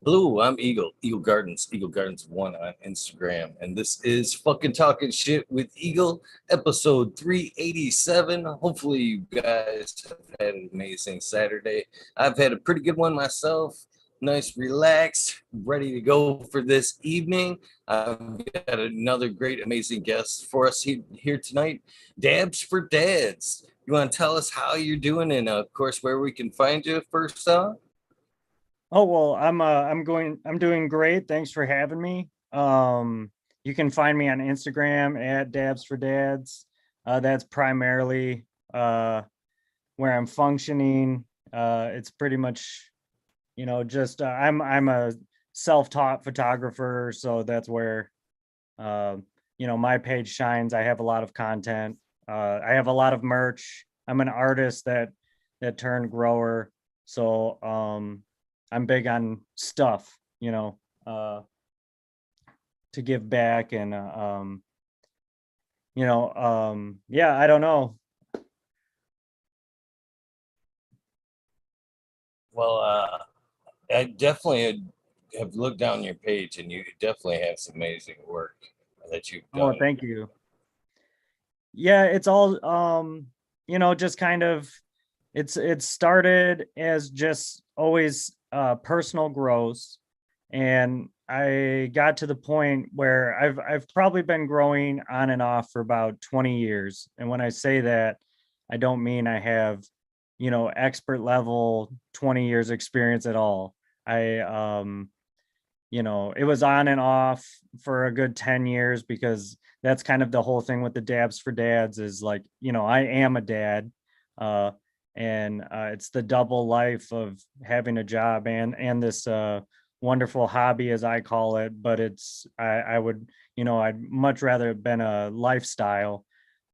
Hello, I'm Eagle Gardens 1 on Instagram, and this is fucking talking shit with Eagle, episode 387. Hopefully, you guys have had an amazing Saturday. I've had a pretty good one myself. Nice, relaxed, ready to go for this evening. I've got another great, amazing guest for us here tonight, Dabs for Dads. You want to tell us how you're doing, and of course, where we can find you first off? Oh well, I'm doing great. Thanks for having me. You can find me on Instagram at DabbsForDads. That's primarily where I'm functioning. It's pretty much, just I'm a self-taught photographer, so that's where uh, my page shines. I have a lot of content. I have a lot of merch. I'm an artist that turned grower. So I'm big on stuff, to give back and yeah, I don't know. Well, I definitely have looked down your page, and you definitely have some amazing work that you've Oh, done. thank you. Yeah, it's all just kind of it started as just always personal growth, and I got to the point where I've probably been growing on and off for about 20 years. And when I say that, I don't mean I have, expert level 20 years experience at all. I it was on and off for a good 10 years because that's kind of the whole thing with the Dabs for Dads is like, I am a dad. Uh and it's the double life of having a job and this wonderful hobby as I call it, but I would, I'd much rather have been a lifestyle.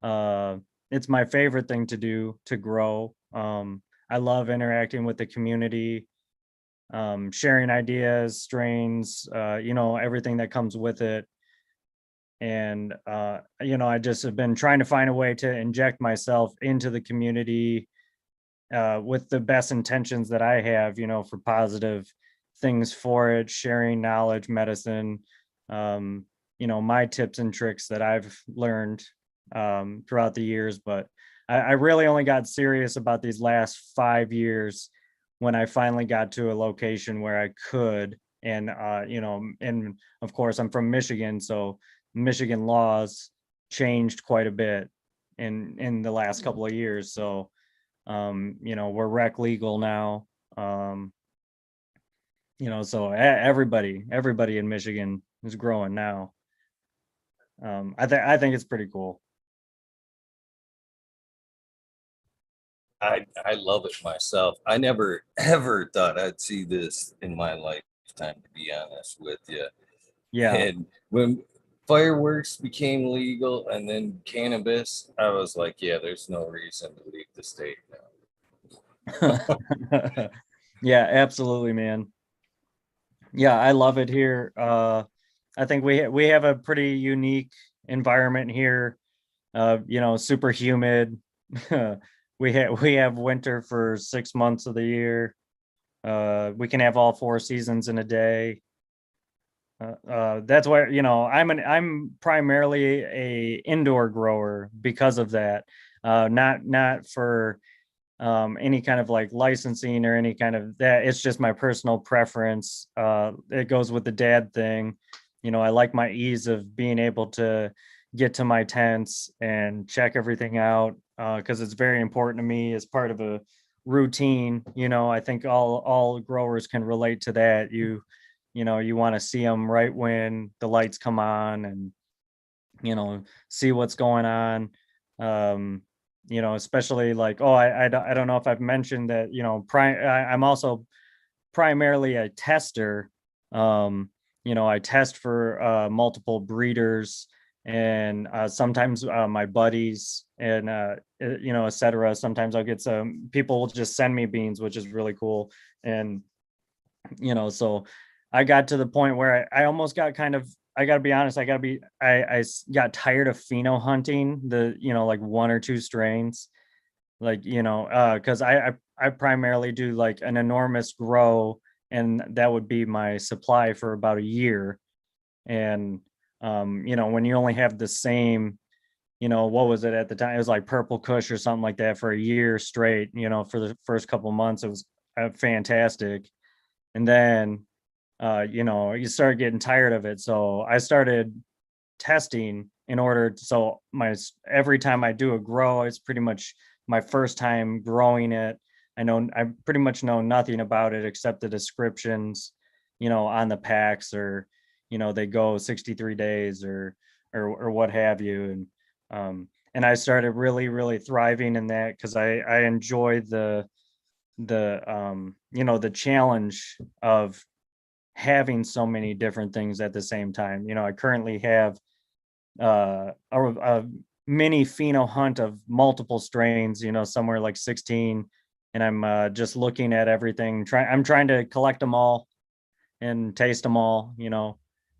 It's my favorite thing to do to grow. I love interacting with the community, sharing ideas, strains, everything that comes with it. And, I just have been trying to find a way to inject myself into the community with the best intentions that I have, for positive things for it, sharing knowledge, medicine, my tips and tricks that I've learned throughout the years. But I really only got serious about these last 5 years when I finally got to a location where I could. And, and of course, I'm from Michigan, so Michigan laws changed quite a bit in the last couple of years. So, we're rec legal now. So everybody in Michigan is growing now. I think it's pretty cool. I love it myself. I never ever thought I'd see this in my lifetime, to be honest with you. Yeah. And when fireworks became legal and then cannabis, I was like, yeah, there's no reason to leave the state now. Yeah, absolutely, man. Yeah, I love it here. I think we have a pretty unique environment here. Super humid. We have winter for 6 months of the year. We can have all four seasons in a day. That's why, I'm primarily a indoor grower because of that. Not for any kind of like licensing or any kind of that. It's just my personal preference. It goes with the dad thing. I like my ease of being able to get to my tents and check everything out because it's very important to me as part of a routine. I think all growers can relate to that. You want to see them right when the lights come on and see what's going on. Especially like, I don't know if I've mentioned that, I'm also primarily a tester. I test for multiple breeders and sometimes my buddies and et cetera. Sometimes I'll get some people will just send me beans, which is really cool. And so I got to the point where I almost got kind of, I gotta be honest, got tired of pheno hunting the, like one or two strains, like, because I primarily do like an enormous grow and that would be my supply for about a year. And when you only have the same, what was it at the time? It was like Purple Kush or something like that for a year straight. For the first couple of months, it was fantastic. And then, you start getting tired of it. So I started testing in order. So every time I do a grow, it's pretty much my first time growing it. I pretty much know nothing about it except the descriptions, on the packs, or, they go 63 days or what have you. And I started really, really thriving in that because I enjoy the challenge of having so many different things at the same time. I currently have a mini pheno hunt of multiple strains, somewhere like 16, and I'm just looking at everything. I'm trying to collect them all and taste them all,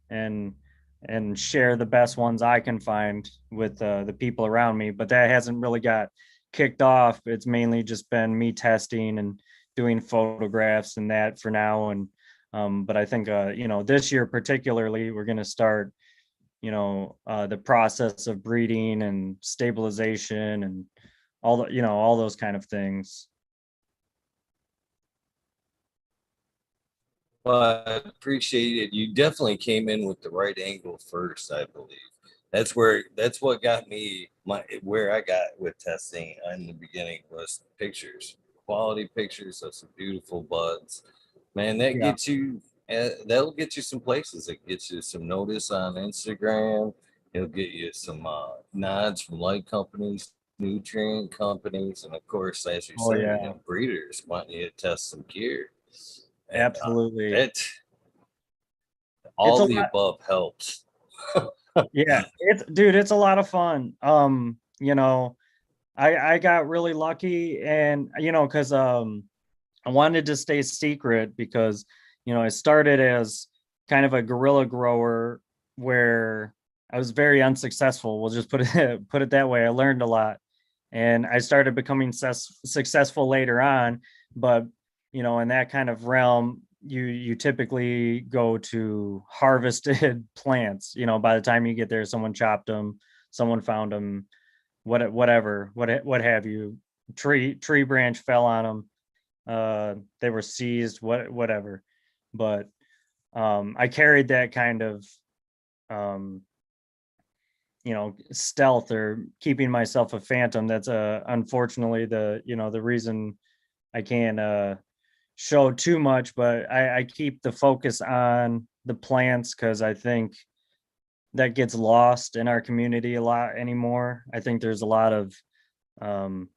and share the best ones I can find with the people around me. But that hasn't really got kicked off. It's mainly just been me testing and doing photographs and that for now. And but I think this year particularly, we're going to start the process of breeding and stabilization and all those kind of things. Well, I appreciate it. You definitely came in with the right angle first, I believe. That's what got me where I got with testing in the beginning was pictures, quality pictures of some beautiful buds. Man, Yeah. that'll get you some places. It gets you some notice on Instagram. It'll get you some nods from light companies, nutrient companies, and of course, as you Oh said, yeah, breeders wanting you to test some gear. And absolutely. it It's all a the lot. above helps. Yeah, it's a lot of fun. I got really lucky, and because I wanted to stay secret because I started as kind of a guerrilla grower where I was very unsuccessful. We'll just put it put it that way. I learned a lot, and I started becoming successful later on. But in that kind of realm, you typically go to harvested plants. By the time you get there, someone chopped them, someone found them, what have you. Tree branch fell on them, they were seized, whatever. But I carried that kind of um stealth, or keeping myself a phantom. That's unfortunately the reason I can't show too much. But I keep the focus on the plants because I think that gets lost in our community a lot anymore. I think there's a lot of um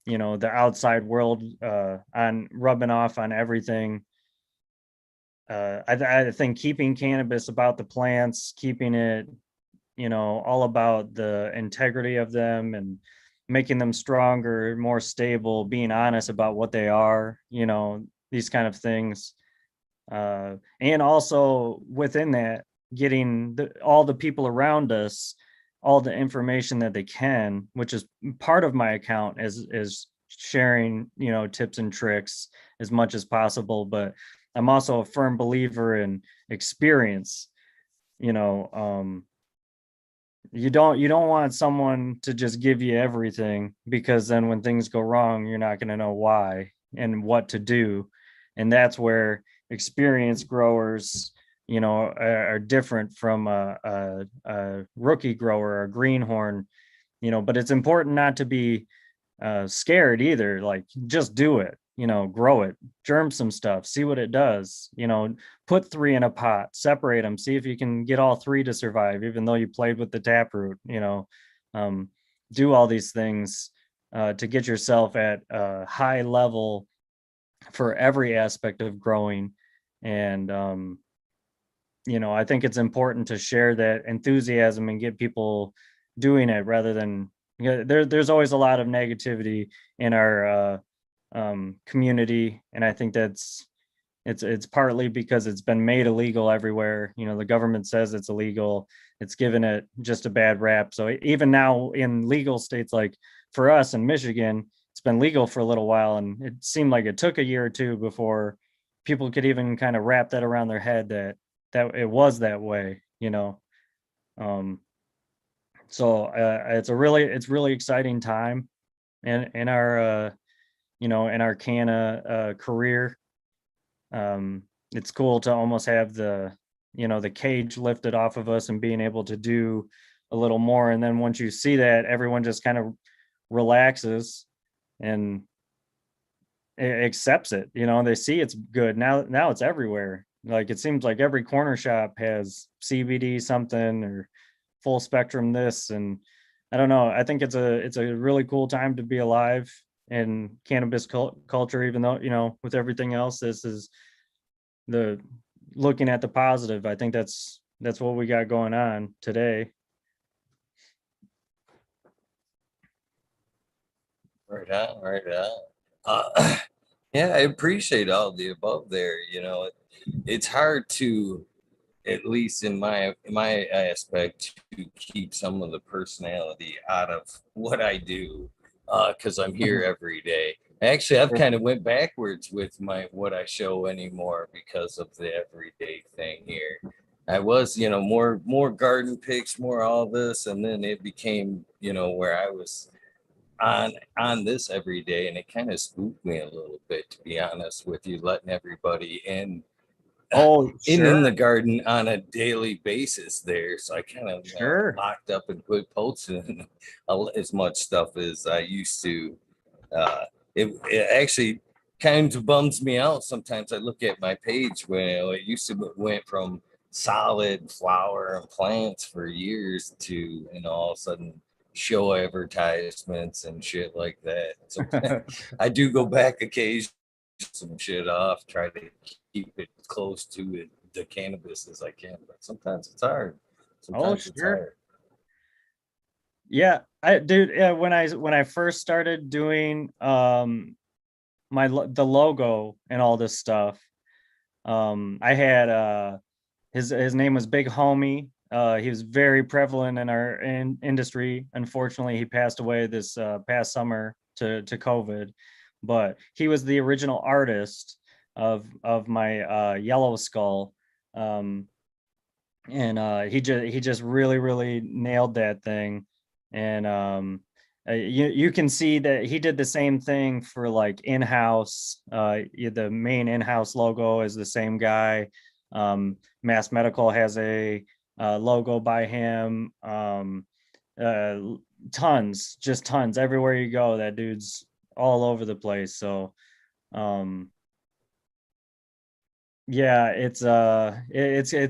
the outside world on rubbing off on everything. I think keeping cannabis about the plants, keeping it, all about the integrity of them and making them stronger, more stable, being honest about what they are, these kind of things. And also within that, getting all the people around us all the information that they can, which is part of my account, is sharing, tips and tricks as much as possible. But I'm also a firm believer in experience. You know, you don't want someone to just give you everything, because then when things go wrong, you're not going to know why and what to do. And that's where experienced growers, are different from a rookie grower, a greenhorn. But it's important not to be scared either. Like, just do it, grow it, germ some stuff, see what it does. Put three in a pot, separate them, see if you can get all three to survive, even though you played with the taproot. Um, do all these things to get yourself at a high level for every aspect of growing. And I think it's important to share that enthusiasm and get people doing it, rather than, there's always a lot of negativity in our community. And I think it's partly because it's been made illegal everywhere. The government says it's illegal. It's given it just a bad rap. So even now in legal states, like for us in Michigan, it's been legal for a little while, and it seemed like it took a year or two before people could even kind of wrap that around their head that it was that way, you know. Um, so it's really exciting time in our in our canna career. It's cool to almost have the cage lifted off of us and being able to do a little more. And then once you see that, everyone just kind of relaxes and accepts it. They see it's good. Now it's everywhere. Like it seems like every corner shop has CBD something or full spectrum this, and I don't know. I think it's a really cool time to be alive in cannabis culture, even though, with everything else, this is the looking at the positive. I think that's what we got going on today. Right on, right on. Yeah, I appreciate all the above there. It's hard to, at least in my aspect, to keep some of the personality out of what I do, because I'm here every day. Actually, I've kind of went backwards with my what I show anymore because of the everyday thing here. I was, more garden pics, more all this, and then it became, where I was on this every day, and it kind of spooked me a little bit, to be honest with you, letting everybody Oh, in the sure, garden on a daily basis there. So I kind of sure. locked up and quit posting as much stuff as I used to. uh it actually kind of bums me out sometimes. I look at my page when it used to went from solid flower and plants for years to, all of a sudden, show advertisements and shit like that. So I do go back occasionally, some shit off, try to keep it close to it, the cannabis, as I can, but sometimes it's hard. Oh, Sometimes it's sure. hard. Yeah, I dude, yeah, when I first started doing the logo and all this stuff, I had his name was Big Homie. He was very prevalent in our industry. Unfortunately, he passed away this past summer to COVID, but he was the original artist of my Yellow Skull. Um, and he just really nailed that thing. And you can see that he did the same thing for like in-house. The main in-house logo is the same guy. Mass Medical has a logo by him. Uh, Tons, just tons everywhere you go. That dude's all over the place. So um yeah, it's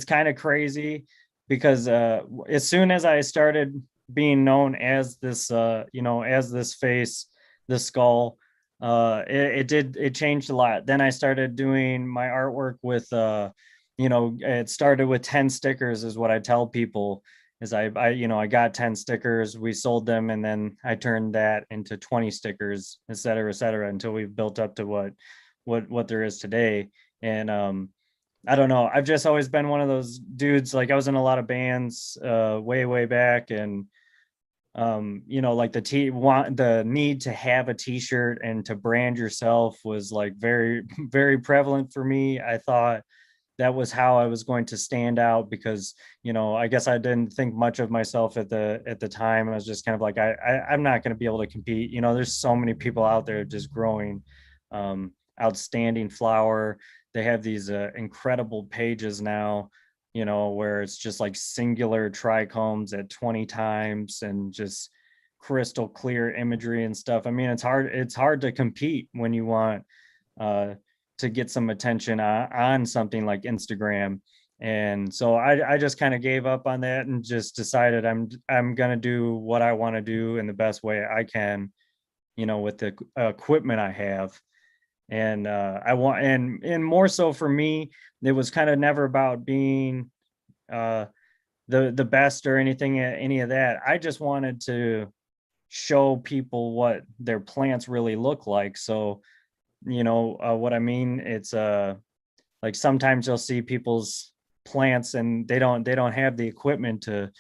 kind of crazy because as soon as I started being known as this as this face, this skull, it changed a lot. Then I started doing my artwork with it started with 10 stickers is what I tell people. Is I got 10 stickers, we sold them, and then I turned that into 20 stickers, et cetera, until we've built up to what there is today. And I don't know, I've just always been one of those dudes. Like I was in a lot of bands way back, and like the need to have a t-shirt and to brand yourself was like very very prevalent for me. I thought that was how I was going to stand out because, I guess I didn't think much of myself at the time. I was just kind of like, I'm not going to be able to compete. There's so many people out there just growing outstanding flower. They have these incredible pages now, where it's just like singular trichomes at 20 times and just crystal clear imagery and stuff. I mean, it's hard to compete when you want uh to get some attention on something like Instagram. And so I just kind of gave up on that and just decided I'm gonna do what I want to do in the best way I can, with the equipment I have. And I want and more so for me, it was kind of never about being uh the best or anything, any of that. I just wanted to show people what their plants really look like. So what I mean, it's like sometimes you'll see people's plants and they don't have the equipment to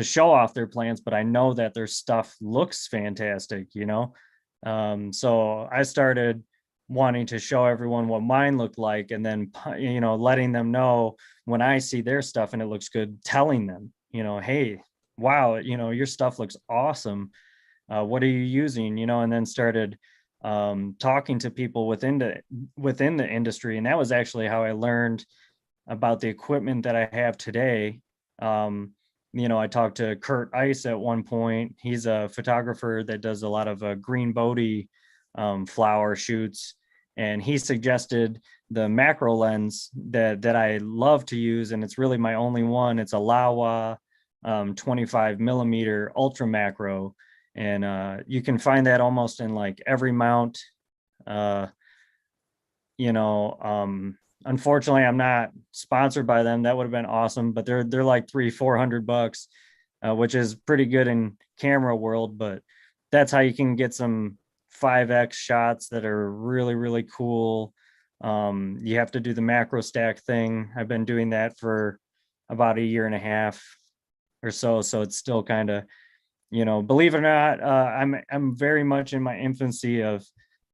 show off their plants, but I know that their stuff looks fantastic. So I started wanting to show everyone what mine looked like, and then letting them know when I see their stuff and it looks good, telling them, hey, wow, your stuff looks awesome. What are you using? And then started talking to people within the industry, and that was actually how I learned about the equipment that I have today. I talked to Kurt Ice at one point. He's a photographer that does a lot of green Bodhi flower shoots, and he suggested the macro lens that I love to use, and it's really my only one. It's a Laowa 25 millimeter ultra macro, and you can find that almost in like every mount. uh, you know Unfortunately, I'm not sponsored by them. That would have been awesome, but they're like $300-400, which is pretty good in camera world. But that's how you can get some 5x shots that are really, really cool. You have to do the macro stack thing. I've been doing that for about a year and a half or so, so it's still kind of, believe it or not, I'm very much in my infancy of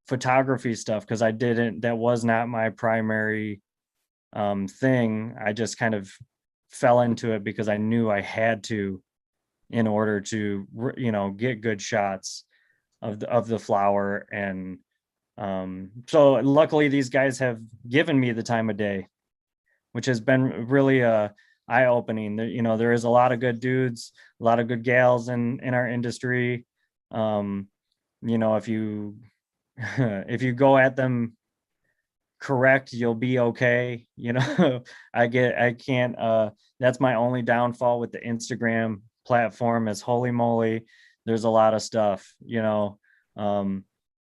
photography stuff, because that was not my primary thing. I just kind of fell into it because I knew I had to, in order to get good shots of the flower. And so luckily these guys have given me the time of day, which has been really eye-opening. There is a lot of good dudes, a lot of good gals in our industry. If you if you go at them correct, you'll be okay. I can't that's my only downfall with the Instagram platform, is holy moly, there's a lot of stuff,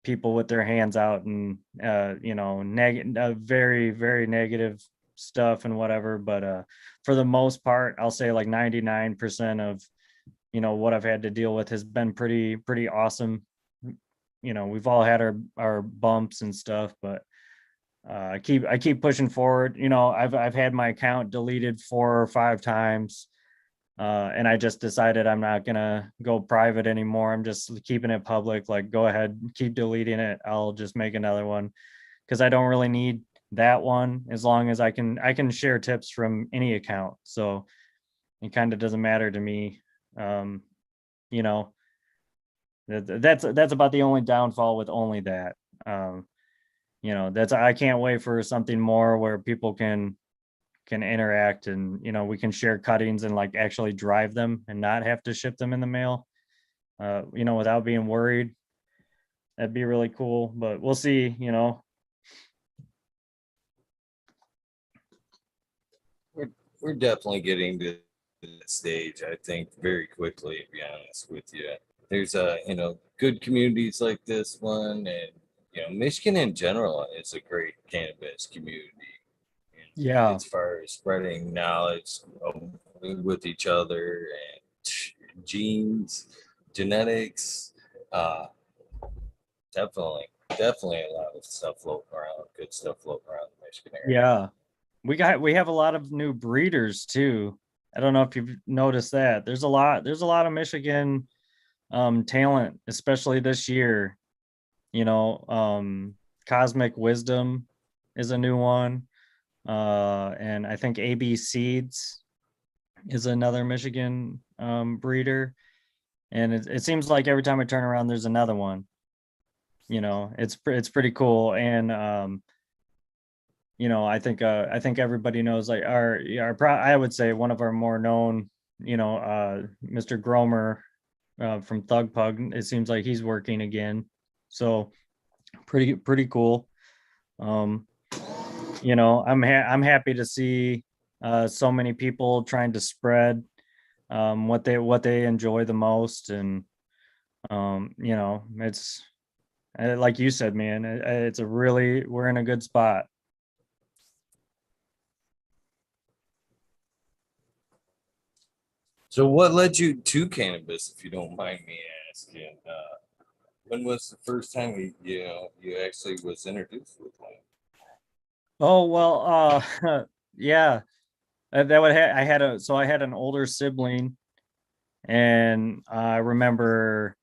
people with their hands out, and very, very negative stuff and whatever. But for the most part, I'll say like 99% of what I've had to deal with has been pretty awesome. We've all had our bumps and stuff, but I keep pushing forward. I've had my account deleted 4 or 5 times, and I just decided I'm not gonna go private anymore. I'm just keeping it public. Like, go ahead, keep deleting it. I'll just make another one, because I don't really need that one, as long as I can share tips from any account. So it kind of doesn't matter to me. You know, that's about the only downfall with only that. I can't wait for something more where people can interact, and we can share cuttings and like actually drive them and not have to ship them in the mail, without being worried. That'd be really cool, but we'll see. We're definitely getting to that stage, I think, very quickly, to be honest with you. There's good communities like this one, and Michigan in general is a great cannabis community. Yeah. As far as spreading knowledge with each other, and genes, genetics, uh, definitely a lot of stuff floating around, good stuff floating around the Michigan area. Yeah. We have a lot of new breeders too. I don't know if you've noticed that. There's a lot of Michigan talent, especially this year. Cosmic Wisdom is a new one. And I think AB Seeds is another Michigan breeder. And it seems like every time I turn around, there's another one. It's pretty cool. And I think everybody knows, like, I would say one of our more known, Mr. Gromer from Thug Pug. It seems like he's working again. So pretty cool. I'm happy to see so many people trying to spread what they enjoy the most. And it's like you said, man, we're in a good spot. So, what led you to cannabis, if you don't mind me asking? When was the first time you actually was introduced with one? Oh, well, yeah, that would I had an older sibling, and I remember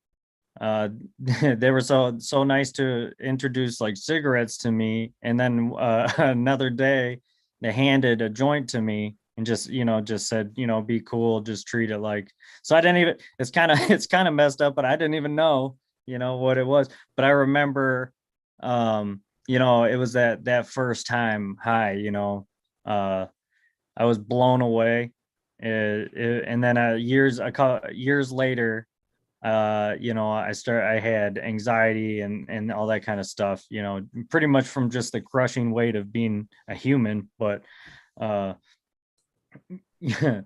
they were so nice to introduce like cigarettes to me, and then another day they handed a joint to me and just said, be cool, just treat it like. So I didn't even, it's kind of messed up, but I didn't even know what it was. But I remember, it was that first time high. uh I was blown away. And then years later, I had anxiety and all that kind of stuff, pretty much from just the crushing weight of being a human. But uh yeah.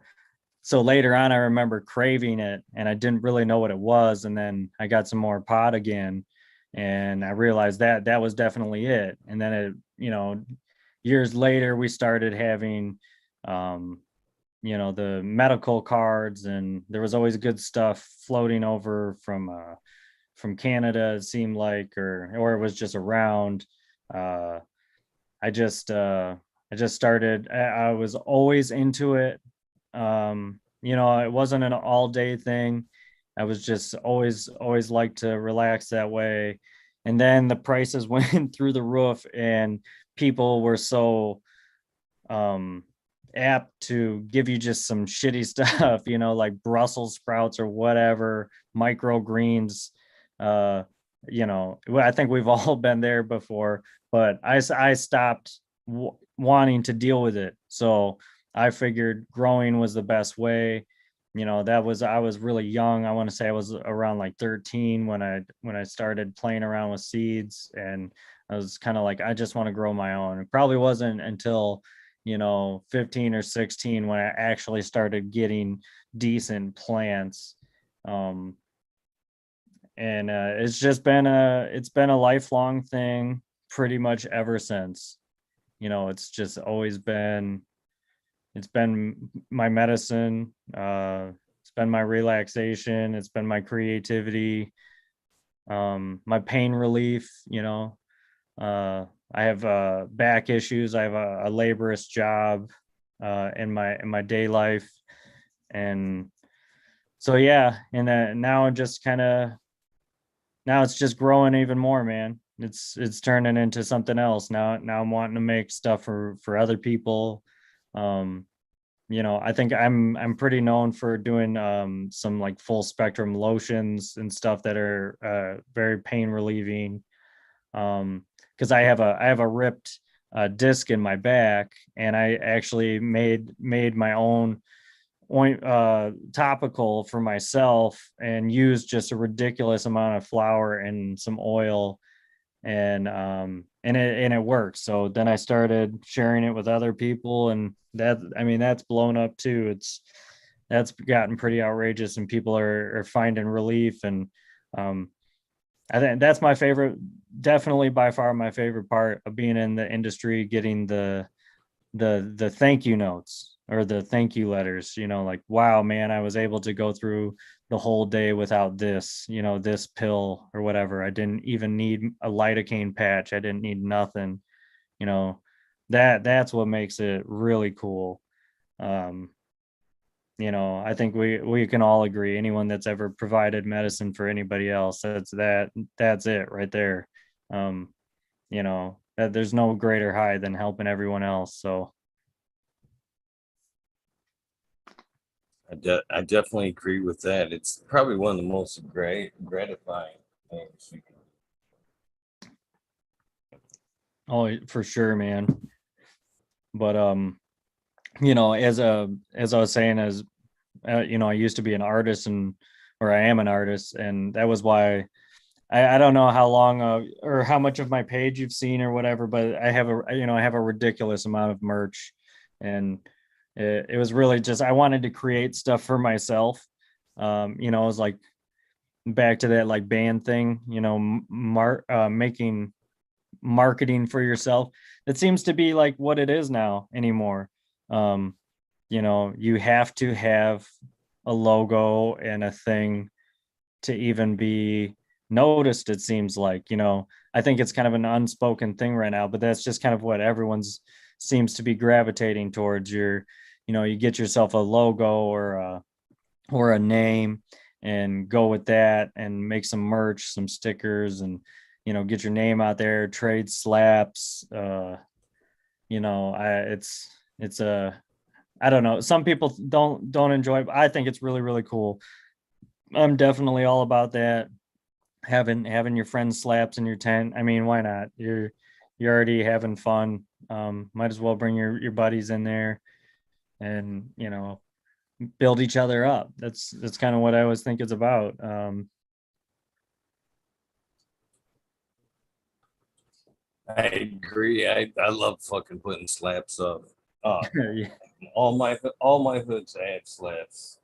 So later on I remember craving it and I didn't really know what it was, and then I got some more pot again and I realized that that was definitely it. And then years later we started having um the medical cards, and there was always good stuff floating over from Canada, it seemed like, or it was just around. uh I just started, I was always into it. It wasn't an all day thing. I was just always like to relax that way. And then the prices went through the roof, and people were so um app to give you just some shitty stuff, like Brussels sprouts or whatever, microgreens. I think we've all been there before, but I stopped wanting to deal with it. So I figured growing was the best way. I was really young. I want to say I was around like 13 when I started playing around with seeds, and I was kind of like, I just want to grow my own. It probably wasn't until 15 or 16 when I actually started getting decent plants. um and it's been a lifelong thing pretty much ever since. It's just always been, it's been my medicine. It's been my relaxation, it's been my creativity, my pain relief. I have back issues. I have a laborious job in my day life, and so yeah. And now I'm just kind of, now it's just growing even more, man. It's turning into something else now. Now I'm wanting to make stuff for other people. Um, I think I'm pretty known for doing some like full spectrum lotions and stuff that are very pain relieving. Because I have a ripped disc in my back, and I actually made my own topical for myself and used just a ridiculous amount of flour and some oil, and it works. So then I started sharing it with other people, and that's blown up too. That's gotten pretty outrageous, and people are finding relief. And um, I think that's my favorite, definitely by far my favorite part of being in the industry, getting the thank you notes or the thank you letters. Like, wow, man, I was able to go through the whole day without this, this pill or whatever. I didn't even need a lidocaine patch. I didn't need nothing. you know that's what makes it really cool. um I think we can all agree, anyone that's ever provided medicine for anybody else, that's it right there. um that there's no greater high than helping everyone else. So I definitely agree with that. It's probably one of the most gratifying things you can. oh, for sure, man. But as I was saying, I used to be an artist, or I am an artist, and that was why I don't know how long or how much of my page you've seen or whatever, but I have a ridiculous amount of merch. And it was really just, I wanted to create stuff for myself. It was like back to that like band thing, making marketing for yourself. It seems to be like what it is now anymore. um you have to have a logo and a thing to even be noticed, it seems like. I think it's kind of an unspoken thing right now, but that's just kind of what everyone's seems to be gravitating towards. You get yourself a logo or a name, and go with that and make some merch, some stickers, and get your name out there, trade slaps. It's a, I don't know. Some people don't enjoy it, but I think it's really, really cool. I'm definitely all about that. Having your friends slaps in your tent. I mean, why not? You're already having fun. Might as well bring your buddies in there and build each other up. That's kind of what I always think it's about. I agree. I love fucking putting slaps up. Uh, Yeah. all my hoods have slaps.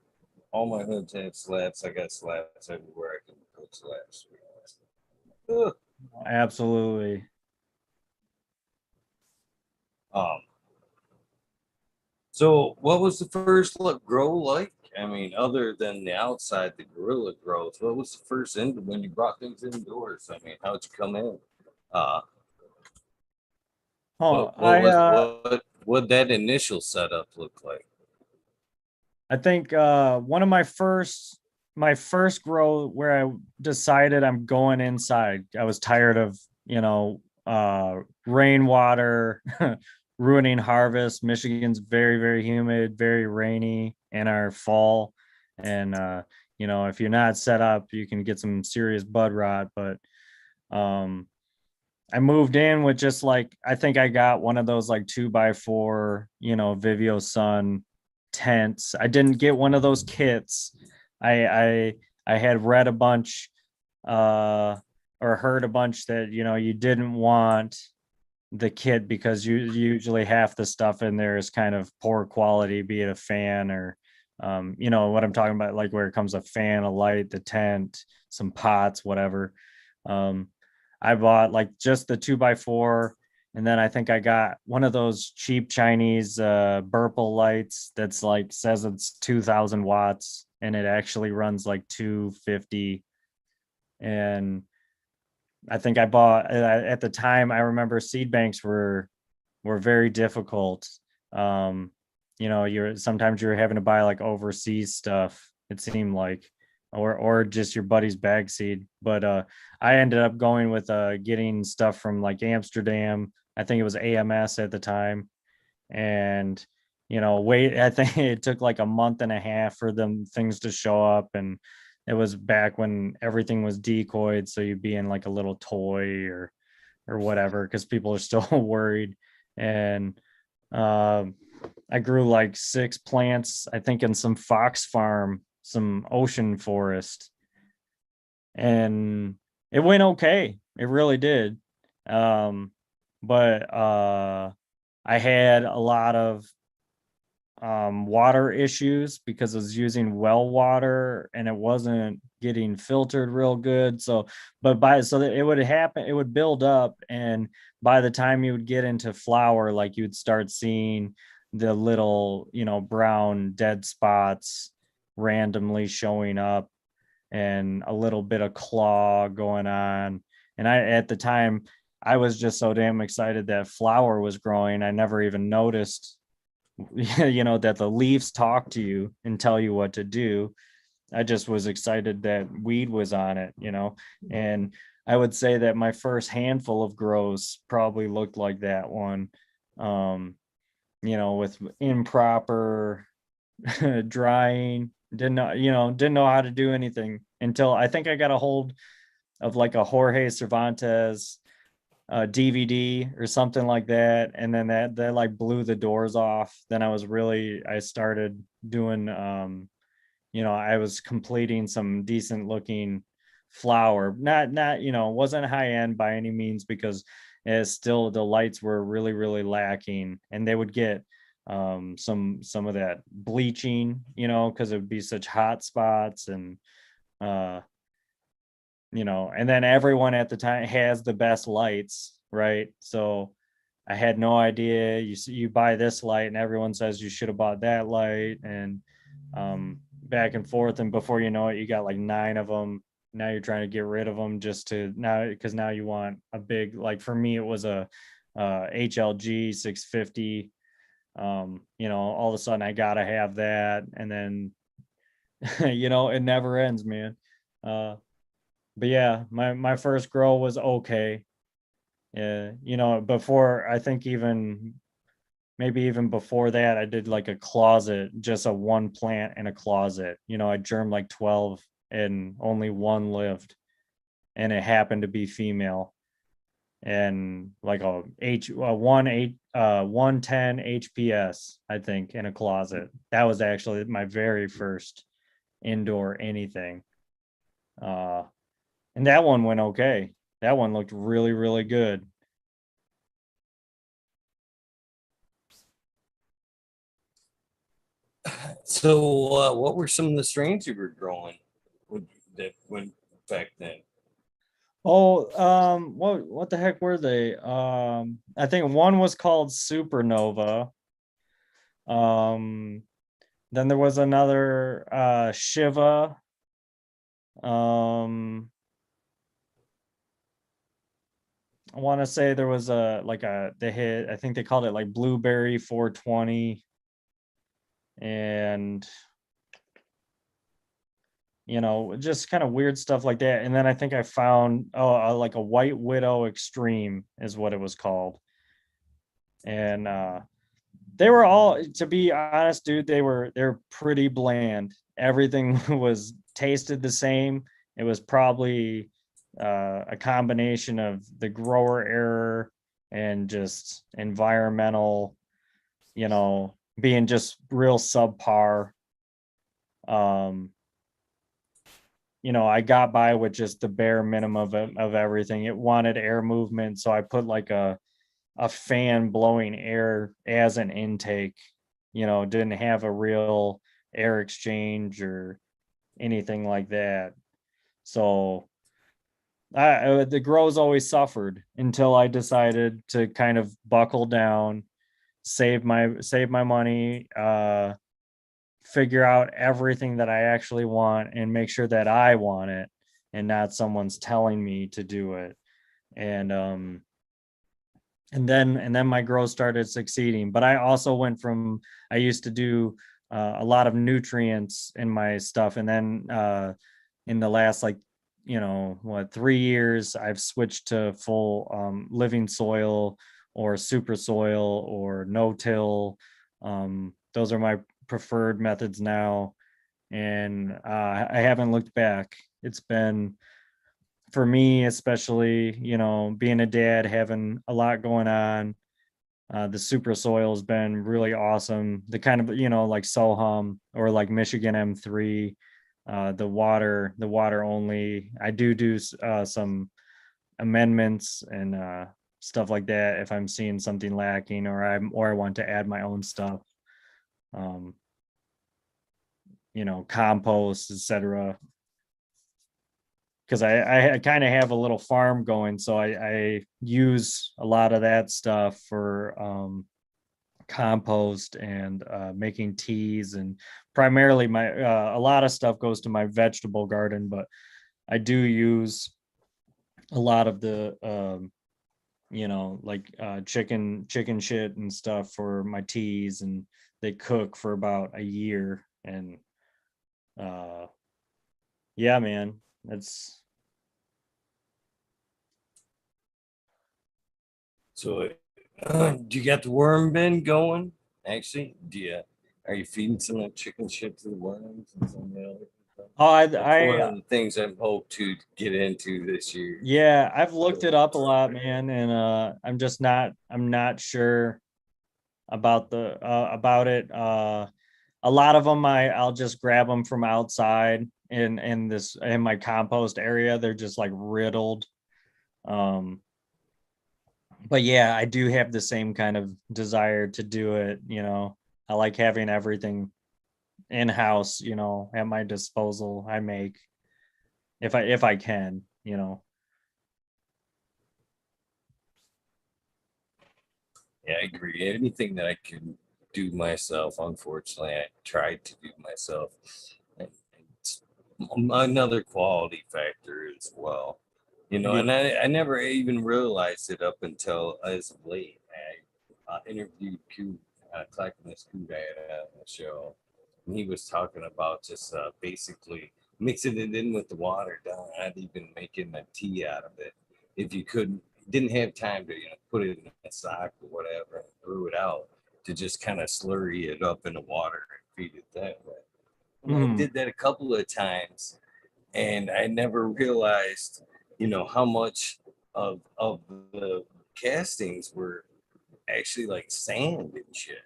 All my hoods have slaps. I got slaps everywhere I can put slaps. Ugh. Absolutely. Um, so what was the first grow like? I mean, other than the outside, the guerrilla growth, what was the first when you brought things indoors? I mean, how'd you come in? Uh, Oh, what that initial setup look like? I think one of my first grow where I decided I'm going inside. I was tired of, rainwater ruining harvest. Michigan's very, very humid, very rainy in our fall. And if you're not set up, you can get some serious bud rot. But um I moved in with just like, I think I got one of those like 2x4, Vivio Sun tents. I didn't get one of those kits. I had read a bunch uh or heard a bunch that you didn't want the kit because usually half the stuff in there is kind of poor quality, be it a fan or what I'm talking about, like where it comes a fan, a light, the tent, some pots, whatever. Um, I bought like just the 2x4, and then I think I got one of those cheap Chinese Burple lights that's like says it's 2,000 watts and it actually runs like 250. And I think I bought at the time. I remember seed banks were very difficult. Um, you're sometimes you're having to buy like overseas stuff. It seemed like, or just your buddy's bag seed. But I ended up going with getting stuff from like Amsterdam. I think it was AMS at the time, and wait. I think it took like a month and a half for them things to show up, and it was back when everything was decoyed, so you'd be in like a little toy or whatever because people are still worried. And um, I grew like 6 plants, I think, in some fox farm, some ocean forest, and it went okay. It really did. Um, but I had a lot of water issues because I was using well water and it wasn't getting filtered real good. So, so that it would happen, it would build up, and by the time you would get into flower, like you'd start seeing the little, brown dead spots randomly showing up and a little bit of claw going on. And at the time, I was just so damn excited that flower was growing. I never even noticed that the leaves talk to you and tell you what to do. I just was excited that weed was on it. And I would say that my first handful of grows probably looked like that one. With improper drying, didn't know how to do anything until I think I got a hold of like a Jorge Cervantes DVD or something like that, and then that like blew the doors off. Then I started doing I was completing some decent looking flower, not wasn't high end by any means, because it's still, the lights were really, really lacking, and they would get some of that bleaching, because it would be such hot spots. And uh and then everyone at the time has the best lights, right? So I had no idea. You buy this light and everyone says you should have bought that light, and back and forth, and before you know it, you got like 9 of them. Now you're trying to get rid of them just to now, because now you want a big, like for me it was a HLG 650. All of a sudden I gotta have that, and then It never ends, man. But yeah, my first grow was okay. Yeah, before, I think, even maybe even before that, I did like a closet, just a one plant in a closet. I germed like 12 and only one lived, and it happened to be female, and like a H 110 HPS, I think, in a closet. That was actually my very first indoor anything. Uh and that one went okay. That one looked really, really good. So, what were some of the strains you were growing that went back then? Oh, what the heck were they? I think one was called Supernova. Um, then there was another Shiva. Um, I want to say there was they hit, I think they called it like Blueberry 420, and just kind of weird stuff like that. And then I think I found, like a White Widow Extreme is what it was called. And they were all, to be honest, dude, they're pretty bland. Everything was tasted the same. It was probably a combination of the grower error and just environmental, being just real subpar. Um, I got by with just the bare minimum of everything. It wanted air movement, so I put like a fan blowing air as an intake. Didn't have a real air exchange or anything like that. So the grows always suffered until I decided to kind of buckle down, save my money, figure out everything that I actually want and make sure that I want it and not someone's telling me to do it. And then my growth started succeeding. But I also went from, I used to do a lot of nutrients in my stuff, and then in the last, like, 3 years, I've switched to full living soil or super soil or no till. Those are my preferred methods now, and I haven't looked back. It's been, for me, especially, being a dad, having a lot going on. The super soil has been really awesome. The kind of, like Soham or like Michigan M3, the water only. I do some amendments and stuff like that if I'm seeing something lacking, or I want to add my own stuff. Um, compost, etc. Because I kind of have a little farm going, so I use a lot of that stuff for compost and making teas, and primarily my a lot of stuff goes to my vegetable garden, but I do use a lot of the like chicken shit and stuff for my teas, and they cook for about a year. And uh yeah, man, that's So, do you got the worm bin going? Actually, are you feeding some of that chicken shit to the worms and some of the other stuff? oh i That's one i of the things I'm hope to get into this year. Yeah, I've looked it up a lot, man, and I'm not sure about it. A lot of them, I'll just grab them from outside in my compost area. They're just like riddled. Um, but yeah, I do have the same kind of desire to do it. I like having everything in house, at my disposal. I make, if I can. Yeah, I agree. Anything that I can do myself, unfortunately, I tried to do myself. And it's another quality factor as well. Yeah. And I never even realized it up until as of late. I interviewed Clackamas Coot at a show, and he was talking about just basically mixing it in with the water, not even making a tea out of it. If you didn't have time to put it in a sock or whatever and brew it out, to just kind of slurry it up in the water and feed it that way. And I Mm. did that a couple of times, and I never realized, how much of the castings were actually like sand and shit.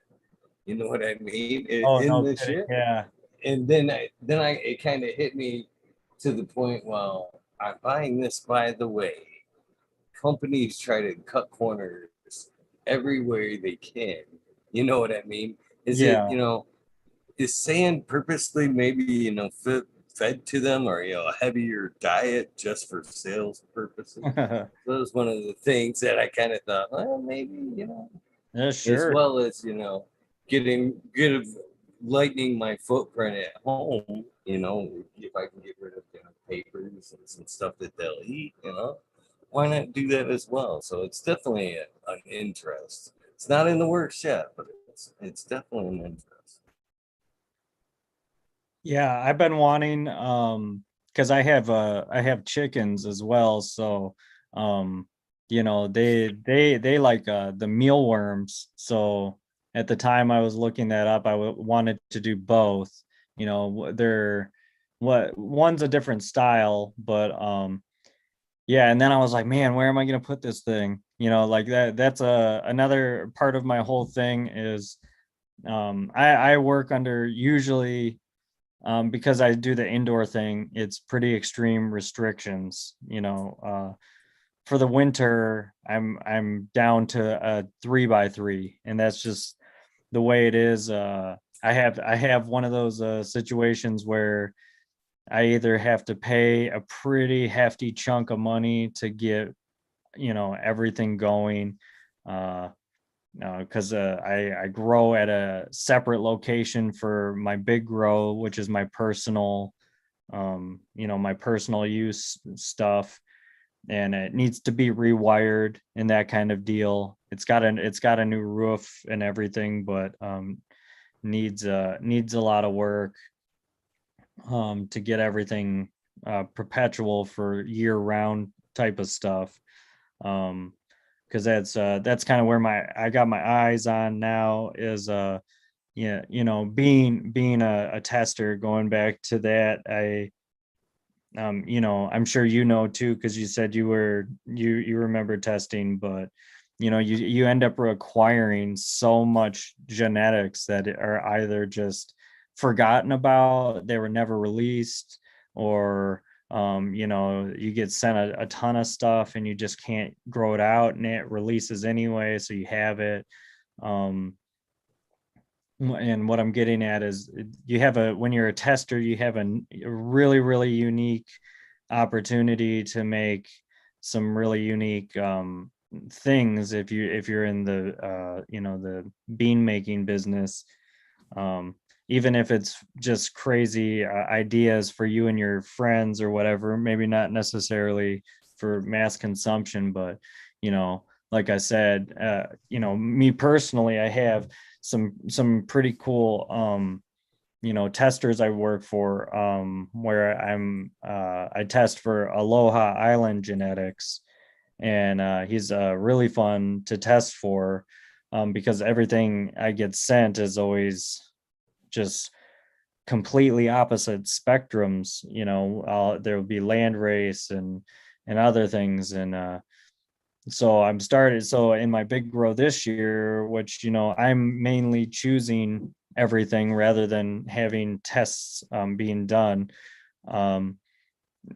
You know what I mean? Oh, In no the kidding. shit. Yeah. And then I it kind of hit me to the point. Well, I'm buying this by the way. Companies try to cut corners every way they can. You know what I mean? Is it Yeah. is sand purposely maybe fed to them, or a heavier diet just for sales purposes? So that was one of the things that I kind of thought, well, maybe Yeah, as sure. well as getting rid of lightening my footprint at home. If I can get rid of papers and some stuff that they'll eat, why not do that as well? So it's definitely an interest. It's not in the works yet, but it's definitely an interest. Yeah, I've been wanting because I have chickens as well, so they like the mealworms. So at the time I was looking that up, wanted to do both. They're what one's a different style, but yeah, and then I was like, man, where am I going to put this thing? Like that's another part of my whole thing is I work under usually because I do the indoor thing, it's pretty extreme restrictions. For the winter, I'm down to a 3x3, and that's just the way it is. I have one of those situations where I either have to pay a pretty hefty chunk of money to get everything going. Uh, because I grow at a separate location for my big grow, which is my personal, my personal use stuff, and it needs to be rewired and that kind of deal. It's got a new roof and everything, but needs a lot of work to get everything perpetual for year round type of stuff. Because that's kind of where I got my eyes on now is yeah, being a tester, going back to that. I'm sure too, because you said you remember testing, but you end up requiring so much genetics that are either just forgotten about, they were never released, or you get sent a ton of stuff and you just can't grow it out, and it releases anyway, so you have it. um and what I'm getting at is when you're a tester, you have a really, really unique opportunity to make some really unique things if you're in the bean making business. um, Even if it's just crazy ideas for you and your friends or whatever, maybe not necessarily for mass consumption, but like I said, me personally, I have some pretty cool testers I work for, where I test for Aloha Island Genetics, and he's really fun to test for, because everything I get sent is always just completely opposite spectrums. There will be land race and other things, and so in my big grow this year, which I'm mainly choosing everything rather than having tests being done. um,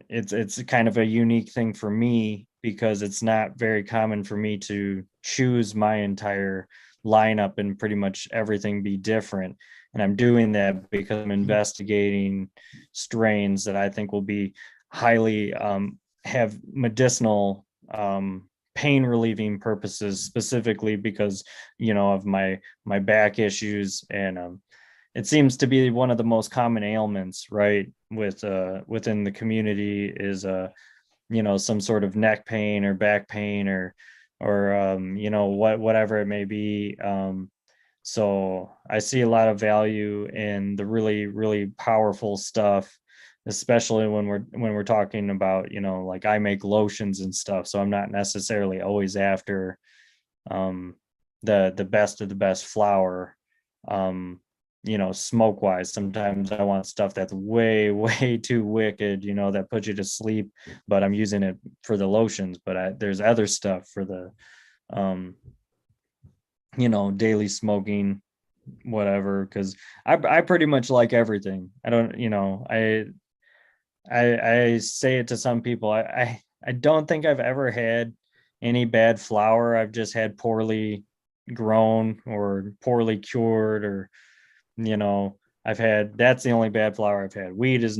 it's kind of a unique thing for me because it's not very common for me to choose my entire lineup and pretty much everything be different. And I'm doing that because I'm investigating strains that I think will be highly have medicinal pain relieving purposes, specifically because of my back issues. And it seems to be one of the most common ailments, right, within the community is some sort of neck pain or back pain or whatever it may be. So I see a lot of value in the really, really powerful stuff, especially when we're talking about, like I make lotions and stuff. So I'm not necessarily always after um the best of the best flour. Um, smoke wise. Sometimes I want stuff that's way, way too wicked, that puts you to sleep, but I'm using it for the lotions. But there's other stuff for the um daily smoking, whatever, because I pretty much like everything. I don't, I say it to some people. I don't think I've ever had any bad flour. I've just had poorly grown or poorly cured, or I've had, that's the only bad flour I've had. Weed is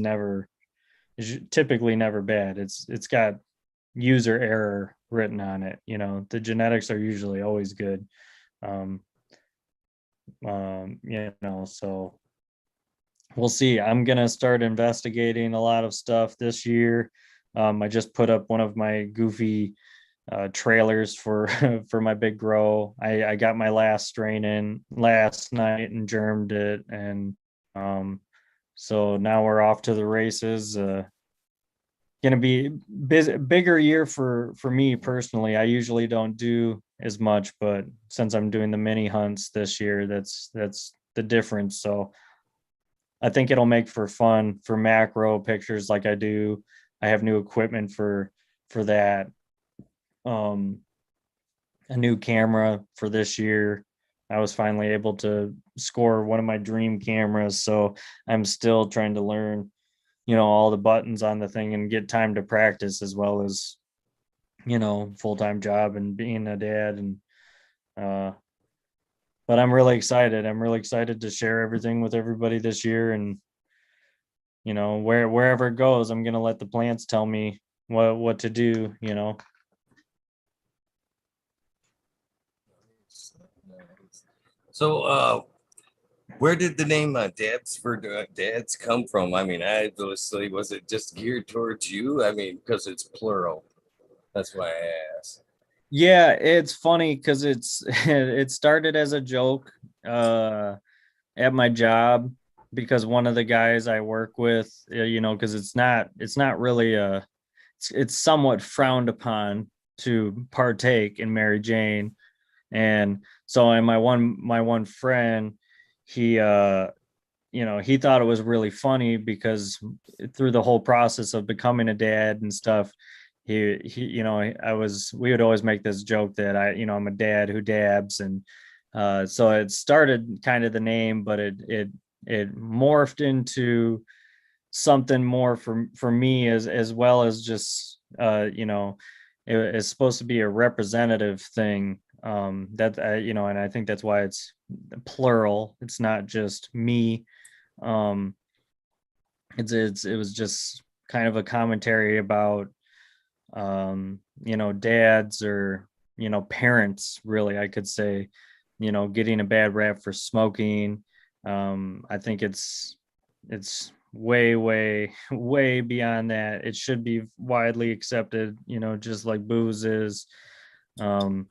typically never bad. It's got user error written on it. The genetics are usually always good. Um, so we'll see. I'm gonna start investigating a lot of stuff this year. I just put up one of my goofy trailers for for my big grow. I got my last strain in last night and germed it, and so now we're off to the races. Gonna be bigger year for me personally. I usually don't do as much, but since I'm doing the mini hunts this year, that's the difference. So I think it'll make for fun for macro pictures like I do. I have new equipment for that. Um, a new camera for this year. I was finally able to score one of my dream cameras, so I'm still trying to learn, all the buttons on the thing and get time to practice, as well as, full-time job and being a dad. And uh but I'm really excited. I'm really excited to share everything with everybody this year. And wherever it goes, I'm gonna let the plants tell me what to do. So, where did the name Dabs for Dads come from? I mean, I obviously, was it just geared towards you? I mean, because it's plural. That's why I asked. Yeah, it's funny because it started as a joke at my job, because one of the guys I work with, because it's not really it's somewhat frowned upon to partake in Mary Jane. And so, and my one friend, he he thought it was really funny because through the whole process of becoming a dad and stuff, he we would always make this joke that I'm a dad who dabs. And so it started kind of the name, but it morphed into something more for me, as well as just it's supposed to be a representative thing, that and I think that's why it's plural. It's not just me. um it was just kind of a commentary about dads, or parents, really, I could say, getting a bad rap for smoking. I think it's way, way, way beyond that. It should be widely accepted, just like booze is. um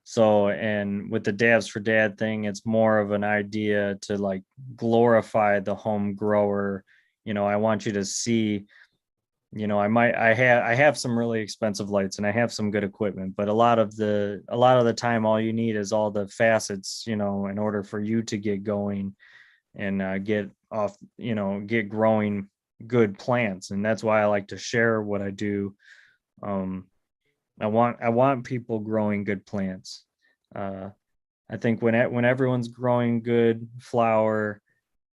so, and with the Dabs for Dad thing, it's more of an idea to like glorify the home grower. I want you to see, I have some really expensive lights and I have some good equipment, but a lot of the time, all you need is all the facets, in order for you to get going and get growing good plants. And that's why I like to share what I do. um I want people growing good plants. uh I think when everyone's growing good flower,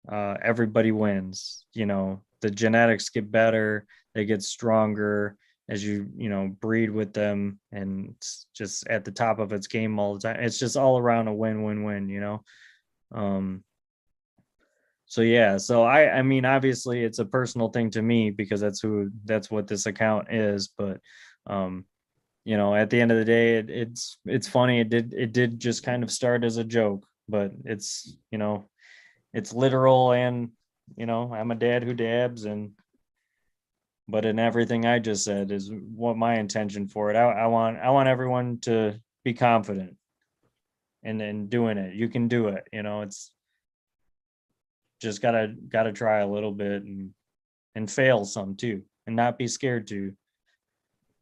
everybody wins. The genetics get better, they get stronger as you breed with them, and it's just at the top of its game all the time. It's just all around a win-win-win. um so yeah, so I mean, obviously it's a personal thing to me because that's what this account is. But um at the end of the day, it's funny. It did just kind of start as a joke, but it's literal. And I'm a dad who dabs. And but in everything I just said is what my intention for it. I want everyone to be confident. and then doing it. You can do it. It's just gotta try a little bit and fail some too, and not be scared to,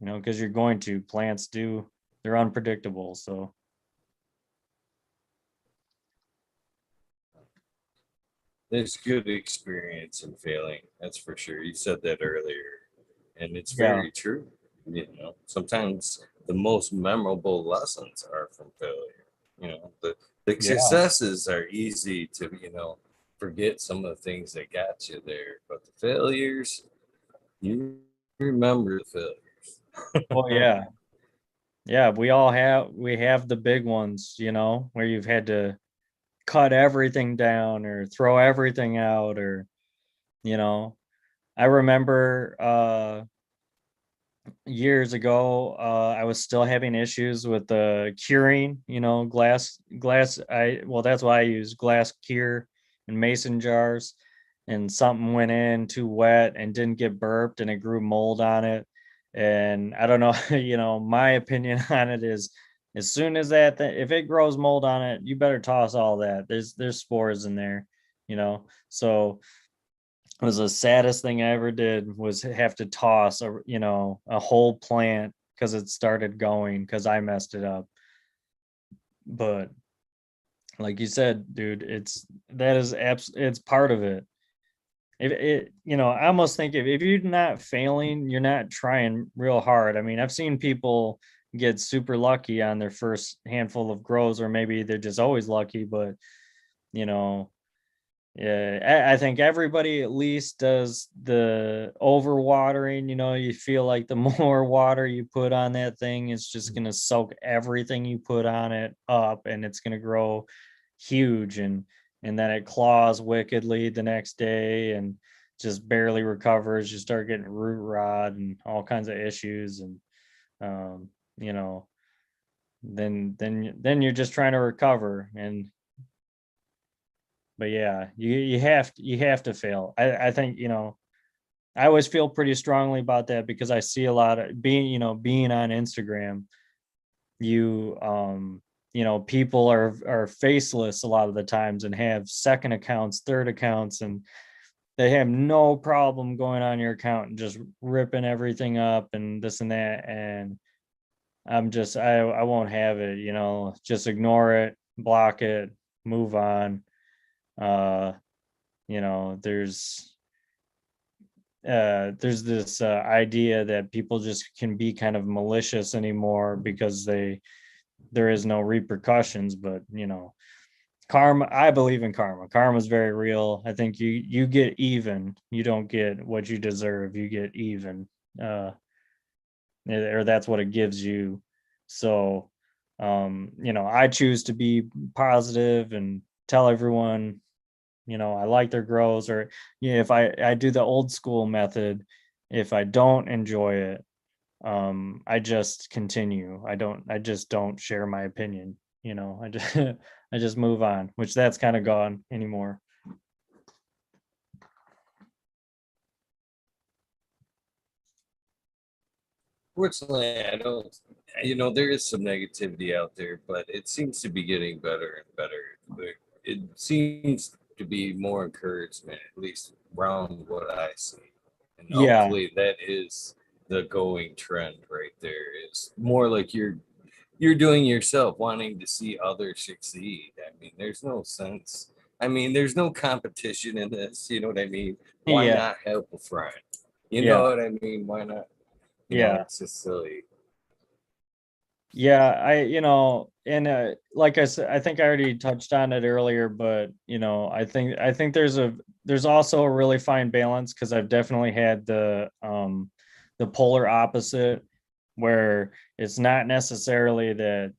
because you're going to. Plants do, they're unpredictable. So There's good experience in failing. That's for sure. You said that earlier, and it's yeah, very true. Sometimes the most memorable lessons are from failure. The yeah, successes are easy to, forget some of the things that got you there, but the failures, you remember the oh failures. yeah, yeah. We have the big ones, where you've had to cut everything down or throw everything out, or you know I remember years ago, I was still having issues with the curing, glass. That's why I use glass cure and mason jars. And something went in too wet and didn't get burped, and it grew mold on it. And I don't know, my opinion on it is, as soon as if it grows mold on it, you better toss all that. There's spores in there, So was the saddest thing I ever did was have to toss a whole plant because it started going because I messed it up. But like you said, dude, it's part of it. I almost think if you're not failing, you're not trying real hard. I mean, I've seen people get super lucky on their first handful of grows, or maybe they're just always lucky, but you know, yeah, I think everybody at least does the overwatering. You feel like the more water you put on that thing, it's just going to soak everything you put on it up, and it's going to grow huge. And then it claws wickedly the next day and just barely recovers. You start getting root rot and all kinds of issues. And, um, you know, then you're just trying to recover. But yeah, you have to fail. I think, I always feel pretty strongly about that because I see a lot of being on Instagram. You people are faceless a lot of the times and have second accounts, third accounts, and they have no problem going on your account and just ripping everything up and this and that. And I won't have it. Just ignore it, block it, move on. uh you know there's there's this idea that people just can be kind of malicious anymore because there is no repercussions. But karma, I believe in karma is very real. I think you get even. You don't get what you deserve, you get even. uh or that's what it gives you. So I choose to be positive and tell everyone, I like their grows. Or if I do the old school method, if I don't enjoy it, I just continue. I just don't share my opinion. I just I just move on, which that's kind of gone anymore. Fortunately, I don't. There is some negativity out there, but it seems to be getting better and better. It seems to be more encouragement, at least around what I see, and Yeah, hopefully that is the going trend right there. Is more like you're doing yourself, wanting to see others succeed. I mean, there's no sense. I mean, there's no competition in this. You know what I mean? Why yeah, not help a friend? You know yeah, what I mean? Why not? yeah. It's just silly. Yeah, and like I said, I think I already touched on it earlier, but I think there's also a really fine balance, because I've definitely had the polar opposite, where it's not necessarily that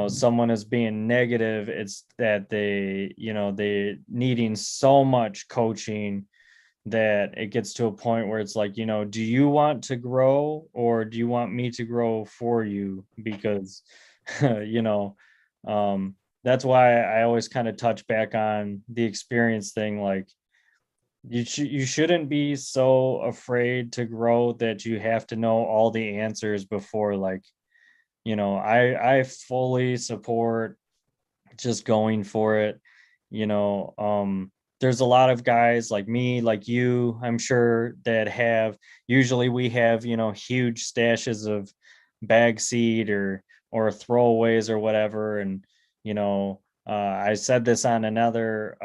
someone is being negative. It's that they needing so much coaching that it gets to a point where it's like, do you want to grow, or do you want me to grow for you? Because, you know, um, that's why I always kind of touch back on the experience thing. Like, you shouldn't be so afraid to grow that you have to know all the answers before. Like, I fully support just going for it. There's a lot of guys like me, like you, I'm sure, that have, usually we have, huge stashes of bag seed or throwaways or whatever. And I said this on another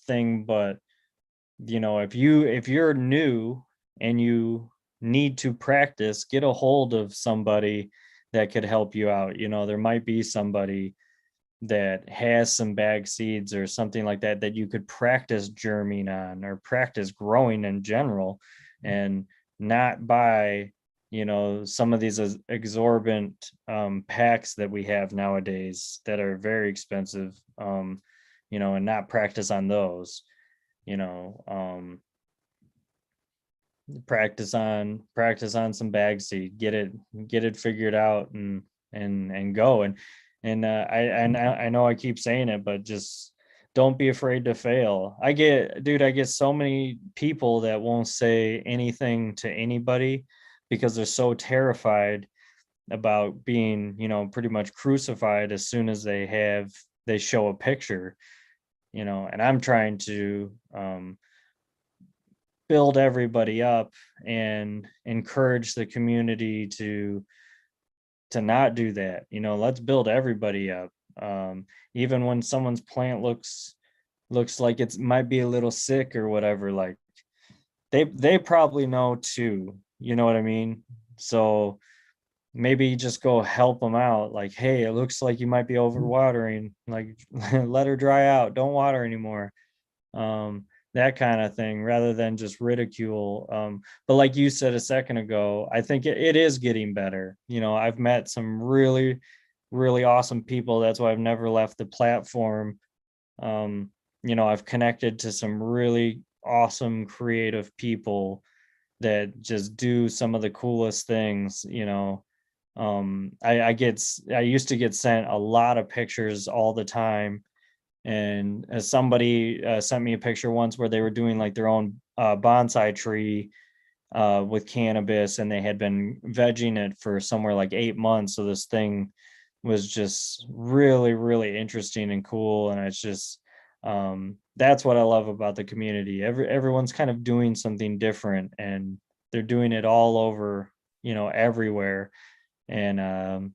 thing, but if you're new and you need to practice, get a hold of somebody that could help you out. There might be somebody that has some bag seeds or something like that that you could practice germing on or practice growing in general, and not buy some of these exorbitant packs that we have nowadays that are very expensive, and not practice on those. you know um practice on some bag seed, get it figured out, and go. And I know I keep saying it, but just don't be afraid to fail. I get so many people that won't say anything to anybody because they're so terrified about being, pretty much crucified as soon as they show a picture. And I'm trying to build everybody up and encourage the community to not do that. Let's build everybody up. Even when someone's plant looks like it might be a little sick or whatever, like they probably know too, you know what I mean? So maybe just go help them out, like, hey, it looks like you might be overwatering, like let her dry out, don't water anymore. um that kind of thing, rather than just ridicule. But like you said a second ago, I think it is getting better. I've met some really, really awesome people. That's why I've never left the platform. I've connected to some really awesome creative people that just do some of the coolest things. I used to get sent a lot of pictures all the time, and as somebody sent me a picture once where they were doing like their own bonsai tree with cannabis, and they had been vegging it for somewhere like 8 months. So this thing was just really, really interesting and cool. And it's just that's what I love about the community. Everyone's kind of doing something different, and they're doing it all over, everywhere. And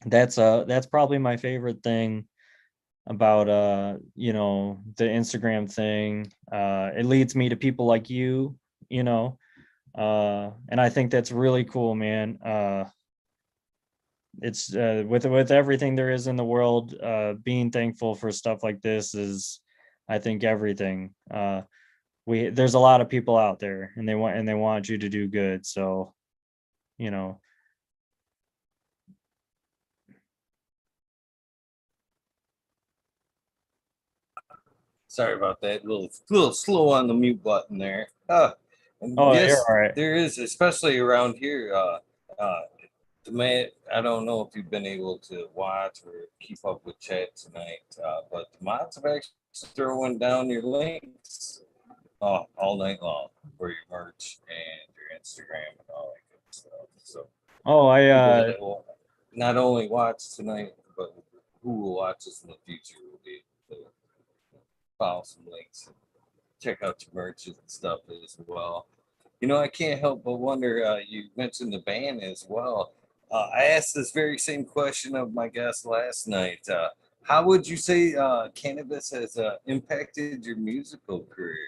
that's probably my favorite thing about the Instagram thing. It leads me to people like you know and I think that's really cool, man. It's with everything there is in the world, being thankful for stuff like this is, I think, everything. There's a lot of people out there, and they want you to do good. So you know Sorry about that. A little slow on the mute button there. And oh, you're yes, all right. there is, especially around here. The man, I don't know if you've been able to watch or keep up with chat tonight, but the mods have actually throwing down your links all night long for your merch and your Instagram and all that good stuff. So Oh, people that will not only watch tonight, but who will watch us in the future will be able to follow some links and check out your merch and stuff as well. I can't help but wonder. You mentioned the band as well. I asked this very same question of my guest last night. How would you say cannabis has impacted your musical career?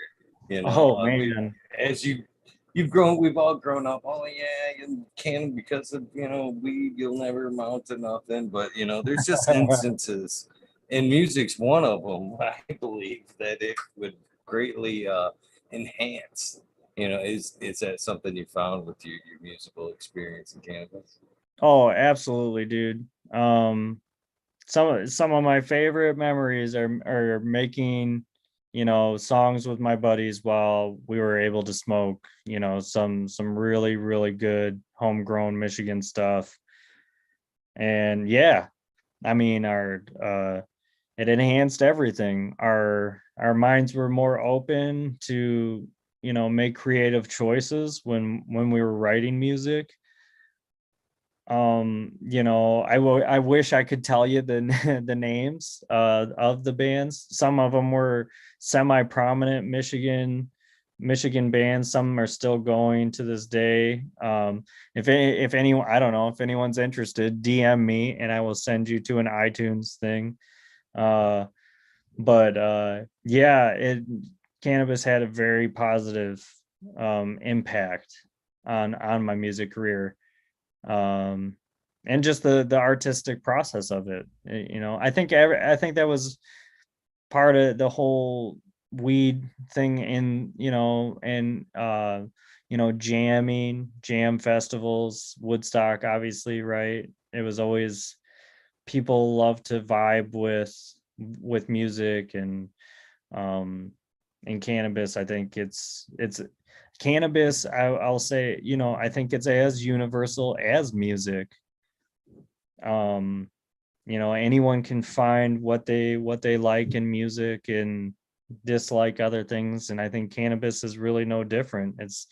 oh We man. as you've grown, we've all grown up. Oh yeah, you can because of weed, you'll never amount to nothing. But there's just instances, and music's one of them. I believe that it would greatly enhance. Is that something you found with your musical experience in cannabis? Oh, absolutely, dude. Some of my favorite memories are making, songs with my buddies while we were able to smoke, some really, really good homegrown Michigan stuff. And yeah, I mean, our it enhanced everything. Our minds were more open to, make creative choices when we were writing music. I wish I could tell you the the names of the bands. Some of them were semi-prominent Michigan bands. Some are still going to this day. If anyone, I don't know if anyone's interested, DM me and I will send you to an iTunes thing. uh but yeah, it cannabis had a very positive impact on my music career, um and just the artistic process of it. I think that was part of the whole weed thing, in and jam festivals, Woodstock, obviously, right? It was always, people love to vibe with music, um and cannabis. I think it's cannabis. I'll say, I think it's as universal as music. um Anyone can find what they like in music and dislike other things, and I think cannabis is really no different. It's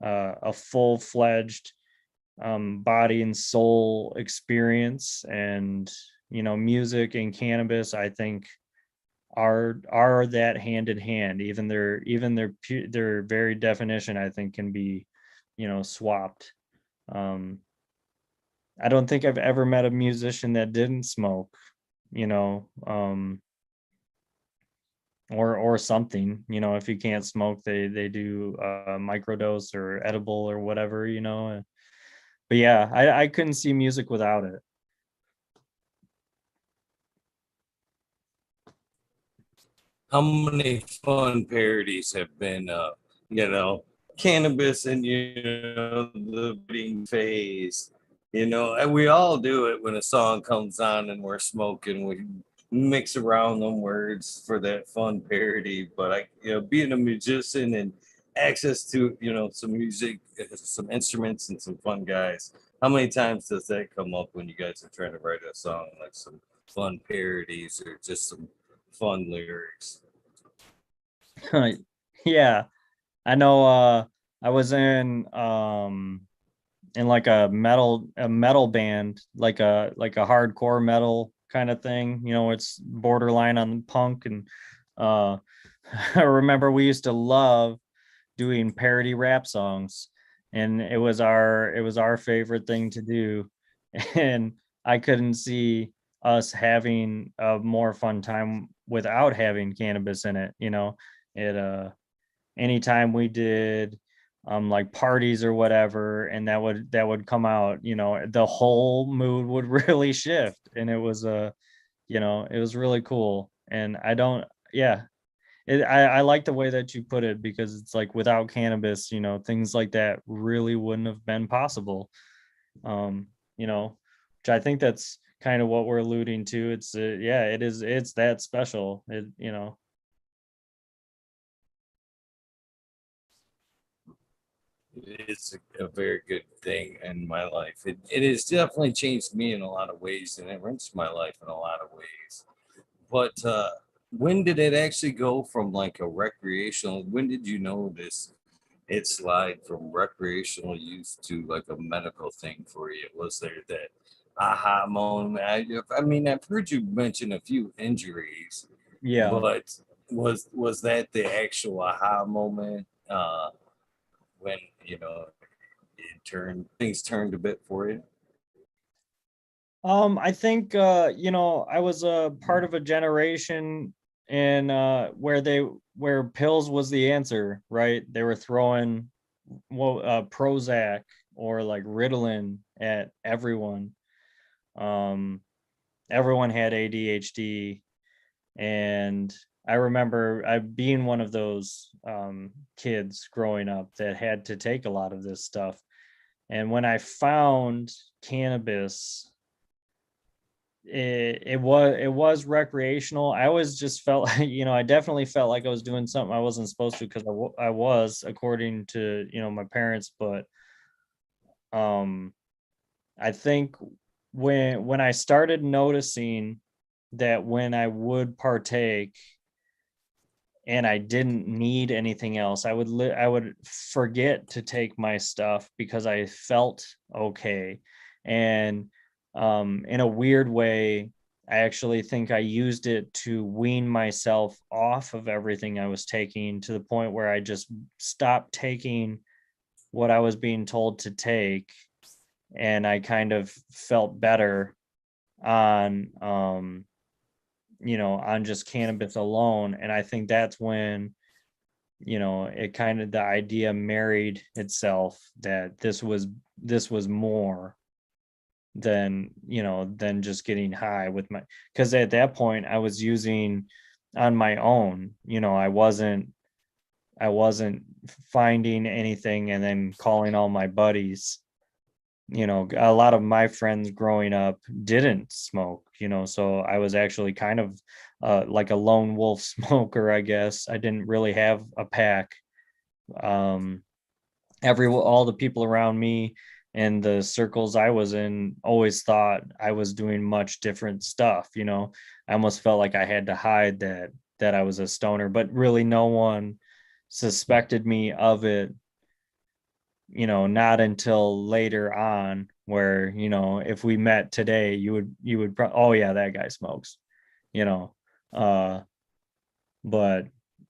a full-fledged body and soul experience, and music and cannabis, I think, are that hand in hand. Even their very definition, I think, can be swapped. um I don't think I've ever met a musician that didn't smoke, you know, or something. If you can't smoke, they do microdose or edible or whatever. But yeah, I couldn't see music without it. How many fun parodies have been, you know, cannabis and, the breeding phase, and we all do it when a song comes on and we're smoking. We mix around them words for that fun parody. But being a musician and access to, some music, some instruments, and some fun guys, how many times does that come up when you guys are trying to write a song, like some fun parodies or just some fun lyrics? Yeah, I know. I was in like a metal band, like a hardcore metal kind of thing. It's borderline on punk, and uh I remember we used to love doing parody rap songs, and it was our favorite thing to do. And I couldn't see us having a more fun time without having cannabis in it. Anytime we did like parties or whatever, and that would come out, the whole mood would really shift, and it was really cool. And I don't yeah, I like the way that you put it, because it's like, without cannabis, things like that really wouldn't have been possible. um you know which I think that's kind of what we're alluding to. Yeah, it's that. It's a very good thing in my life. It has definitely changed me in a lot of ways, and it enriched my life in a lot of ways. But when did it actually go from like a recreational? When did you notice it slide from recreational use to like a medical thing for you? Was there that aha moment? I mean, I've heard you mention a few injuries, Yeah. but was that the actual aha moment? When things turned a bit for you? I think I was a part of a generation, and where pills was the answer, right? They were throwing Prozac or like Ritalin at everyone. Um, Everyone had ADHD, and I remember I being one of those kids growing up that had to take a lot of this stuff. And when I found cannabis, it was recreational. I always just felt I definitely felt like I was doing something I wasn't supposed to, because I was, according to my parents. But um I think when I started noticing that when I would partake and I didn't need anything else, I would forget to take my stuff because I felt okay. And in a weird way, I actually think I used it to wean myself off of everything I was taking, to the point where I just stopped taking what I was being told to take, and I kind of felt better on on just cannabis alone. And I think that's when, it kind of, the idea married itself, that this was more than, than just getting high with my, because at that point I was using on my own. I wasn't finding anything and then calling all my buddies. A lot of my friends growing up didn't smoke, so I was actually kind of like a lone wolf smoker, I guess. I didn't really have a pack. um all the people around me and the circles I was in always thought I was doing much different stuff. I almost felt like I had to hide that I was a stoner, but really no one suspected me of it, not until later on, where, if we met today, oh yeah, that guy smokes, you know. Uh but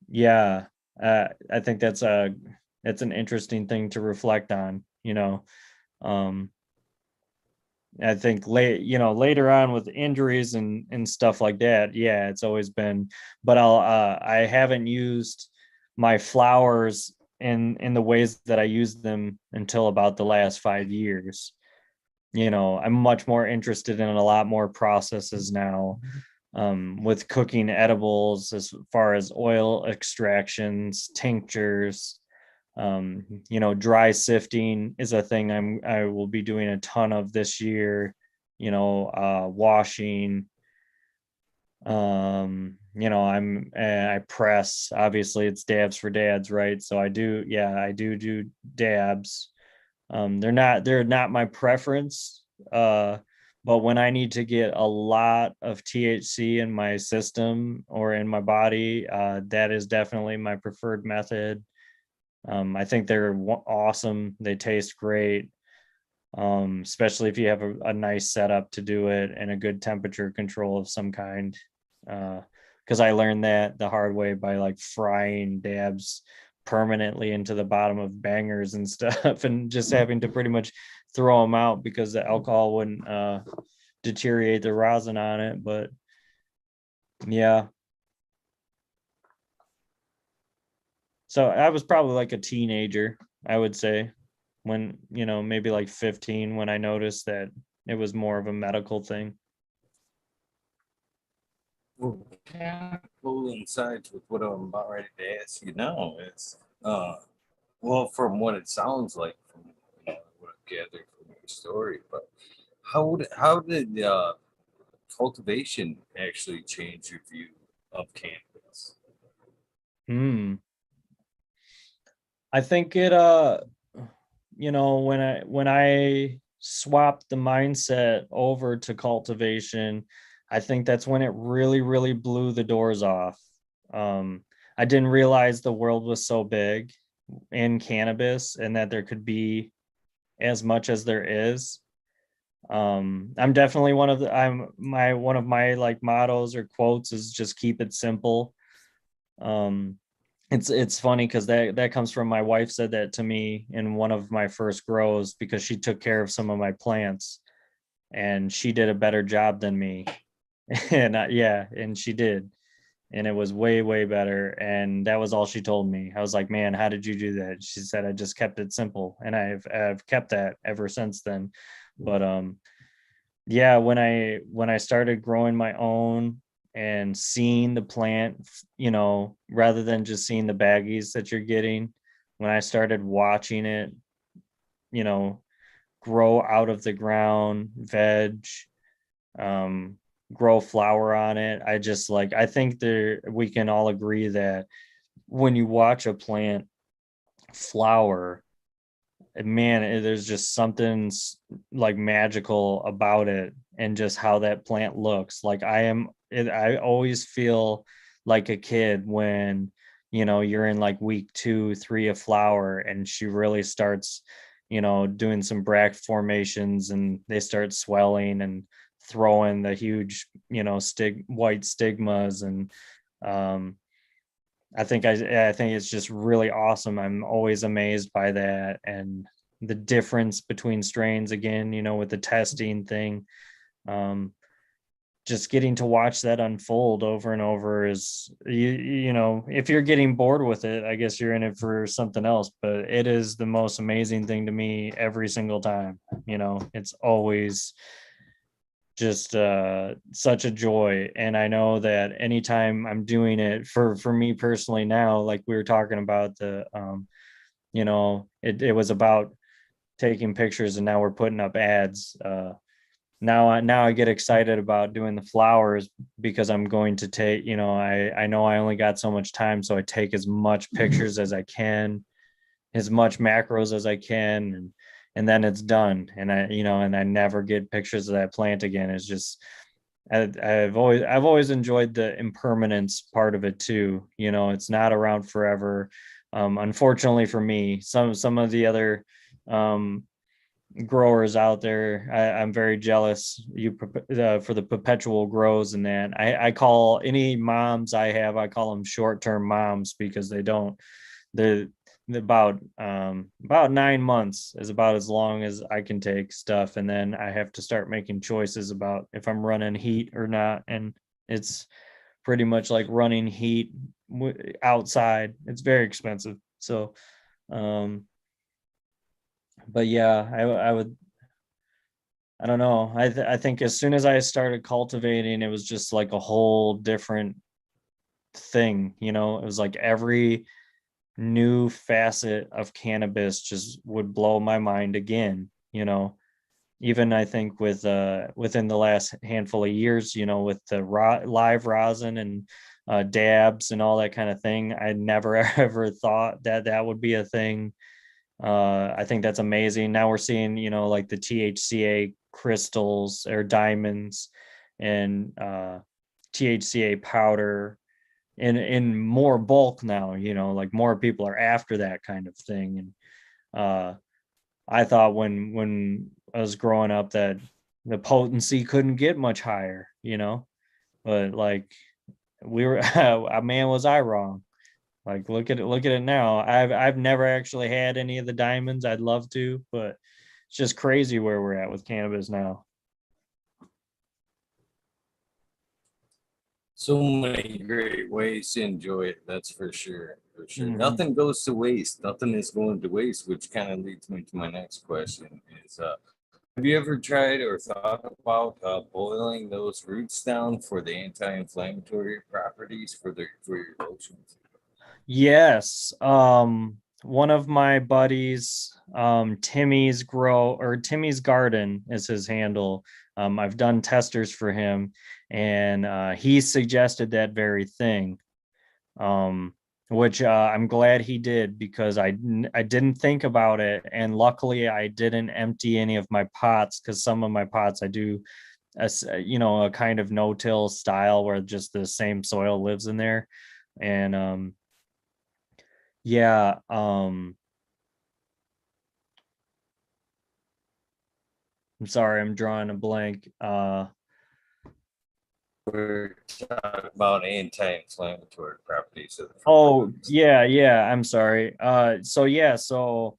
yeah, I think that's an interesting thing to reflect on. um I think later on with injuries and stuff like that, yeah, it's always been, but I haven't used my flowers in the ways that I used them until about the last 5 years. I'm much more interested in a lot more processes now, with cooking edibles, as far as oil extractions, tinctures. Dry sifting is a thing I will be doing a ton of this year. Washing. I press. Obviously, it's dabs for dads, right? So I do, yeah, I do dabs. They're not my preference. But when I need to get a lot of THC in my system or in my body, that is definitely my preferred method. I think they're awesome. They taste great, especially if you have a nice setup to do it and a good temperature control of some kind. Because I learned that the hard way by like frying dabs permanently into the bottom of bangers and stuff, and just having to pretty much throw them out because the alcohol wouldn't deteriorate the rosin on it. But yeah, so I was probably like a teenager, I would say, when, maybe like 15, when I noticed that it was more of a medical thing. Well, kind of coincides with what I'm about ready to ask you now. Is well, from what it sounds like, from what I've gathered from your story, but how did cultivation actually change your view of cannabis? Hmm. I think it when I swapped the mindset over to cultivation, I think that's when it really, really blew the doors off. Um, I didn't realize the world was so big in cannabis, and that there could be as much as there is. I'm definitely one of my like mottos or quotes is just keep it simple. Um, it's funny because that comes from, my wife said that to me in one of my first grows, because she took care of some of my plants and she did a better job than me. And yeah, and she did, and it was way, way better, and that was all she told me. I was like, man, how did you do that? She said, I just kept it simple, and I've kept that ever since then. But yeah, when I started growing my own and seeing the plant, rather than just seeing the baggies that you're getting, when I started watching it, you know grow out of the ground, veg, um grow flower on it, I think there we can all agree that when you watch a plant flower, man, there's just something like magical about it, and just how that plant looks. Like I always feel like a kid when, you're in like week 2, 3 of flower, and she really starts, doing some bract formations, and they start swelling and throwing the huge, white stigmas. And um, I think it's just really awesome. I'm always amazed by that, and the difference between strains again, with the testing thing. Um, just getting to watch that unfold over and over is, if you're getting bored with it, I guess you're in it for something else, but it is the most amazing thing to me every single time. It's always just such a joy. And I know that anytime I'm doing it for me personally now, like we were talking about it was about taking pictures, and now we're putting up ads. Now I get excited about doing the flowers, because I'm going to take, I know I only got so much time, so I take as much pictures as I can, as much macros as I can, and then it's done. And I never get pictures of that plant again. It's just, I've always enjoyed the impermanence part of it too. It's not around forever. Unfortunately for me, some of the other growers out there, I'm very jealous for the perpetual grows. And that I call any moms I call them short-term moms, because they're about 9 months is about as long as I can take stuff, and then I have to start making choices about if I'm running heat or not. And it's pretty much like running heat outside. It's very expensive. So but yeah, I don't know. I think as soon as I started cultivating, it was just like a whole different thing. It was like every new facet of cannabis just would blow my mind again. Even I think within the last handful of years, with the live rosin and dabs and all that kind of thing, I never ever thought that that would be a thing. I think that's amazing. Now we're seeing, like the THCA crystals or diamonds, and THCA powder in more bulk now. Like more people are after that kind of thing. And I thought when I was growing up that the potency couldn't get much higher, but like we were, man, was I wrong? Like look at it now. I've never actually had any of the diamonds. I'd love to, but it's just crazy where we're at with cannabis now. So many great ways to enjoy it. That's for sure. For sure. Mhm. Nothing goes to waste. Nothing is going to waste, which kind of leads me to my next question is have you ever tried or thought about boiling those roots down for the anti-inflammatory properties for your lotions? Yes. One of my buddies, Timmy's Garden is his handle. I've done testers for him, and he suggested that very thing. Which I'm glad he did, because I didn't think about it, and luckily I didn't empty any of my pots, because some of my pots I do a kind of no-till style where just the same soil lives in there. And yeah, I'm sorry, I'm drawing a blank. We're talking about anti-inflammatory properties of the Oh, roots. yeah, I'm sorry. So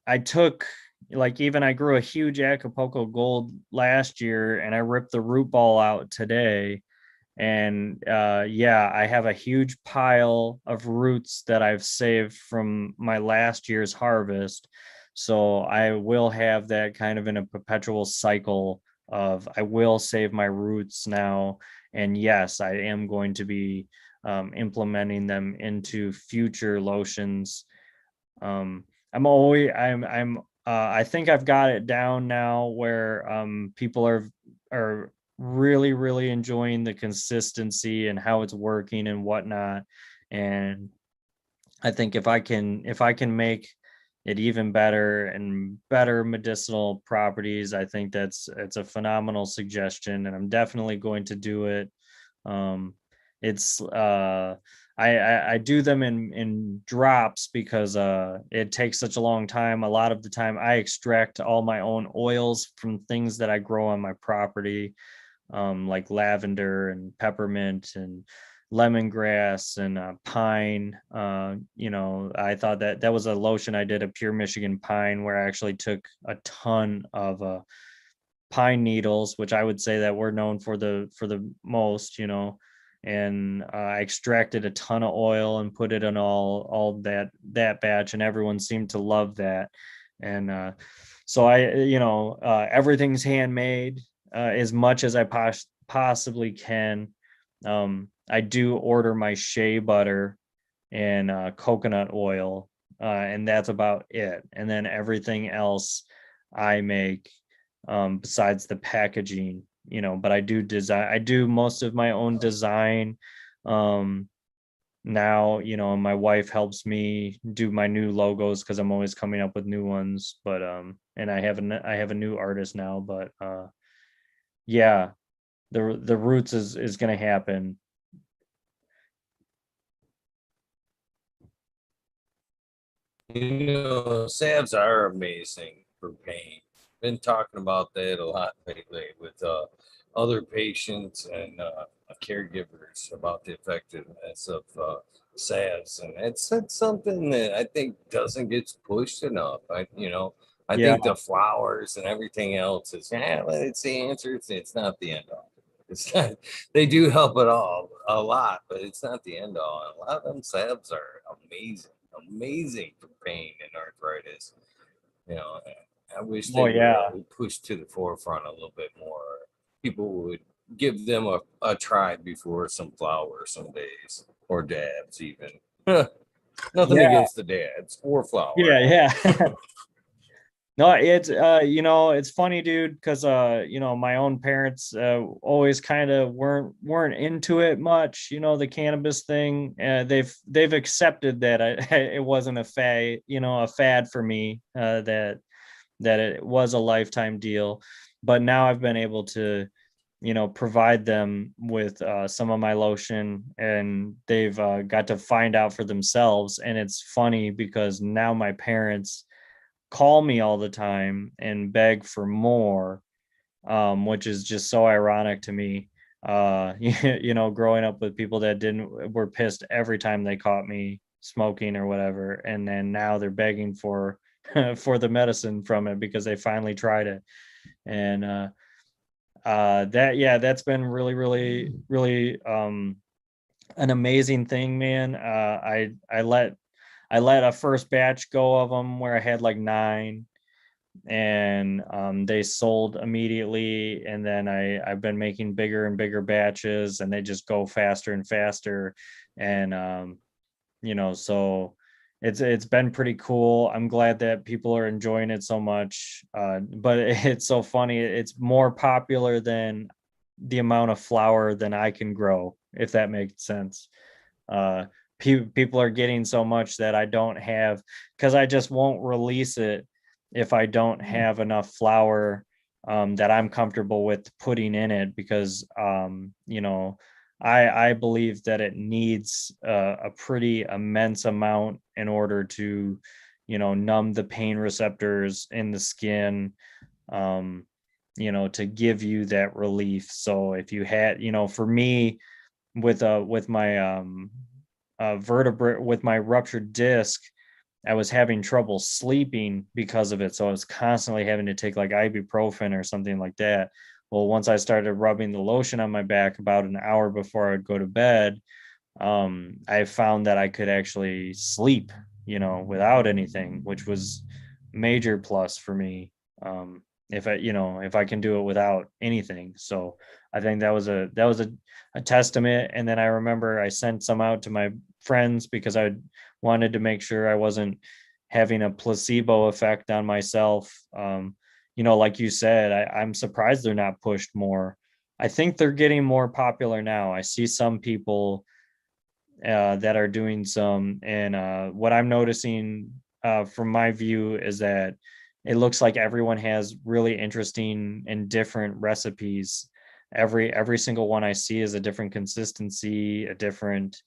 I took, like, even I grew a huge Acapulco Gold last year, and I ripped the root ball out today. And yeah, I have a huge pile of roots that I've saved from my last year's harvest. So I will have that kind of in a perpetual cycle of, I will save my roots now. And yes, I am going to be implementing them into future lotions. I think I've got it down now where people are really, really enjoying the consistency and how it's working and whatnot. And I think if I can make it even better and better medicinal properties, I think it's a phenomenal suggestion, and I'm definitely going to do it. Um, it's I do them in drops because it takes such a long time. A lot of the time I extract all my own oils from things that I grow on my property, like lavender and peppermint and lemongrass and pine. I thought that that was a lotion I did, a pure Michigan pine, where I actually took a ton of pine needles, which I would say that we're known for the most, and I extracted a ton of oil and put it in all that batch, and everyone seemed to love that. And so everything's handmade as much as I possibly can. I do order my shea butter and coconut oil, and that's about it. And then everything else I make, besides the packaging, but I do most of my own design. Um, Now, and my wife helps me do my new logos because I'm always coming up with new ones. But and I have a new artist now, but yeah, the roots is gonna happen. Salves are amazing for pain. Been talking about that a lot lately with other patients and caregivers about the effectiveness of salves, and it's something that I think doesn't get pushed enough. I Yeah, think the flowers and everything else is, yeah, well, it's the answer. It's not the end all. It's not. They do help at all a lot, but it's not the end all. And a lot of them salves are amazing for pain and arthritis. You know, I wish oh they were yeah. pushed to the forefront a little bit more. People would give them a try before some flowers some days, or dabs even. Nothing Yeah, against the dabs or flower. yeah. No, it's funny, dude, because my own parents always kind of weren't into it much, the cannabis thing. They've accepted that it wasn't a fad for me, that it was a lifetime deal. But now I've been able to, provide them with some of my lotion, and they've got to find out for themselves. And it's funny because now my parents call me all the time and beg for more, which is just so ironic to me. Growing up with people that didn't were pissed every time they caught me smoking or whatever, and then now they're begging for for the medicine from it because they finally tried it. And that's been really, really, really an amazing thing, man. I let a first batch go of them where I had like 9, and they sold immediately. And then I've been making bigger and bigger batches, and they just go faster and faster. And so it's been pretty cool. I'm glad that people are enjoying it so much. But it's so funny. It's more popular than the amount of flower than I can grow, if that makes sense. Uh, People are getting so much that I don't have, because I just won't release it if I don't have enough flour, that I'm comfortable with putting in it, because I believe that it needs a pretty immense amount in order to numb the pain receptors in the skin, um, to give you that relief. So if you had, for me, with my vertebrae, with my ruptured disc, I was having trouble sleeping because of it. So I was constantly having to take like ibuprofen or something like that. Well, once I started rubbing the lotion on my back about an hour before I would go to bed, I found that I could actually sleep, without anything, which was major plus for me. If I can do it without anything. So I think that was a testament. And then I remember I sent some out to my friends because I wanted to make sure I wasn't having a placebo effect on myself. Like you said, I'm surprised they're not pushed more. I think they're getting more popular now. I see some people that are doing some, and what I'm noticing from my view is that it looks like everyone has really interesting and different recipes every single one I see is a different consistency, a different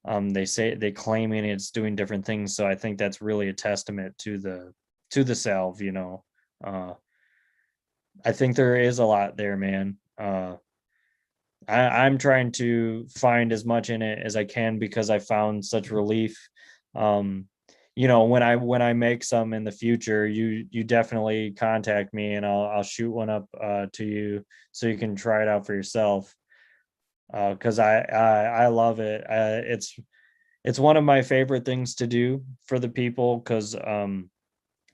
they claiming it's doing different things. So I think that's really a testament to the salve, you know. Uh I think there is a lot there, man. I'm trying to find as much in it as I can because I found such relief. Um, you know, when I make some in the future, you definitely contact me and I'll shoot one up to you so you can try it out for yourself. Because I love it. It's one of my favorite things to do for the people because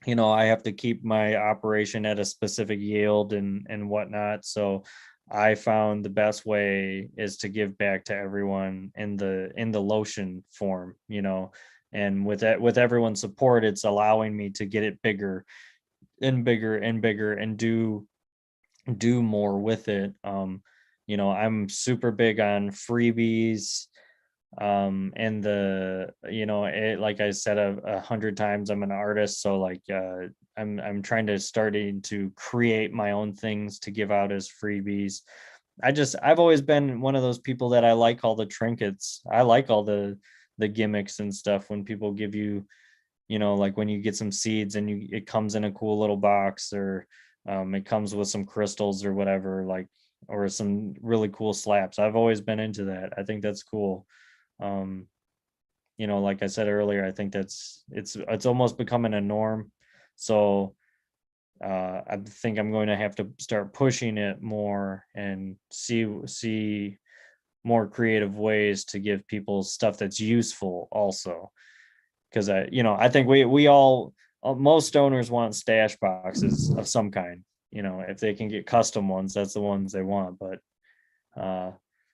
you know, I have to keep my operation at a specific yield and whatnot. So I found the best way is to give back to everyone in the lotion form, you know. And with that, with everyone's support, it's allowing me to get it bigger and bigger and bigger and do more with it. You know, I'm super big on freebies, and the you know it, like I said a hundred times, I'm an artist, so like I'm trying to starting to create my own things to give out as freebies. I've always been one of those people that I like all the trinkets. I like all the gimmicks and stuff when people give you, you know, like when you get some seeds and you it comes in a cool little box, or it comes with some crystals or whatever, like, or some really cool slaps. I've always been into that. I think that's cool. um you know, like I said earlier, I think that's it's almost becoming a norm. So I think I'm going to have to start pushing it more and see more creative ways to give people stuff that's useful also. Because I, you know, I think we all most owners want stash boxes of some kind. You know, if they can get custom ones, that's the ones they want. But uh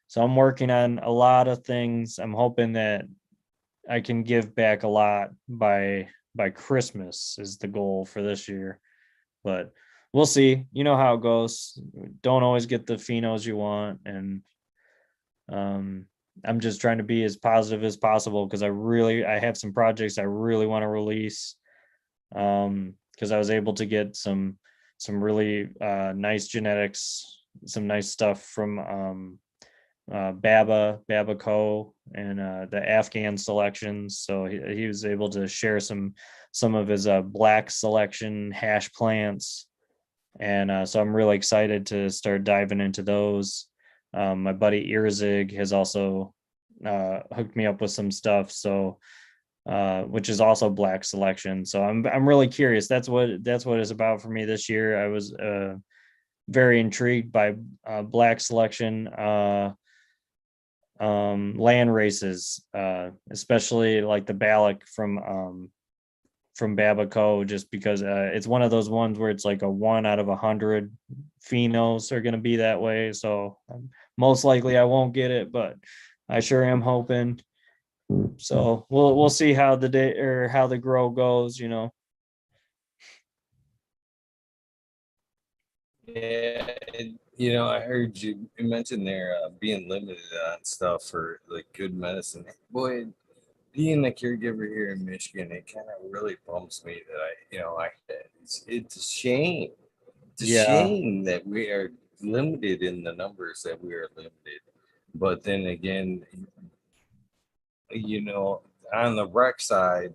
so I'm working on a lot of things. I'm hoping that I can give back a lot by Christmas is the goal for this year. But we'll see. You know how it goes. Don't always get the phenos you want, and um, I'm just trying to be as positive as possible because I have some projects I really want to release. Because I was able to get some really nice genetics, some nice stuff from Baba Co. and the Afghan selections. So he was able to share some of his black selection hash plants, and so I'm really excited to start diving into those. My buddy Irzig has also hooked me up with some stuff, so which is also black selection. So I'm really curious. That's what it's about for me this year. I was very intrigued by black selection land races, especially like the Balak from Babaco, just because it's one of those ones where it's like a 1 out of 100 phenos are going to be that way. So most likely I won't get it, but I sure am hoping. So we'll see how the day or how the grow goes, you know. Yeah, you know, I heard you mentioned there being limited on stuff for like good medicine. Boy, being a caregiver here in Michigan, it kind of really bumps me that it's a shame. It's a Yeah. shame that we are limited in the numbers that we are limited. But then again, you know, on the rec side,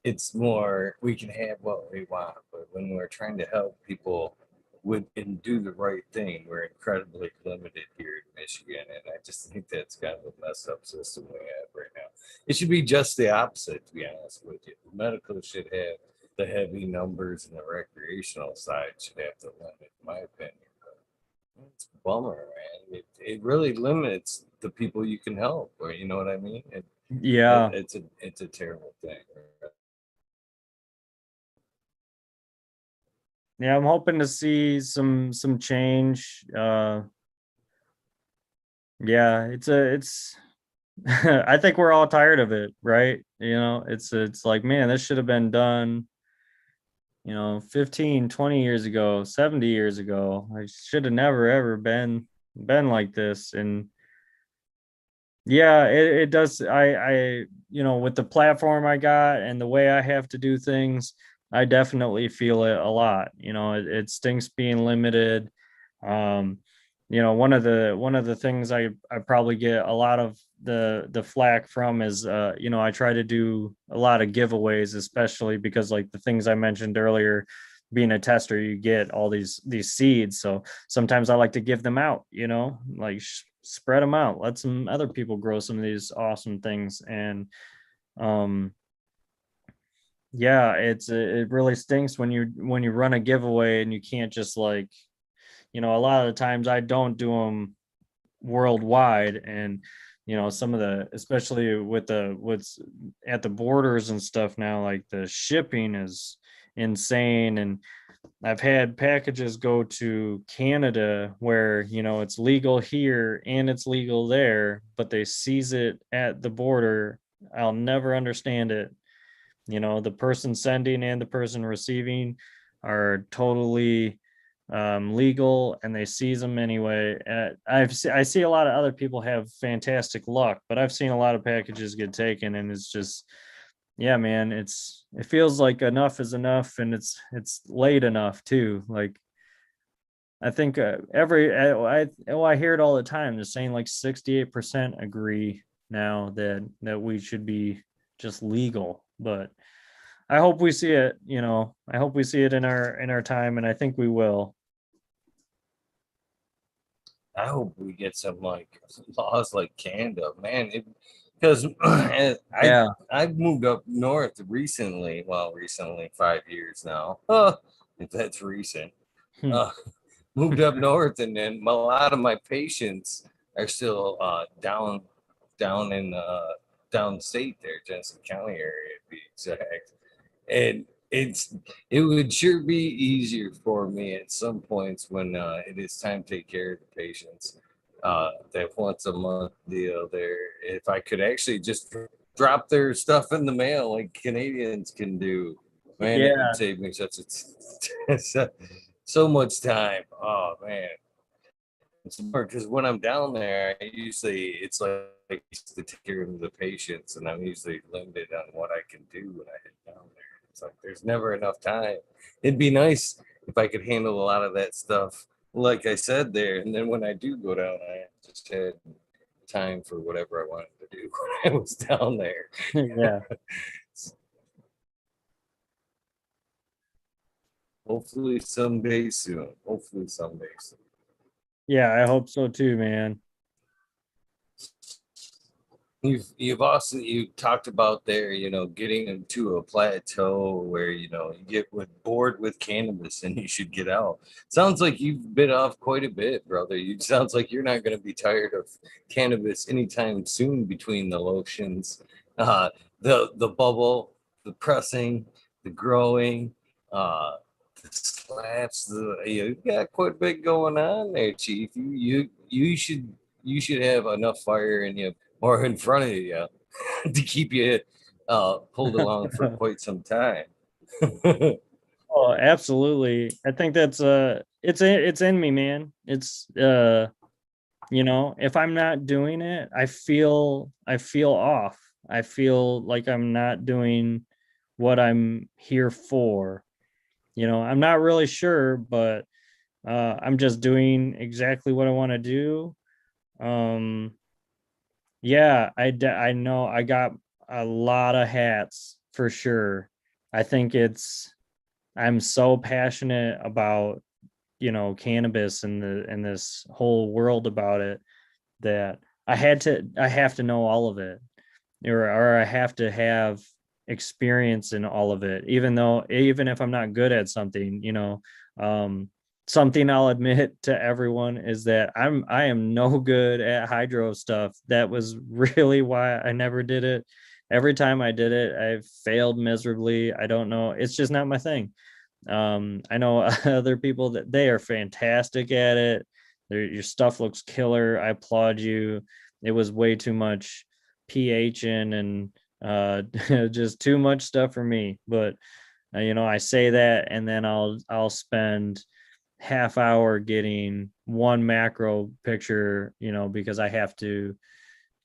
it's more we can have what we want, but when we're trying to help people with and do the right thing, we're incredibly limited here in Michigan, and I just think that's kind of a messed up system we have right now. It should be just the opposite, to be honest with you. The medical should have the heavy numbers, and the recreational side should have the limit, in my opinion. But it's a bummer, man. It really limits the people you can help, or you know what I mean? Yeah. It's a terrible thing. Yeah, I'm hoping to see some change. Yeah, it's I think we're all tired of it, right? You know, it's like, man, this should have been done, you know, 15, 20 years ago, 70 years ago. I should have never ever been like this. And yeah, it does. You know, with the platform I got and the way I have to do things, I definitely feel it a lot. You know, it stinks being limited. Um, one of the things I probably get a lot of the flack from is I try to do a lot of giveaways, especially because like the things I mentioned earlier, being a tester, you get all these seeds. So sometimes I like to give them out, like spread them out, let some other people grow some of these awesome things. And um yeah, it really stinks when you run a giveaway and you can't just like, a lot of the times I don't do them worldwide. And some of the, especially with the what's at the borders and stuff now, like the shipping is insane. And I've had packages go to Canada where it's legal here and it's legal there, but they seize it at the border. I'll never understand it. The person sending and the person receiving are totally legal, and they seize them anyway. I see a lot of other people have fantastic luck, but I've seen a lot of packages get taken, and it's just, yeah, man, it feels like enough is enough, and it's late enough too. Like I think I hear it all the time. They're saying like 68% agree now that we should be just legal, but I hope we see it, I hope we see it in our time, and I think we will. I hope we get some like laws like Canada, man. Because Yeah. I've moved up north recently. Well, recently 5 years now. If that's recent. Hmm. Uh, moved up north, and then a lot of my patients are still down in downstate there, Jensen County area to be exact. And it would sure be easier for me at some points when it is time to take care of the patients. That once a month deal there, if I could actually just drop their stuff in the mail like Canadians can do, man, it would Yeah. save me so much time. Oh man, it's because when I'm down there, it's like to take care of the patients, and I'm usually limited on what I can do when I head down there. It's like there's never enough time. It'd be nice if I could handle a lot of that stuff, like I said there, and then when I do go down, I just had time for whatever I wanted to do when I was down there. Yeah. Hopefully someday soon. Hopefully someday soon. Yeah, I hope so too, man. You talked about there, getting into a plateau where you get bored with cannabis and you should get out. Sounds like you've bit off quite a bit, brother. You sounds like you're not going to be tired of cannabis anytime soon. Between the lotions, uh, the bubble, the pressing, the growing, the slaps, you got quite a bit going on there, Chief. You should have enough fire in you or in front of you to keep you pulled along for quite some time. Oh, absolutely. I think that's it's in me, man. It's if I'm not doing it, I feel off. I feel like I'm not doing what I'm here for. I'm not really sure, but I'm just doing exactly what I want to do. Um Yeah, I know I got a lot of hats for sure. I think I'm so passionate about, cannabis and this whole world about it that I have to know all of it, or I have to have experience in all of it, even if I'm not good at something. Something I'll admit to everyone is that I am no good at hydro stuff. That was really why I never did it. Every time I did it, I failed miserably. I don't know, it's just not my thing. I know other people that they are fantastic at it. Your stuff looks killer. I applaud you. It was way too much pH in and just too much stuff for me. But I say that, and then I'll spend half hour getting one macro picture, because I have to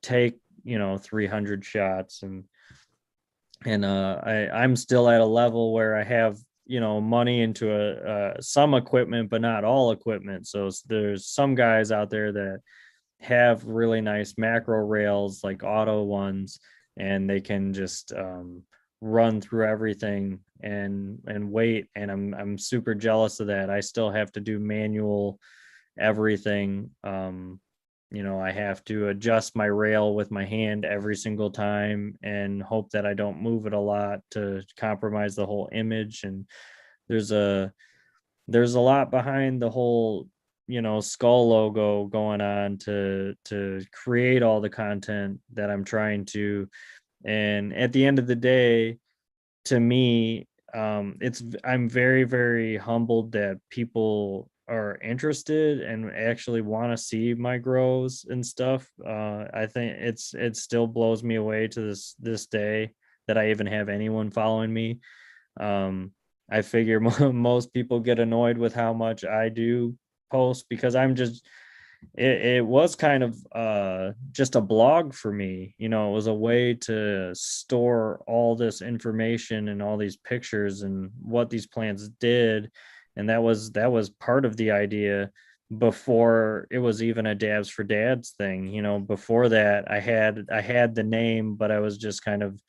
take 300 shots. And I'm still at a level where I have money into some equipment, but not all equipment. So there's some guys out there that have really nice macro rails, like auto ones, and they can just run through everything and wait. And I'm super jealous of that. I still have to do manual everything. I have to adjust my rail with my hand every single time and hope that I don't move it a lot to compromise the whole image. And there's a there's a lot behind the whole skull logo going on to create all the content that I'm trying to. And at the end of the day, to me, I'm very, very humbled that people are interested and actually want to see my grows and stuff. I think it still blows me away to this day that I even have anyone following me. um I figure most people get annoyed with how much I do post, because it was kind of just a blog for me. It was a way to store all this information and all these pictures and what these plants did. And that was part of the idea before it was even a Dabs for Dads thing. Before that, I had the name, but I was just kind of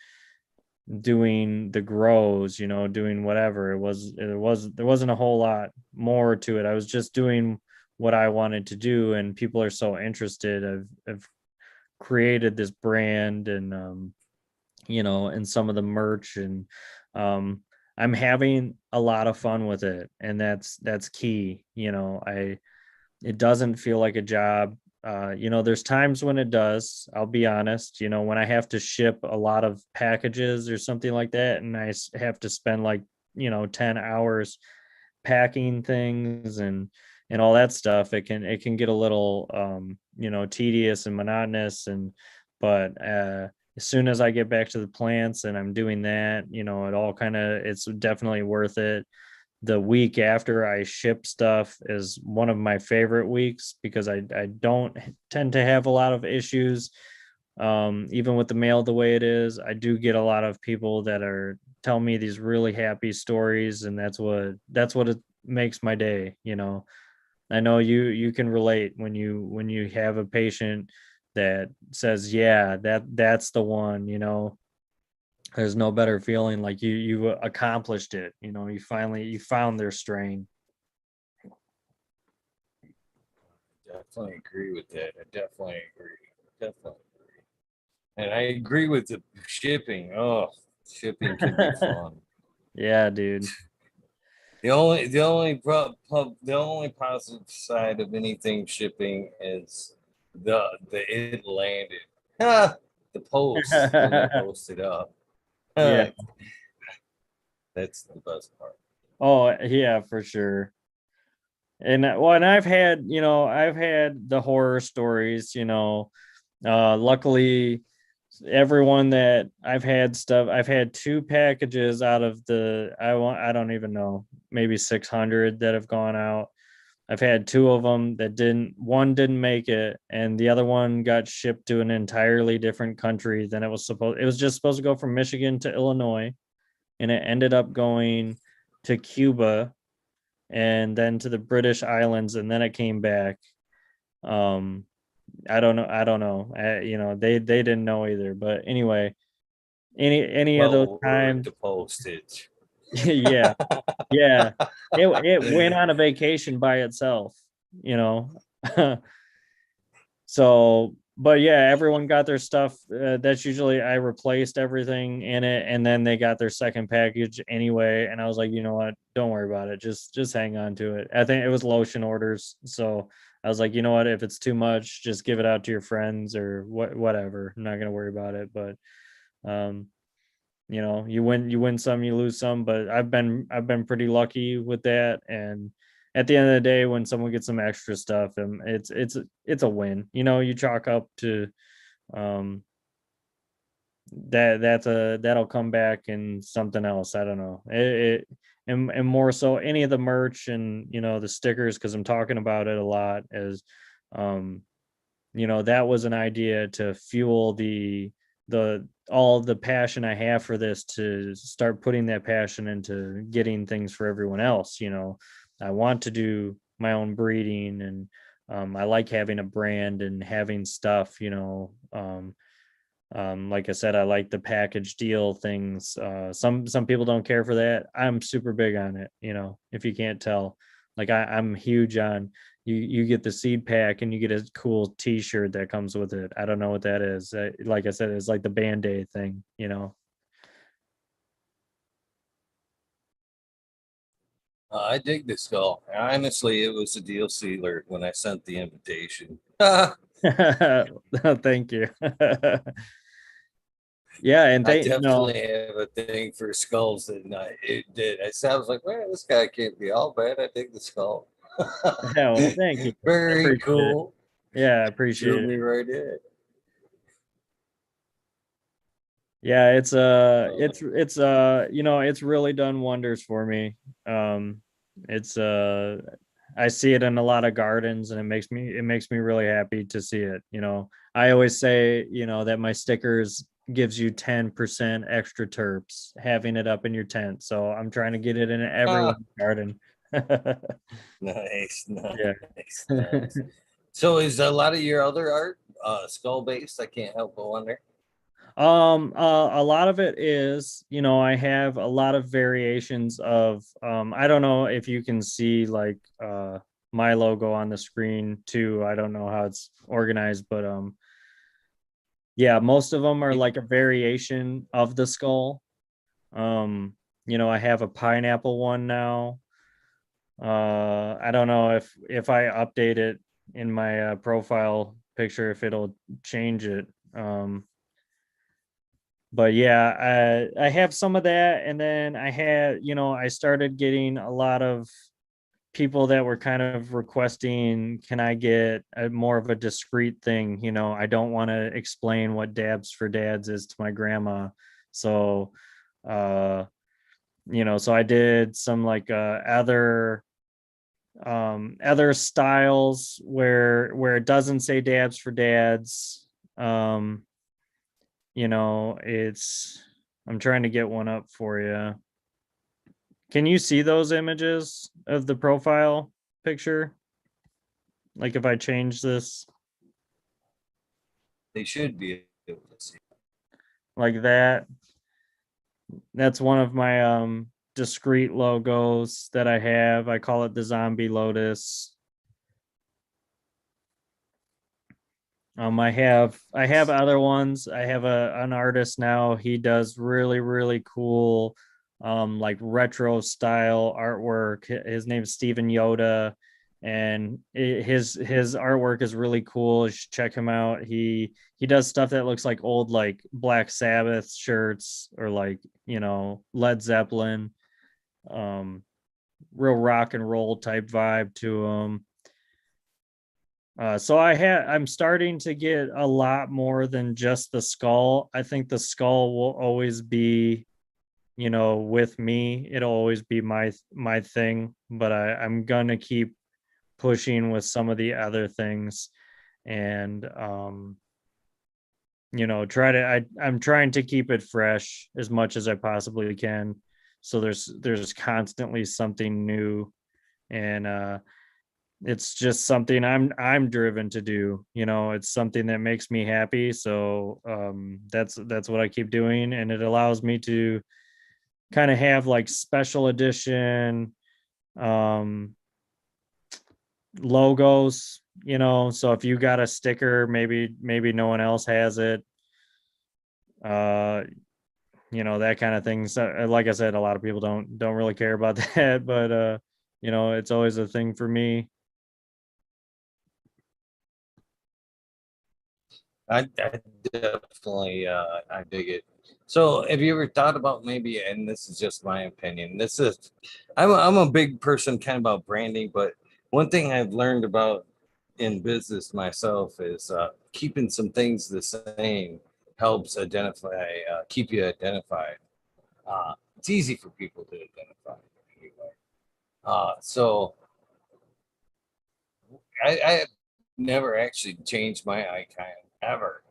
doing the grows, doing whatever. There wasn't a whole lot more to it. I was just doing what I wanted to do, and people are so interested. I've created this brand, and and some of the merch, and I'm having a lot of fun with it, and that's key. I It doesn't feel like a job. There's times when it does. I'll be honest. When I have to ship a lot of packages or something like that, and have to spend like 10 hours packing things and all that stuff, it can get a little tedious and monotonous. But as soon as I get back to the plants and I'm doing that, it's definitely worth it. The week after I ship stuff is one of my favorite weeks, because I don't tend to have a lot of issues. Even with the mail the way it is, I do get a lot of people that are tell me these really happy stories, and that's what it makes my day. I know you can relate when you have a patient that says, yeah, that's the one. There's no better feeling, like you accomplished it. You found their strain. Definitely agree with that. I definitely agree. Definitely agree. And I agree with the shipping. Oh, shipping can be fun. Yeah, dude. The only positive side of anything shipping is the it landed. Ah, the post when you post it up. Yeah. Ah, that's the best part. Oh yeah, for sure. And I've had the horror stories. Luckily, everyone that I've had two packages out of I don't even know, maybe 600 that have gone out. I've had two of them that one didn't make it, and the other one got shipped to an entirely different country than it was just supposed to go from Michigan to Illinois, and it ended up going to Cuba and then to the British Islands, and then it came back. um I don't know. They didn't know either, but anyway, any of those Well worth times. the postage. Yeah, yeah, it went on a vacation by itself, you know. So, but yeah, everyone got their stuff. That's usually, I replaced everything in it, and then they got their second package anyway. And I was like, you know what? Don't worry about it. Just hang on to it. I think it was lotion orders, so I was like, you know what? If it's too much, just give it out to your friends or whatever. I'm not gonna worry about it. But um, you win some, you lose some. But I've been pretty lucky with that. And at the end of the day, when someone gets some extra stuff, and it's a win. You chalk up to um that'll come back in something else. I don't know. And more so, any of the merch and the stickers, because I'm talking about it a lot, as that was an idea to fuel all the passion I have for this to start putting that passion into getting things for everyone else. I want to do my own breeding, and I like having a brand and having stuff. Like I said, I like the package deal things. Some people don't care for that. I'm super big on it. If you can't tell, like I'm huge on you get the seed pack and you get a cool T-shirt that comes with it. I don't know what that is. Like I said, it's like the Band-Aid thing. I dig this skull. Honestly, it was a deal sealer when I sent the invitation. I Thank you. Yeah, and they definitely have a thing for skulls, and it did. I was like, man, this guy can't be all bad. I dig the skull. yeah, well, thank you. I Very appreciate it. cool. Yeah, I Drew appreciate it. me right in. Yeah, Uh, it's really done wonders for me. It's I see it in a lot of gardens, and it makes me really happy to see it. I always say, that my stickers gives you 10% extra terps having it up in your tent. So I'm trying to get it in ah, everyone's garden. nice, Yeah. nice, nice. So is a lot of your other art skull based? I can't help but wonder. A lot of it is, I have a lot of variations of I don't know if you can see like my logo on the screen too. I don't know how it's organized, but yeah, most of them are like a variation of the skull. I have a pineapple one now. I don't know if I update it in my profile picture if it'll change it. But yeah, I have some of that, and then I started getting a lot of people that were kind of requesting, can I get a more of a discreet thing? I don't want to explain what Dabs for Dads is to my grandma. So uh so I did some like other styles where it doesn't say Dabs for Dads. It's I'm trying to get one up for you. Can you see those images of the profile picture? Like if I change this They should be able to see. like that, that's one of my discrete logos that I have. I call it the zombie lotus. I have other ones. I have an artist now. He does really, really cool like retro style artwork. His name's Stephen Yoda, and his artwork is really cool. You should check him out. He does stuff that looks like old like Black Sabbath shirts, or like, Led Zeppelin. Um Real rock and roll type vibe to him. So I'm starting to get a lot more than just the skull. I think the skull will always be, with me. It'll always be my thing, but I'm gonna keep pushing with some of the other things, and I'm trying to keep it fresh as much as I possibly can. So there's constantly something new, and it's just something I'm driven to do. It's something that makes me happy. So that's what I keep doing, and it allows me to kind of have like special edition um logos. So if you got a sticker, maybe no one else has it, uh that kind of thing. So like I said, a lot of people don't really care about that, but it's always a thing for me. I definitely I dig it. So have you ever thought about maybe, and this is just my opinion, I'm a big person kind of about branding, but one thing I've learned about in business myself is keeping some things the same helps keep you identified. It's easy for people to identify anyway. So I have never actually changed my icon ever.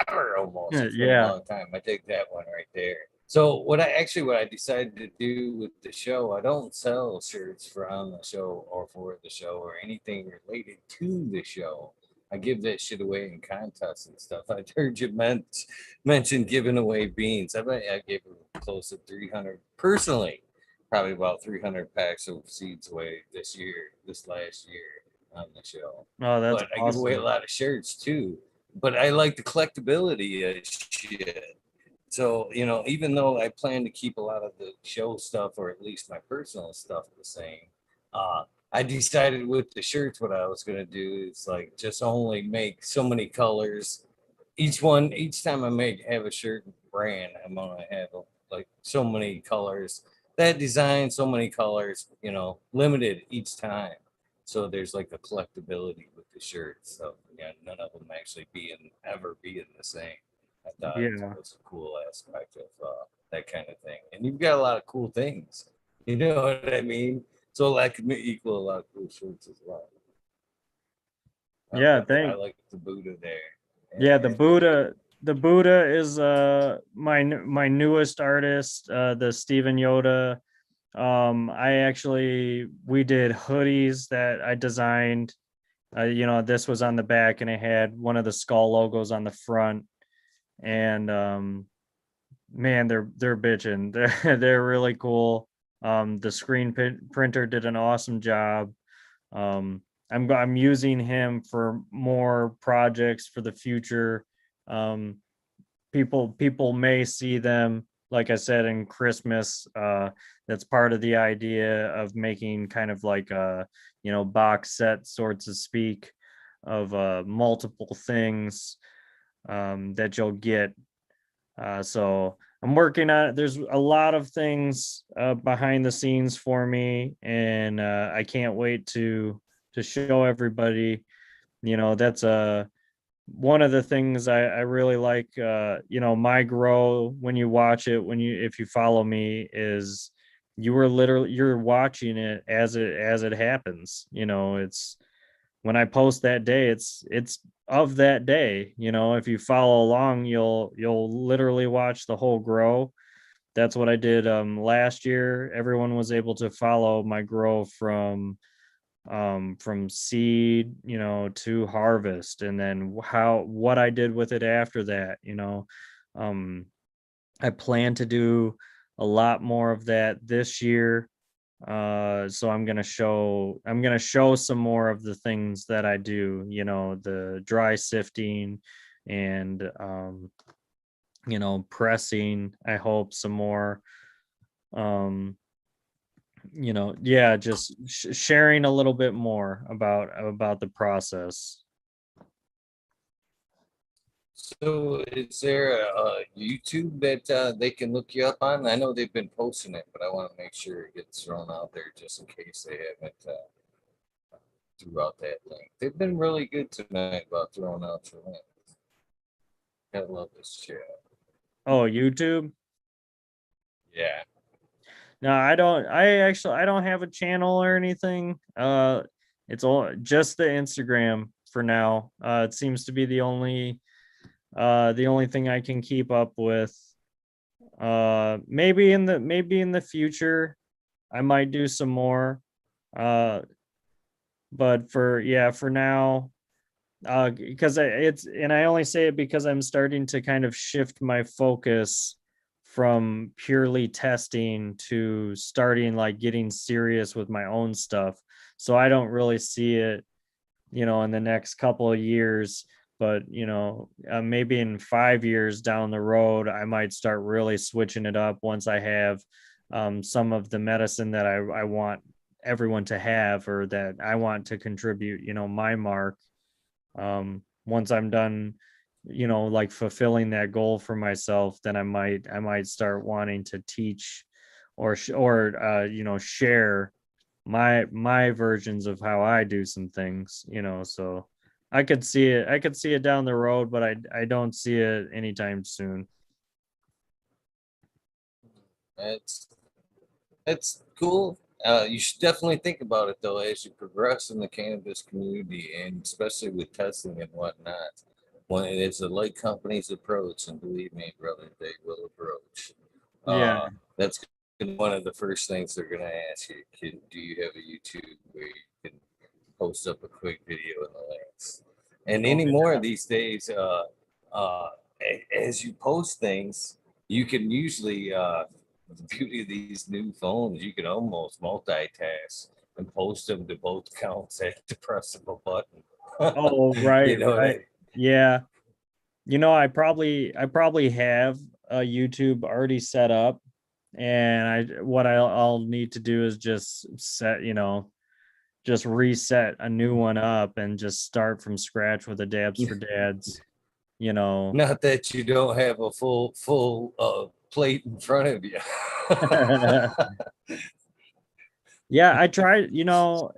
ever almost. It's been a Yeah. long time. I take that one right there. So what I decided to do with the show, I don't sell shirts for on the show or for the show or anything related to the show. I give that shit away in contests and stuff. I heard you mention giving away beans. I gave close to 300 personally, probably about 300 packs of seeds away this last year on the show. Oh, that's But I give away a awesome. lot of shirts too. But I like the collectability of shit. So, even though I plan to keep a lot of the show stuff or at least my personal stuff the same, I decided with the shirts what I was gonna do is like just only make so many colors. Each time I have a shirt brand, I'm gonna have like so many colors. That design, so many colors, limited each time. So there's like a collectability with the shirts. So yeah, none of them actually ever being the same. I thought it Yeah. was a cool aspect of that kind of thing. And you've got a lot of cool things. You know what I mean? So that could equal a lot of cool shirts as well. Yeah, I thank like the Buddha there. yeah, Yeah, the Buddha is my newest artist, the Stephen Yoda. We did hoodies that I designed. This was on the back and it had one of the skull logos on the front. And man, they're bitching. They're really cool. The printer did an awesome job. Um, I'm using him for more projects for the future. Um, people may see them, like I said, in Christmas. That's part of the idea of making kind of like a box set, sorts of speak, of multiple things that you'll get. So I'm working on it. There's a lot of things behind the scenes for me, and I can't wait to show everybody. That's one of the things I really like. My grow, when you watch it, if you follow me, is you're watching it as it happens. It's when I post that day, it's of that day. If you follow along, you'll literally watch the whole grow. That's what I did last year. Everyone was able to follow my grow from seed, to harvest, and then what I did with it after that. um I plan to do a lot more of that this year. So I'm gonna show some more of the things that I do, the dry sifting and pressing. I hope some more. um yeah, just sharing a little bit more about the process. so is there a YouTube that they can look you up on? I know they've been posting it, but I want to make sure it gets thrown out there just in case they haven't threw out that link. They've been really good tonight about throwing out your link. I love this chat. Oh, YouTube. Yeah. No, I don't have a channel or anything. It's all just the Instagram for now. It seems to be the only thing I can keep up with. Maybe in the future I might do some more. Uh but for now, because I only say it because I'm starting to kind of shift my focus from purely testing to starting like getting serious with my own stuff. So I don't really see it, in the next couple of years. But maybe in 5 years down the road, I might start really switching it up once I have some of the medicine that I want everyone to have, or that I want to contribute, my mark. Once I'm done, like fulfilling that goal for myself, then I might start wanting to teach or share my versions of how I do some things. So I could see it down the road, but I don't see it anytime soon. That's that's cool. You should definitely think about it though as you progress in the cannabis community, and especially with testing and whatnot. when it's a light company's approach, and believe me, brother, they will approach. Yeah. That's one of the first things they're gonna ask you. Do you have a YouTube where you can post up a quick video in the links? And Oh, anymore yeah. these days, uh, as you post things, you can usually the beauty of these new phones, you can almost multitask and post them to both accounts at the press of a button. Oh, You right, know, right. Yeah. I probably have a YouTube already set up, and I'll need to do is just just reset a new one up and just start from scratch with a Dabs for Dads, you know. not that you don't have a full plate in front of you. Yeah, I tried,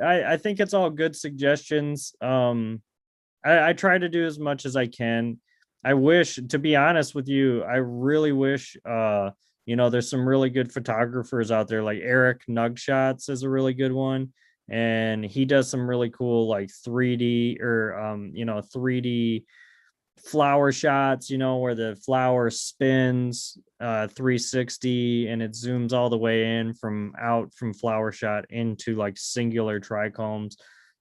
I think it's all good suggestions. I try to do as much as I can. I wish, to be honest with you, I really wish there's some really good photographers out there, like Eric Nugshots is a really good one. And he does some really cool like 3D or 3D flower shots, where the flower spins 360 and it zooms all the way in from out from flower shot into like singular trichomes.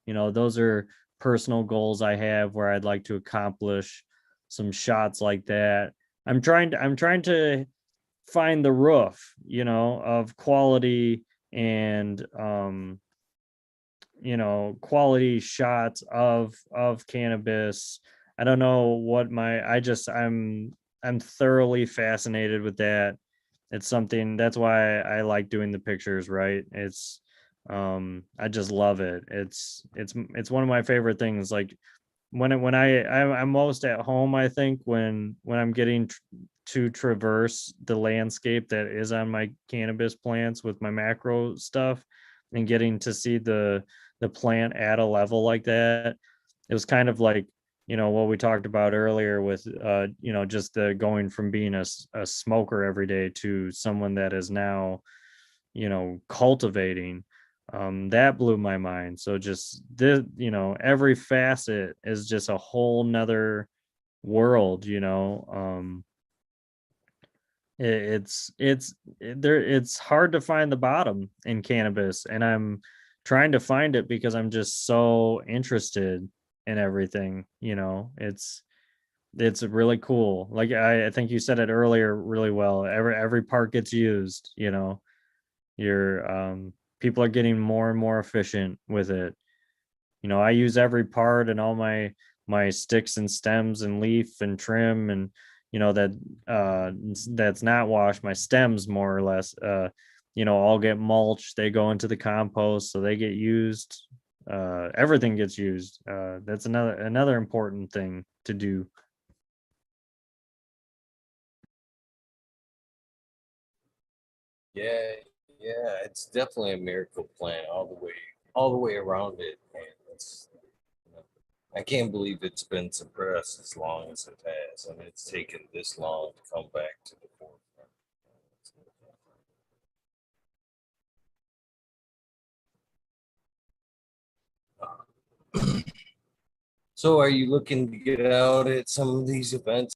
Those are personal goals I have where I'd like to accomplish some shots like that. I'm trying to find the roof, of quality and quality shots of cannabis. I don't know what my I just I'm thoroughly fascinated with that. It's something that's why I like doing the pictures, right? I just love it. It's one of my favorite things. Like I'm most at home, I think, when I'm getting to traverse the landscape that is on my cannabis plants with my macro stuff and getting to see the plant at a level like that. It was kind of like, what we talked about earlier with just the going from being a smoker every day to someone that is now, cultivating. That blew my mind. So just every facet is just a whole nother world. It's hard to find the bottom in cannabis, and I'm trying to find it because I'm just so interested in everything. It's really cool. Like I think you said it earlier really well. Every part gets used. Your People are getting more and more efficient with it. I use every part and all my sticks and stems and leaf and trim and that that's not washed, my stems more or less all get mulched, they go into the compost, so they get used. Everything gets used. That's another important thing to do. Yeah, yeah, it's definitely a miracle plant all the way around it, and I can't believe it's been suppressed as long as it has, and it's taken this long to come back to the forefront. So, are you looking to get out at some of these events?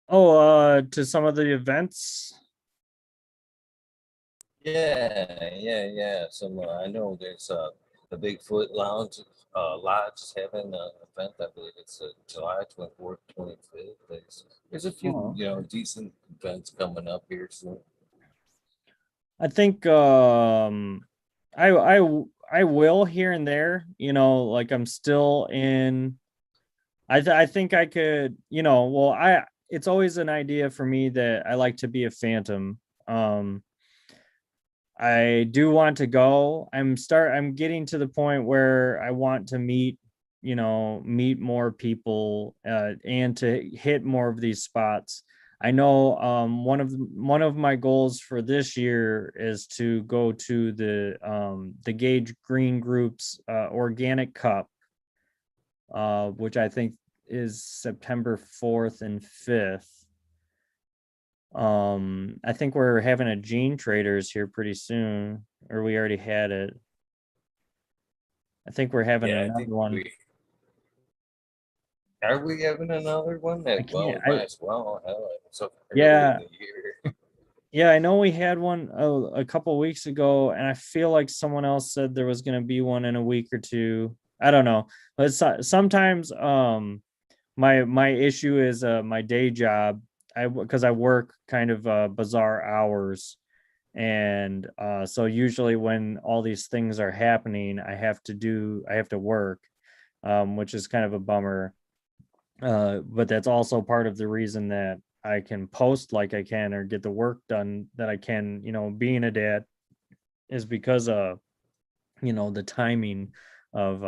Oh, to some of the events. Yeah, yeah, yeah. Some I know there's the Bigfoot Lounge Lodge is having an event. I believe it's July 24th, 25th. There's a few Oh. decent events coming up here soon. I think I will here and there, like I'm still in. I think I could, well, I it's always an idea for me that I like to be a phantom. Um I do want to go. I'm getting to the point where I want to meet more people and to hit more of these spots. I know one of my goals for this year is to go to the Gage Green Group's Organic Cup, which I think is September 4th and 5th. I think we're having a Gene Traders here pretty soon, or we already had it. I think we're having Yeah, I another think one. we are we having another one I that can't. well we might as well hell it's so early in Yeah, the year. yeah. I know we had one a couple weeks ago, and I feel like someone else said there was going to be one in a week or two. I don't know, but sometimes my issue is my day job. Because I work kind of bizarre hours, and so usually when all these things are happening, I have to work, which is kind of a bummer. But that's also part of the reason that I can post like I can or get the work done that I can, being a dad, is because the timing of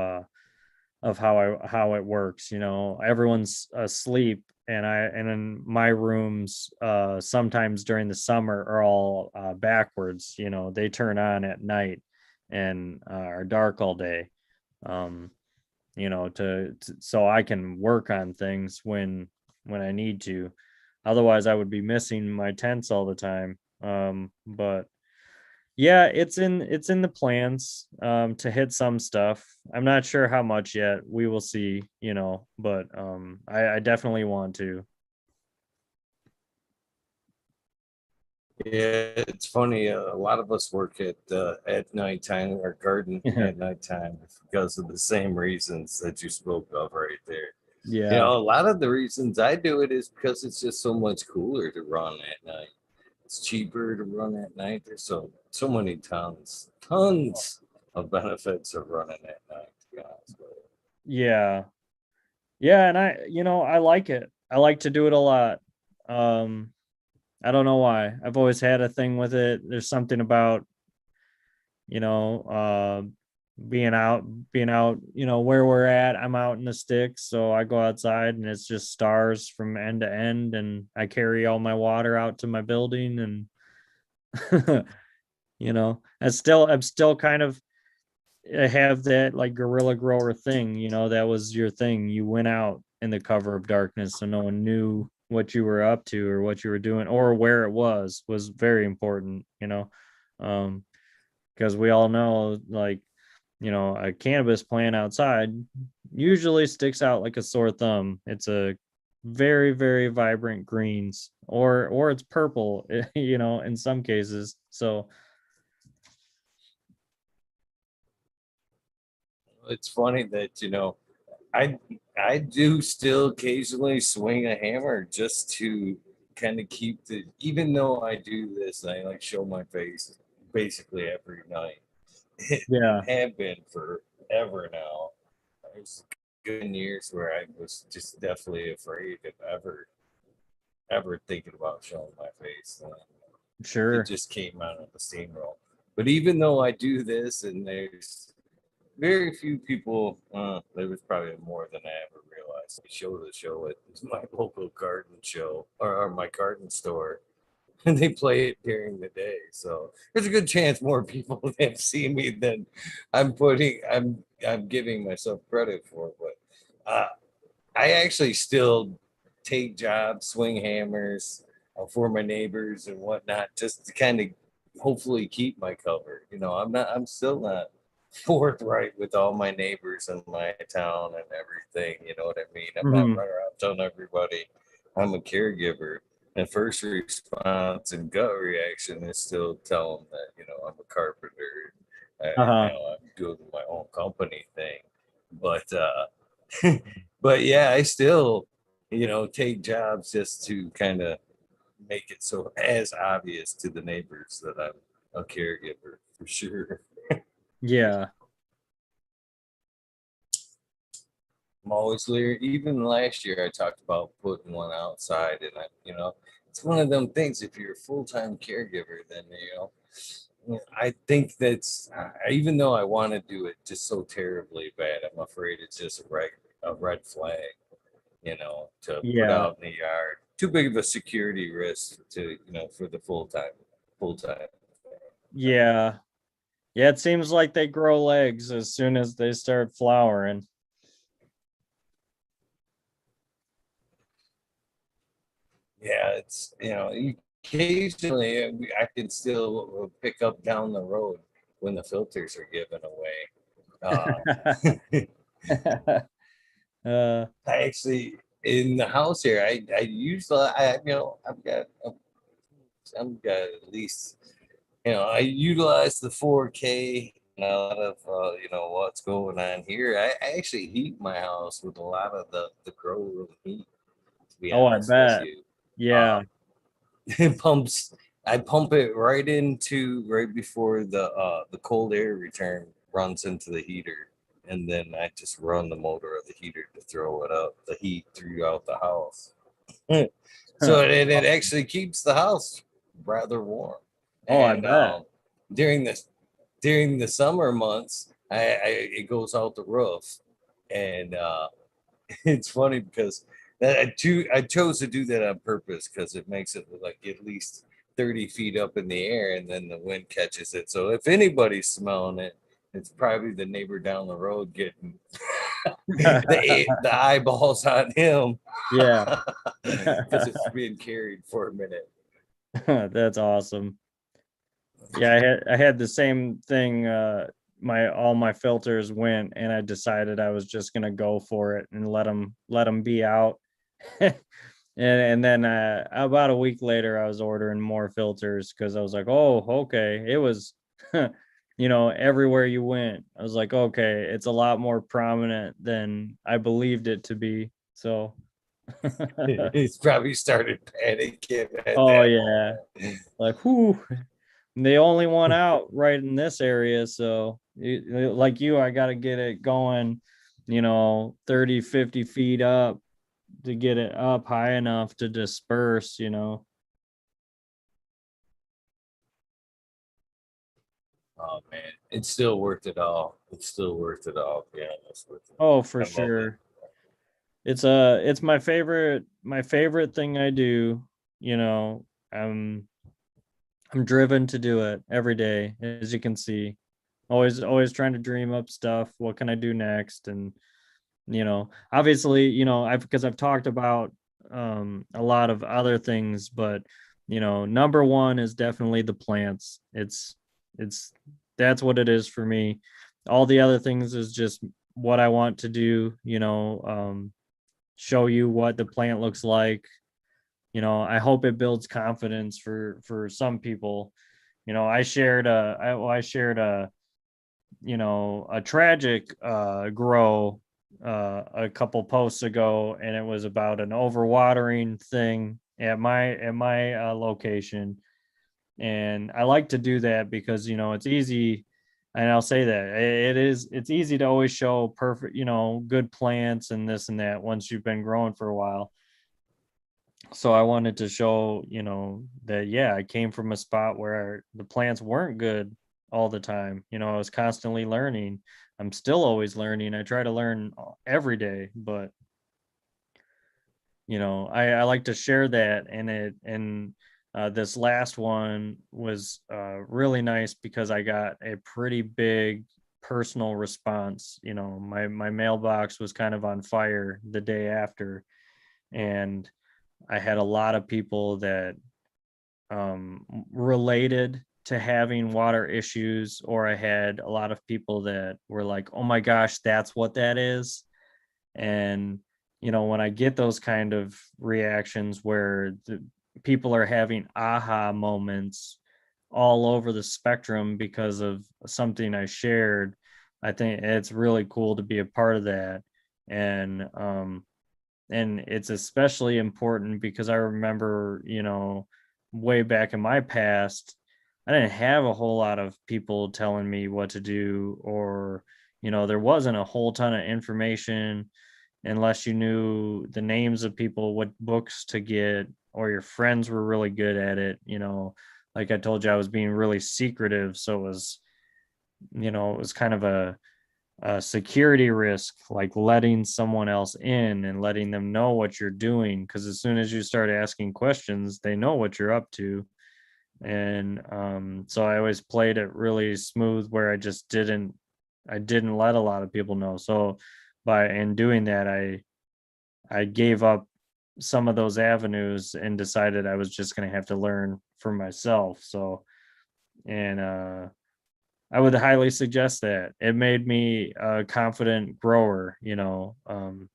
how it works. Everyone's asleep, and in my rooms sometimes during the summer are all backwards. They turn on at night and are dark all day. um so I can work on things when I need to. Otherwise, I would be missing my tents all the time. But yeah, it's in the plans to hit some stuff. I'm not sure how much yet. We will see, but I definitely want to. Yeah, it's funny. A lot of us work at nighttime or garden at nighttime because of the same reasons that you spoke of right there. Yeah. A lot of the reasons I do it is because it's just so much cooler to run at night. It's cheaper to run at night. There's so many tons of benefits of running at night, to be honest with Yeah. Yeah, and I like it. I like to do it a lot. Um I don't know why. I've always had a thing with it. There's something about, you know, uh, being out, where we're at. I'm out in the sticks, so I go outside and it's just stars from end to end, and I carry all my water out to my building, and I'm still kind of I have that like guerrilla grower thing. That was your thing. You went out in the cover of darkness, so no one knew what you were up to or what you were doing or where it was very important. Um, because we all know, like, a cannabis plant outside usually sticks out like a sore thumb. It's a very, very vibrant greens, or it's purple, in some cases. So you. It's funny that I I do still occasionally swing a hammer just to kind of keep the even though I do this, I like show my face basically every night. And yeah, have been forever now. There's good years where I was just definitely afraid of ever thinking about showing my face. It sure. just came out of the steamroll. But even though I do this, and there's very few people, there was probably more than I ever realized. I show at my local garden show or my garden store, and they play it during the day. So there's a good chance more people have seen me than I'm giving myself credit for. But I actually still take jobs, swing hammers for my neighbors and whatnot, just to kind of hopefully keep my cover. I'm still not forthright with all my neighbors in my town and everything. You know what I mean? I'm not Hmm. running around telling everybody I'm a caregiver. And first response and gut reaction is still tell them that I'm a carpenter. Uh-huh. I'm doing my own company thing, but but yeah, I still take jobs just to kind of make it so as obvious to the neighbors that I'm a caregiver for sure. Yeah. I'm always leery. Even last year, I talked about putting one outside, and it's one of them things. If you're a full time caregiver, then I think even though I want to do it just so terribly bad, I'm afraid it's just a red flag, to put Yeah. out in the yard. Too big of a security risk to for the full time. Yeah. Yeah, it seems like they grow legs as soon as they start flowering. Yeah, it's occasionally I can still pick up down the road when the filters are given away. Uh, uh, I actually in the house here. I usually I've got at least I utilize the 4K and a lot of what's going on here. I actually heat my house with a lot of the grow room heat. To be oh, I honest with bet. you, Yeah. um, it pumps. I pump it right before the cold air return runs into the heater, and then I just run the motor of the heater to throw it up the heat throughout the house. So it actually keeps the house rather warm. Oh, I And bet. during the during the summer months, it goes out the roof, and it's funny because I chose to do that on purpose because it makes it look like at least 30 feet up in the air, and then the wind catches it. So if anybody's smelling it, it's probably the neighbor down the road getting the eyeballs on him Yeah. because it's being carried for a minute. That's awesome. Yeah, I had the same thing. My all my filters went, and I decided I was just gonna go for it and let them be out. And then about a week later, I was ordering more filters because I was like, oh, okay. It was, everywhere you went. I was like, okay, it's a lot more prominent than I believed it to be. So, He's probably started panicking at oh that yeah, moment. like whoo, they only want out right in this area. So, like you, I got to get it going, 30, 50 feet up to get it up high enough to disperse. Oh man, it's still worth it all. It's still worth it all. Yeah, it's worth it. Oh, for I love it. sure. It's my favorite thing I do. You know, I'm driven to do it every day, as you can see. Always trying to dream up stuff. What can I do next? And obviously, I've talked about a lot of other things, but number one is definitely the plants. It's that's what it is for me. All the other things is just what I want to do, show you what the plant looks like. I hope it builds confidence for some people. I shared a tragic grow a couple posts ago, and it was about an overwatering thing at my location. And I like to do that because it's easy, and I'll say that it's easy to always show perfect, good plants and this and that once you've been growing for a while. So I wanted to show, that yeah, I came from a spot where the plants weren't good all the time. I was constantly learning. I'm still always learning. I try to learn every day, but I like to share that. And this last one was really nice because I got a pretty big personal response. My mailbox was kind of on fire the day after, and I had a lot of people that related to having water issues, or I had a lot of people that were like, oh my gosh, that's what that is. And, when I get those kind of reactions where the people are having aha moments all over the spectrum because of something I shared, I think it's really cool to be a part of that. And it's especially important because I remember, way back in my past, I didn't have a whole lot of people telling me what to do, or there wasn't a whole ton of information unless you knew the names of people, what books to get, or your friends were really good at it. Like I told you, I was being really secretive, so it was kind of a security risk, like letting someone else in and letting them know what you're doing, because as soon as you start asking questions, they know what you're up to. And so I always played it really smooth, where I didn't let a lot of people know. So by in doing that, I gave up some of those avenues and decided I was just going to have to learn for myself. So, and I would highly suggest that. It made me a confident grower.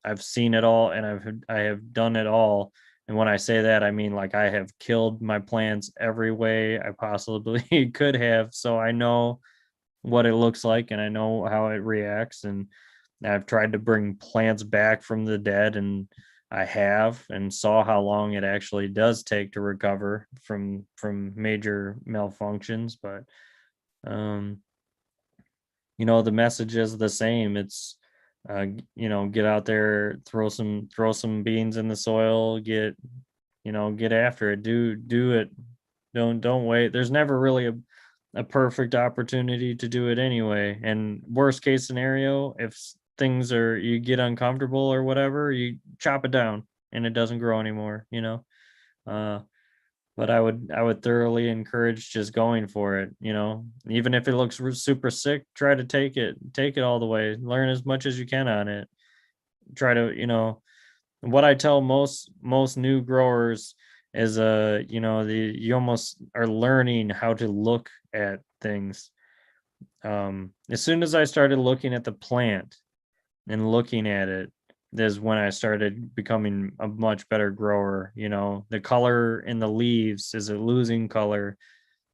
I've seen it all, and I have done it all. And when I say that, I mean like I have killed my plants every way I possibly could have. So I know what it looks like, and I know how it reacts. And I've tried to bring plants back from the dead, and I have, and saw how long it actually does take to recover from major malfunctions. But um, the message is the same. It's get out there, throw some beans in the soil, get after it, do it. Don't wait. There's never really a perfect opportunity to do it anyway. And worst case scenario, if things are, you get uncomfortable or whatever, you chop it down and it doesn't grow anymore. uh but I would thoroughly encourage just going for it. Even if it looks super sick, try to take it all the way, learn as much as you can on it. Try to, what I tell most new growers is, you almost are learning how to look at things. As soon as I started looking at the plant and looking at it, is when I started becoming a much better grower. The color in the leaves, is it losing color?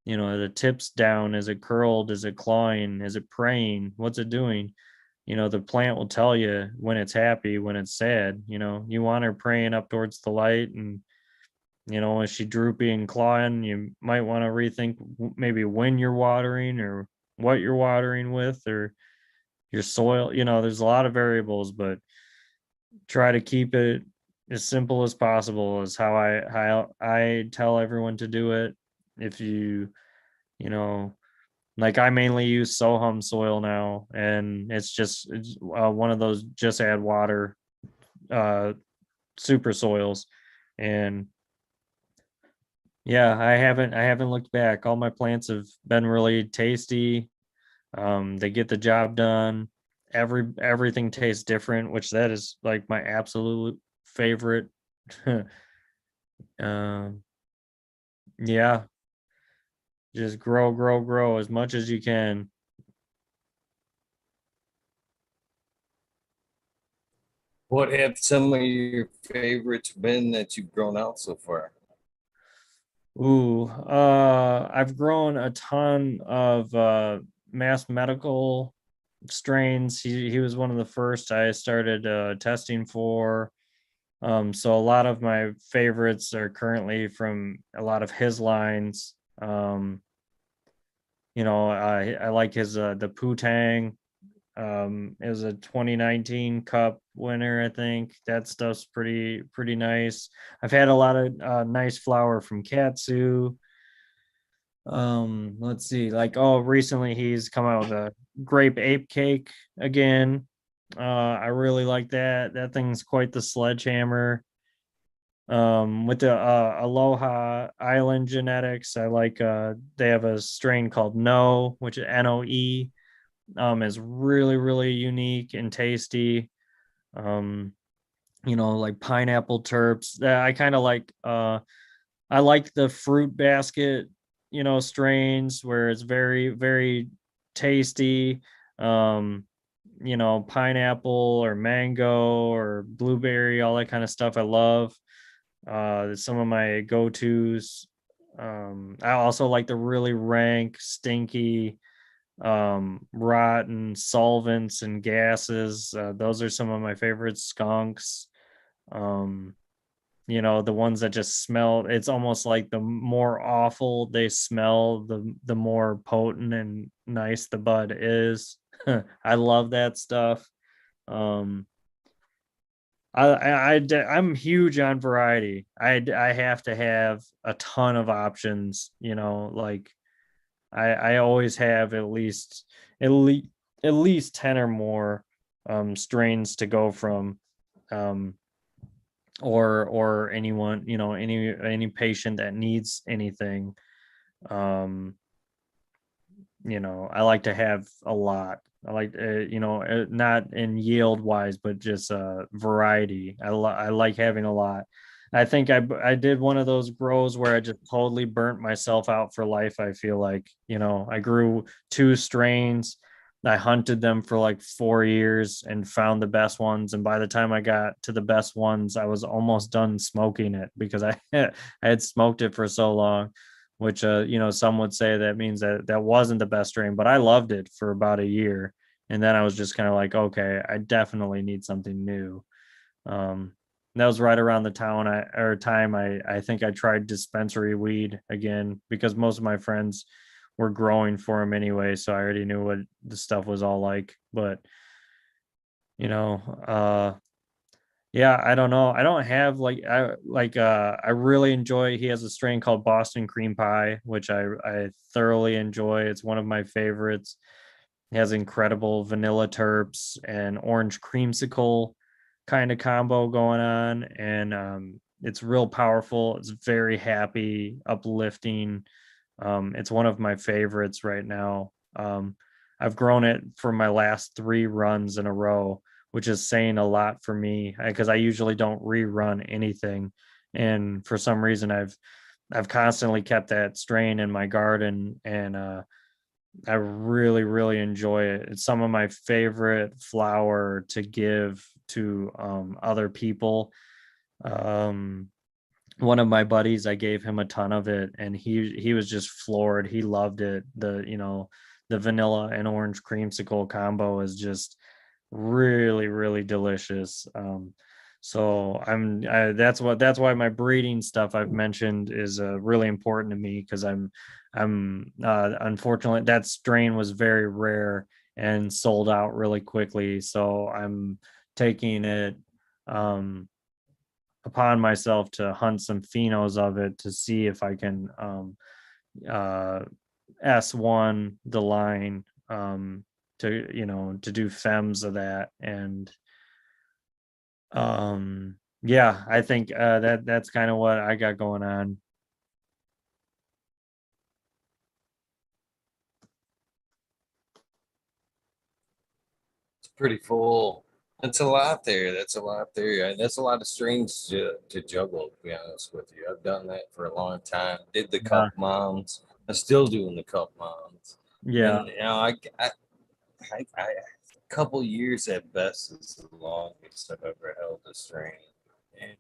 The tips down, is it curled? Is it clawing? Is it praying? What's it doing? The plant will tell you when it's happy, when it's sad. You want her praying up towards the light, and is she droopy and clawing? You might want to rethink maybe when you're watering, or what you're watering with, or your soil. There's a lot of variables, but try to keep it as simple as possible, is how I tell everyone to do it. If you know like, I mainly use Sohum soil now, and it's one of those just add water uh super soils. And yeah, I haven't looked back. All my plants have been really tasty. They get the job done. Everything tastes different, which that is like my absolute favorite. um yeah, just grow, grow, grow as much as you can. What have some of your favorites been that you've grown out so far? Ooh, I've grown a ton of mass medical strains. He was one of the first I started testing for. So a lot of my favorites are currently from a lot of his lines. I like his the Putang. It was a 2019 Cup winner, I think. That stuff's pretty nice. I've had a lot of nice flower from Katsu. Let's see, like, oh, recently he's come out with a grape ape cake again. I really like that. That thing's quite the sledgehammer. With the Aloha Island genetics, I like they have a strain called No, which is Noe. Is really, really unique and tasty. Um, like pineapple terps. That I kind of like. I like the fruit basket, strains where it's very, very tasty. Um, Pineapple or mango or blueberry, all that kind of stuff. I love. Some of my go-tos. I also like the really rank, stinky, rotten solvents and gases. Those are some of my favorite skunks. Um, the ones that just smell, it's almost like the more awful they smell, the more potent and nice the bud is. I love that stuff. um I'm huge on variety. I have to have a ton of options. Like, I always have at least at least 10 or more strains to go from. um or anyone, any patient that needs anything. um I like to have a lot. I like, not in yield wise, but just variety. I like having a lot. I think I did one of those grows where I just totally burnt myself out for life. I feel like, I grew two strains. I hunted them for like 4 years and found the best ones. And by the time I got to the best ones, I was almost done smoking it because I had smoked it for so long, which, some would say that means that that wasn't the best strain, but I loved it for about a year. And then I was just kind of like, okay, I definitely need something new. Um, that was right around the time I think I tried dispensary weed again because most of my friends were growing for them anyway, so I already knew what the stuff was all like. But you know, uh, yeah, I don't know. I don't have I really enjoy. He has a strain called Boston Cream Pie, which I thoroughly enjoy. It's one of my favorites. It has incredible vanilla terps and orange creamsicle kind of combo going on, and it's real powerful. It's very happy, uplifting. It's one of my favorites right now. I've grown it for my last 3 runs in a row, which is saying a lot for me because I usually don't rerun anything, and for some reason I've constantly kept that strain in my garden, and I really, really enjoy it. It's some of my favorite flower to give to other people. Um, one of my buddies, I gave him a ton of it, and he was just floored. He loved it. The vanilla and orange creamsicle combo is just really, really delicious. So that's why my breeding stuff I've mentioned is really important to me because I'm unfortunately that strain was very rare and sold out really quickly. So I'm taking it um, upon myself to hunt some phenos of it to see if I can uh, S1 the line to do fems of that. And yeah, I think that's kind of what I got going on. It's pretty full. That's a lot there. That's a lot there. That's a lot of strings to juggle, to be honest with you. I've done that for a long time. Did the Yeah, cup mounds. I'm still doing the cup mounds. yeah, And a couple years at best is the longest I've ever held a strain. And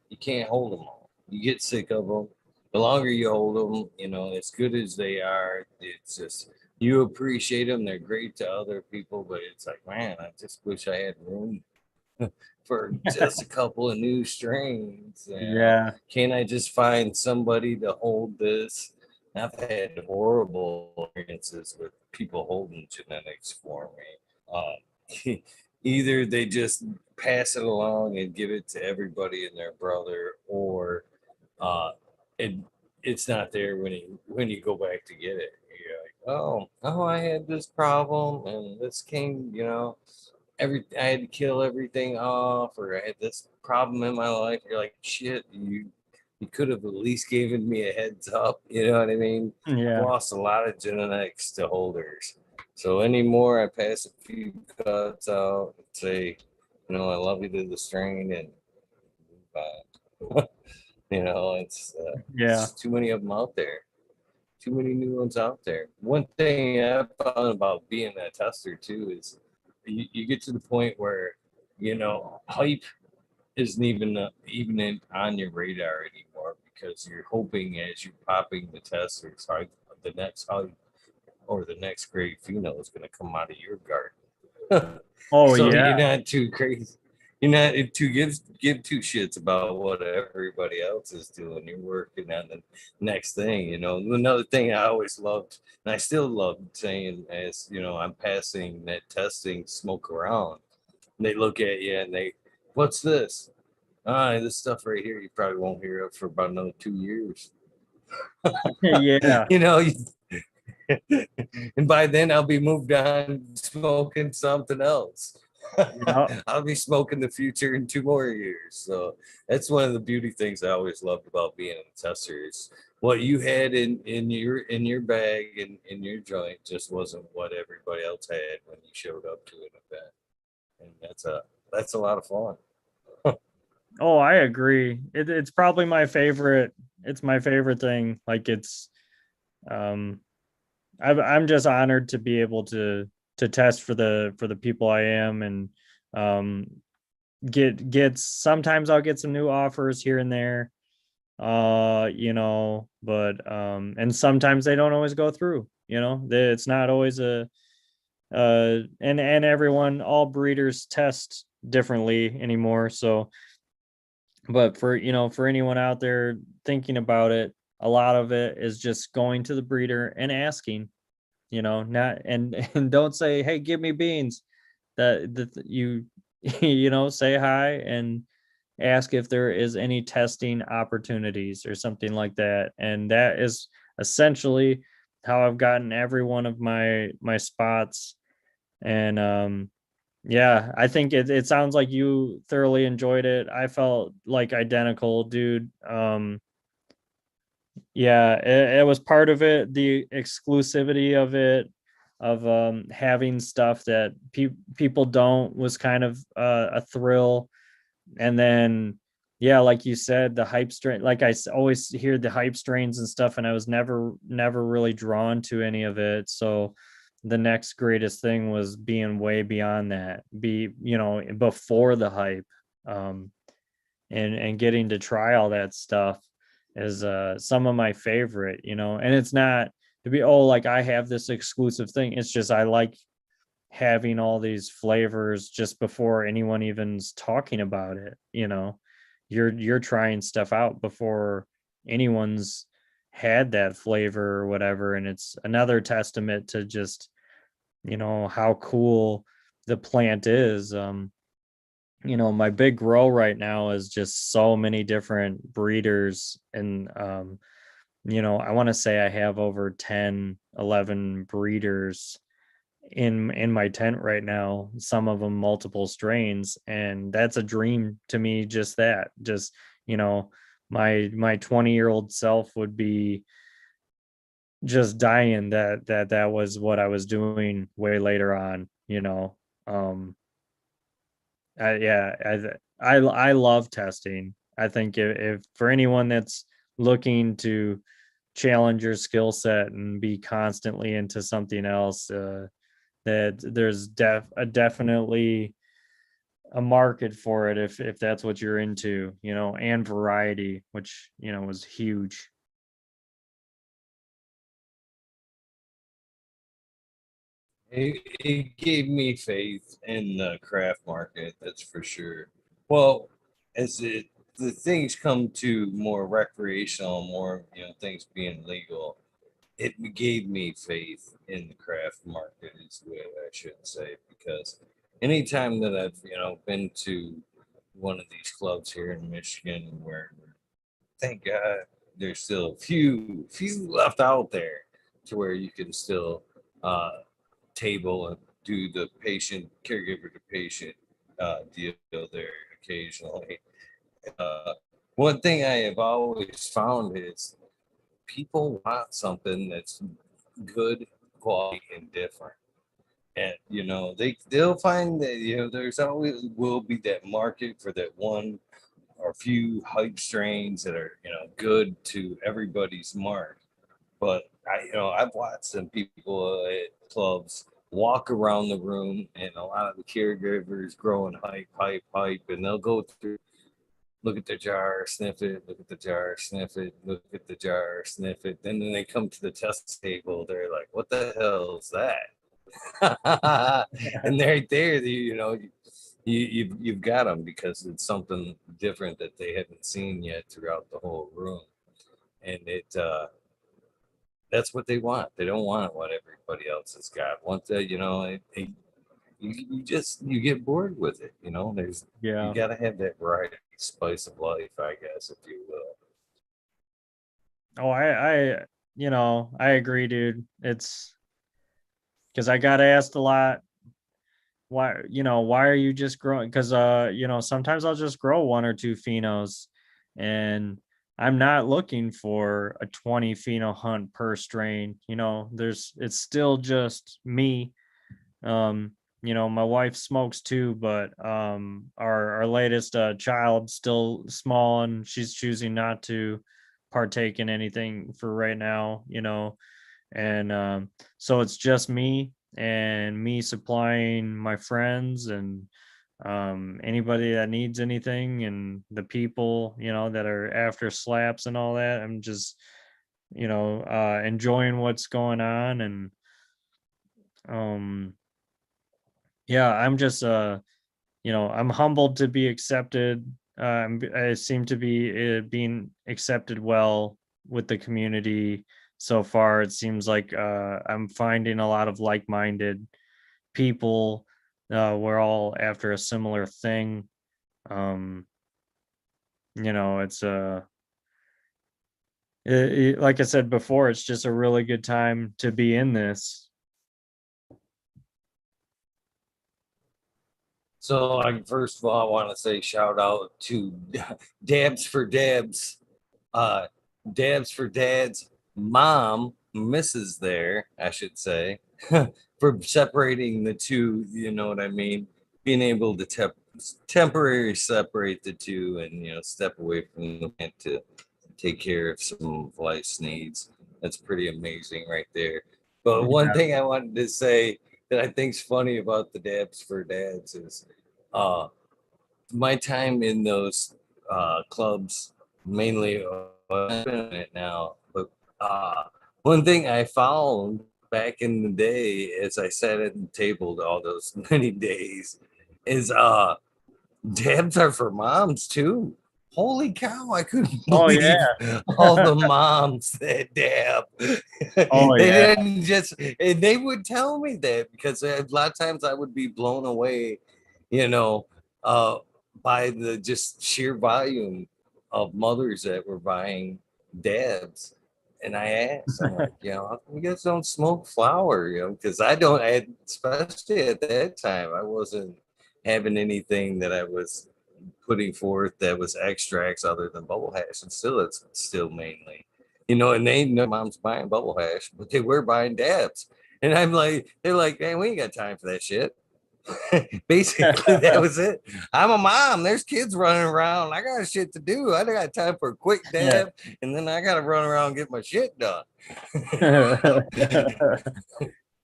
you can't hold them all. You get sick of them. The longer you hold them, as good as they are, it's just you appreciate them. They're great to other people, but it's like, man, I just wish I had room for just a couple of new strains. yeah, Can I just find somebody to hold this? I've had horrible experiences with people holding genetics for me. Either they just pass it along and give it to everybody and their brother, or uh, it it's not there when you go back to get it. You're like, oh, I had this problem and this came, I had to kill everything off, or I had this problem in my life. You're like, shit, you could have at least given me a heads up. You know what I mean? I've yeah. lost a lot of genetics to holders. So anymore, I pass a few cuts out and say, I love you to the strain and move on. Yeah. It's too many of them out there. Too many new ones out there. One thing I found about being a tester too is you get to the point where hype isn't on your radar anymore because you're hoping as you're popping the testers, the next hype or the next great pheno is going to come out of your garden. Oh So you're yeah. not too crazy. You're not to give two shits about what everybody else is doing. You're working on the next thing. Another thing I always loved, and I still love saying, as I'm passing that testing smoke around. And they look at you and what's this? This stuff right here. You probably won't hear of for about another 2 years. Yeah. you know, and by then I'll be moved on smoking something else. Yeah. I'll be smoking the future in 2 more years. So that's one of the beauty things I always loved about being a tester is what you had in your bag and in your joint just wasn't what everybody else had when you showed up to an event. And that's a lot of fun. Oh, I agree. It's probably my favorite. It's my favorite thing. Like um, I'm just honored to be able to test for the people I am, and um, get sometimes I'll get some new offers here and there, but and sometimes they don't always go through. It's not always a and everyone, all breeders test differently anymore, so but for anyone out there thinking about it, a lot of it is just going to the breeder and asking, not and don't say, hey, give me beans. That you say hi and ask if there is any testing opportunities or something like that, and that is essentially how I've gotten every one of my spots. And yeah, I think it sounds like you thoroughly enjoyed it. I felt like identical, dude. Yeah, it was part of it, the exclusivity of it, of having stuff that people don't, was kind of a thrill. And then yeah, like you said, the hype strain, like always hear the hype strains and stuff, and I was never really drawn to any of it. So the next greatest thing was being way beyond that, before the hype. um and getting to try all that stuff is some of my favorite, and it's not to be, oh, like I have this exclusive thing. It's just I like having all these flavors just before anyone even's talking about it. You're trying stuff out before anyone's had that flavor or whatever, and it's another testament to just how cool the plant is. My big grow right now is just so many different breeders, and I want to say I have over 10, 11 breeders in my tent right now, some of them multiple strains, and that's a dream to me. Just that, just you know my 20-year-old self would be just dying that was what I was doing way later on. um yeah, I love testing. I think if for anyone that's looking to challenge your skill set and be constantly into something else, that there's definitely a market for it if that's what you're into, and variety, which was huge. It gave me faith in the craft market, that's for sure. Well, as the things come to more recreational, more things being legal, it gave me faith in the craft market is the way I should say, because anytime that I've been to one of these clubs here in Michigan where thank God there's still a few left out there to where you can still uh, table and do the patient caregiver to patient deal there occasionally. Uh, One thing I have always found is people want something that's good quality and different. And they'll find that there's always will be that market for that one or few hype strains that are good to everybody's mark. But I've watched some people at clubs walk around the room, and a lot of the caregivers growing hype, and they'll go through, look at the jar, sniff it, look at the jar, sniff it, look at the jar, sniff it. Then when they come to the test table, they're like, "What the hell is that?" And right there, you've got them because it's something different that they haven't seen yet throughout the whole room, and that's what they want. They don't want what everybody else has got. Once that you get bored with it. There's you Yeah. got to have that variety, spice of life, I guess, if you will. Oh, I agree, dude. It's because I got asked a lot, why are you just growing? Because sometimes I'll just grow one or two phenos, and I'm not looking for a 20 pheno hunt per strain. It's still just me. um my wife smokes too, but our latest child's still small and she's choosing not to partake in anything for right now, and so it's just me and me supplying my friends and anybody that needs anything, and the people that are after slaps and all that. I'm just enjoying what's going on, and um yeah, I'm just I'm humbled to be accepted. I seem to be being accepted well with the community so far. It seems like I'm finding a lot of like-minded people. We're all after a similar thing. Um, it's like I said before, it's just a really good time to be in this. So, like, first of all, I want to say shout out to Dabs for Dabs, uh, Dabs for Dad's mom, Mrs. There, I should say, for separating the two. You know what I mean? Being able to temporarily separate the two and step away from the plant to take care of some of life's needs. That's pretty amazing right there. But one thing I wanted to say that I think's funny about the Dabs for Dads is uh my time in those clubs, mainly it now, but uh one thing I found back in the day as I sat at the table all those many days is dabs are for moms too. Holy cow, I couldn't Oh believe yeah. all the moms that dab. Oh They yeah. didn't just, and they would tell me that because a lot of times I would be blown away, you know, uh, by the just sheer volume of mothers that were buying dabs. And I asked, I'm like, how come you guys don't smoke flower? Because I don't, especially at that time, I wasn't having anything that I was putting forth that was extracts other than bubble hash, and still it's still mainly, and they know mom's buying bubble hash, but they were buying dabs, and I'm like, they're like, man, we ain't got time for that shit. Basically, that was it. I'm a mom. There's kids running around. I got shit to do. I got time for a quick Yeah. dab, and then I got to run around and get my shit done.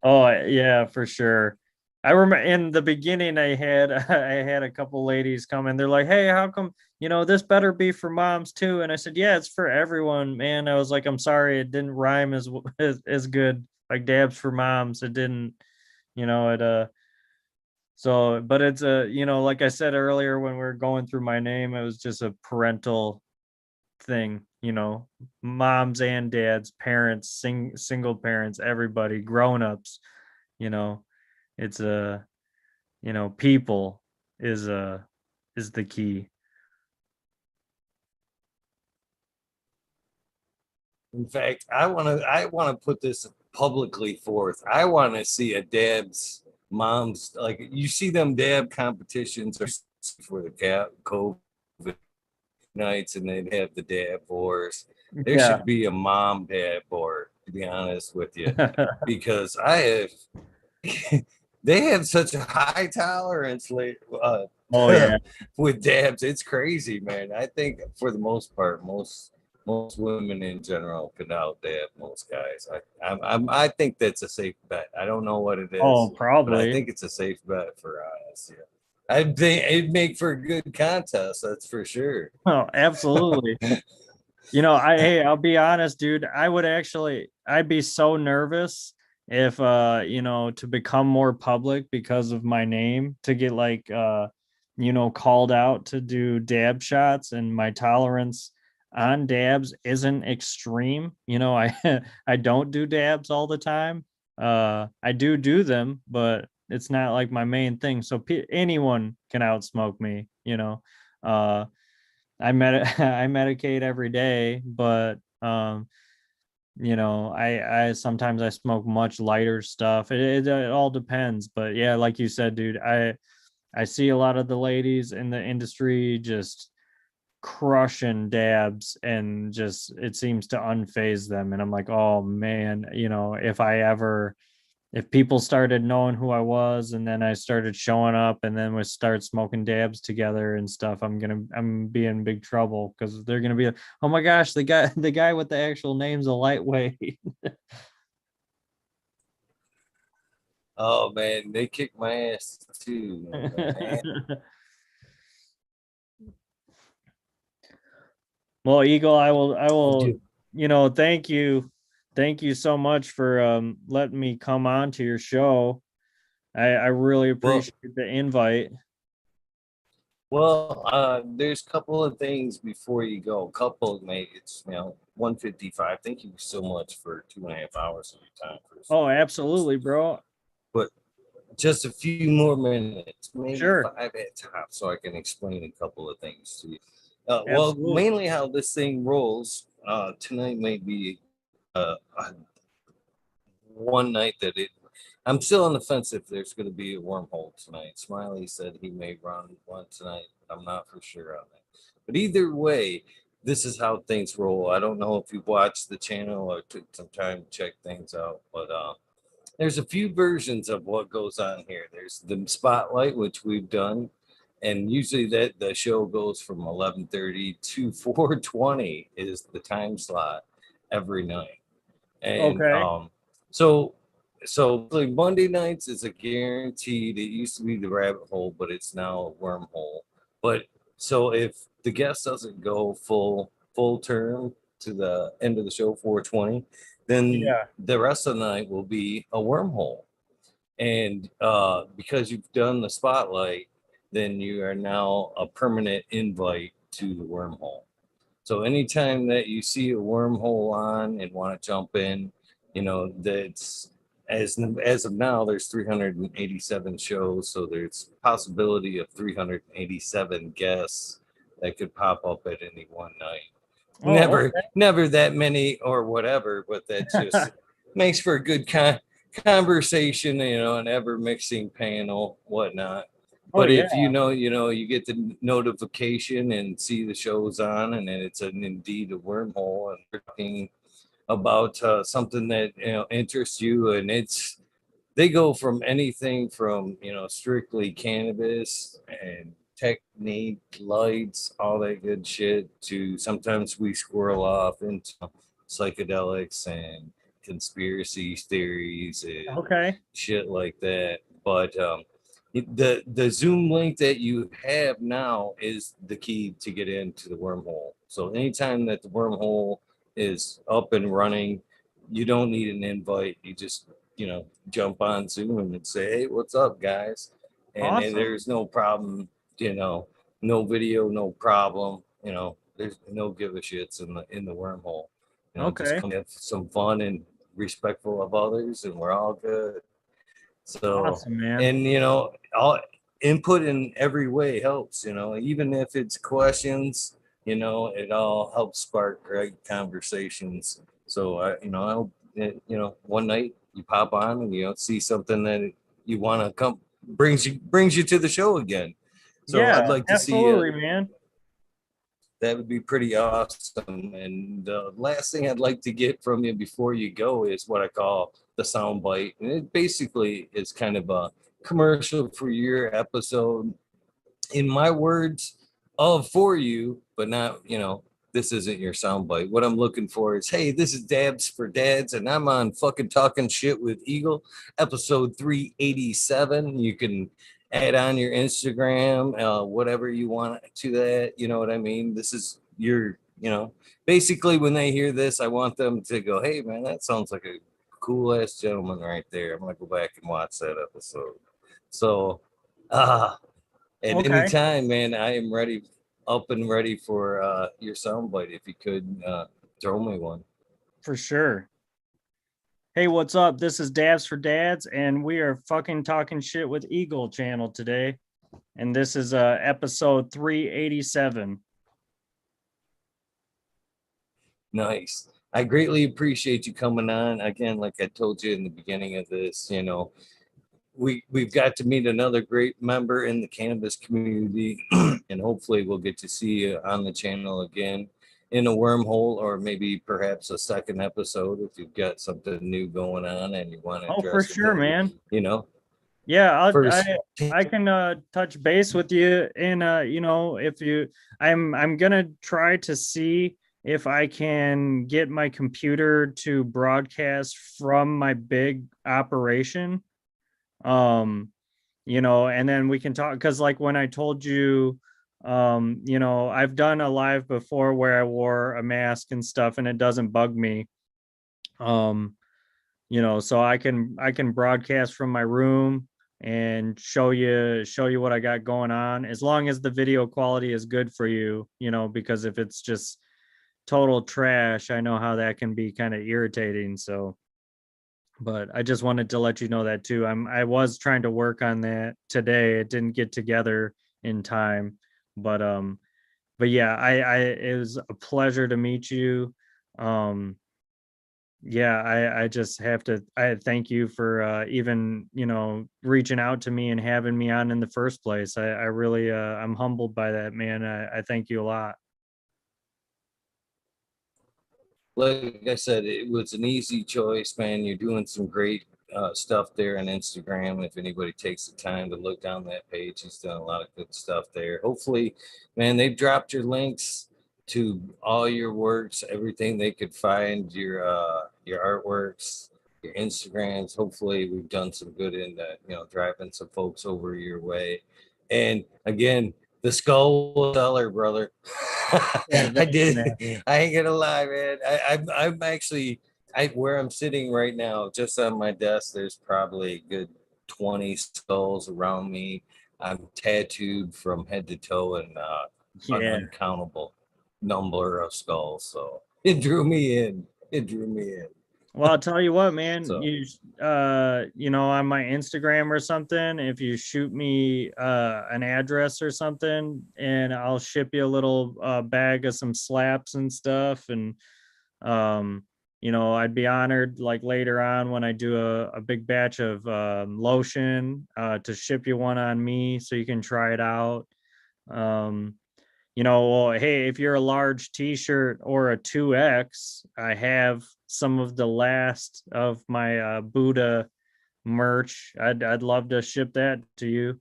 Oh yeah, for sure. I remember in the beginning I had I had a couple ladies come in. They're like, "Hey, how come, this better be for moms too?" And I said, "Yeah, it's for everyone, man." I was like, "I'm sorry, it didn't rhyme as good like dabs for moms. It didn't, it so but it's like I said earlier when we were going through my name, it was just a parental thing, moms and dads, parents, single parents, everybody, grown-ups, you know, it's a, people is is the key. In fact, I want to put this publicly forth. I want to see a dab's moms, like you see them dab competitions or for the COVID nights, and they'd have the dab wars. There Yeah. should be a mom dab board, to be honest with you, because I have they have such a high tolerance Oh yeah. with dabs. It's crazy, man. I think for the most part, most women in general could out dab most guys. I think that's a safe bet. I don't know what it Oh, is, but I probably. think it's a safe bet for us. Yeah. I think it'd make for a good contest, that's for sure. Oh, absolutely. I'll be honest, dude. I'd be so nervous if to become more public because of my name, to get like called out to do dab shots, and my tolerance on dabs isn't extreme. I I don't do dabs all the time. I do them, but it's not like my main thing. So anyone can outsmoke me, Uh I medicate every day, but I sometimes I smoke much lighter stuff. It all depends, but yeah, like you said, dude, I see a lot of the ladies in the industry just crushing dabs, and just it seems to unfaze them, and I'm like, oh man, if I ever if people started knowing who I was, and then I started showing up, and then we start smoking dabs together and stuff, I'm be in big trouble, because they're gonna be like, oh my gosh, the guy with the actual name's a lightweight. Oh man, they kicked my ass too, man. Well, Eagle, I Oh, will, dude. thank you so much for letting me come on to your show. I really Well, appreciate the invite. there's a couple of things before you go. Couple, mate. It's 1:55. Thank you so much for 2.5 hours of your time, first Oh, and foremost. absolutely, bro. But just a few more minutes, maybe Sure. 5 at top, so I can explain a couple of things to you. Well, Absolutely. mainly how this thing rolls. Tonight may be one night that it. I'm still on the fence if there's going to be a wormhole tonight. Smiley said he may run one tonight, but I'm not for sure on that. But either way, this is how things roll. I don't know if you watched the channel or took some time to check things out, but there's a few versions of what goes on here. There's the spotlight, which we've done, and usually that the show goes from 11:30 to 4:20 is the time slot every night. And Okay. so like Monday nights is a guaranteed. It used to be the rabbit hole, but it's now a wormhole. But so if the guest doesn't go full term to the end of the show 4:20, then Yeah. the rest of the night will be a wormhole. And because you've done the spotlight, then you are now a permanent invite to the wormhole. So anytime that you see a wormhole on and want to jump in, that's as of now, there's 387 shows, so there's possibility of 387 guests that could pop up at any one night. Oh, Never that many or whatever, but that okay. just makes for a good conversation, an ever mixing panel, whatnot. Oh But yeah. if you get the notification and see the show's on, and then it's indeed a wormhole, and we're talking about something that interests you, and they go from anything from strictly cannabis and technique, lights, all that good shit, to sometimes we squirrel off into psychedelics and conspiracy theories and Okay. shit like that. But the Zoom link that you have now is the key to get into the wormhole. So anytime that the wormhole is up and running, you don't need an invite. You just jump on Zoom and say, "Hey, what's up, guys?" And Awesome. there's no problem, no video, no problem. There's no give a shits in the wormhole. Just Okay. come have some fun and respectful of others, and we're all good. So, Awesome, man. and all input in every way helps. Even if it's questions, it all helps spark great conversations. So I'll one night you pop on and see something that you want to come brings you to the show again. So I'd Yeah, like to see you. absolutely, man. That would be pretty awesome. And the last thing I'd like to get from you before you go is what I call the sound bite. And it basically is kind of a commercial for your episode. In my words, of for you, but not, this isn't your sound bite. What I'm looking for is, hey, this is Dabs for Dads, and I'm on fucking Talking Shit with Eagle, episode 387. You can add on your Instagram, whatever you want to that. You know what I mean? This is basically when they hear this, I want them to go, hey, man, that sounds like a cool ass gentleman right there. I'm going to go back and watch that episode. So, at any Okay, time, man, I am ready, up and ready for your soundbite. If you could throw me one. for sure. Hey, what's up? This is Dabs for Dads, and we are fucking talking shit with Eagle channel today. And this is episode 387. Nice. I greatly appreciate you coming on. Again, like I told you in the beginning of this, we've got to meet another great member in the cannabis community, and hopefully we'll get to see you on the channel again. in a wormhole, or maybe perhaps a second episode if you've got something new going on and you want to Oh, for address it. sure, man. You know, Yeah, first, I can touch base with you in if you I'm gonna try to see if I can get my computer to broadcast from my big operation. Um, and then we can talk, because like when I told you, I've done a live before where I wore a mask and stuff and it doesn't bug me. Um, so I can broadcast from my room and show you what I got going on, as long as the video quality is good for you, because if it's just total trash, I know how that can be kind of irritating. So, but I just wanted to let you know that too. I was trying to work on that today. It didn't get together in time, but yeah, I it was a pleasure to meet you. Um yeah, I just have to I thank you for even, reaching out to me and having me on in the first place. I really I'm humbled by that, man. I thank you a lot. like I said, it was an easy choice, man. You're doing some great stuff there on Instagram. If anybody takes the time to look down that page, he's done a lot of good stuff there. Hopefully, man, they've dropped your links to all your works, everything they could find, your artworks, your Instagrams. Hopefully, we've done some good in that, driving some folks over your way. And again, the skull was stellar, brother. Yeah, I thanks, did. man. I ain't gonna lie, man. I'm actually where I'm sitting right now, just on my desk. There's probably a good 20 skulls around me. I'm tattooed from head to toe, and an Yeah. uncountable number of skulls. So it drew me in. It drew me in. Well, I'll tell you what, man, So on my Instagram or something, if you shoot me an address or something, and I'll ship you a little bag of some slaps and stuff. And I'd be honored, like later on when I do a big batch of lotion, to ship you one on me so you can try it out. Um, well, hey, if you're a large t-shirt or a 2X, I have some of the last of my Buddha merch. I'd love to ship that to you.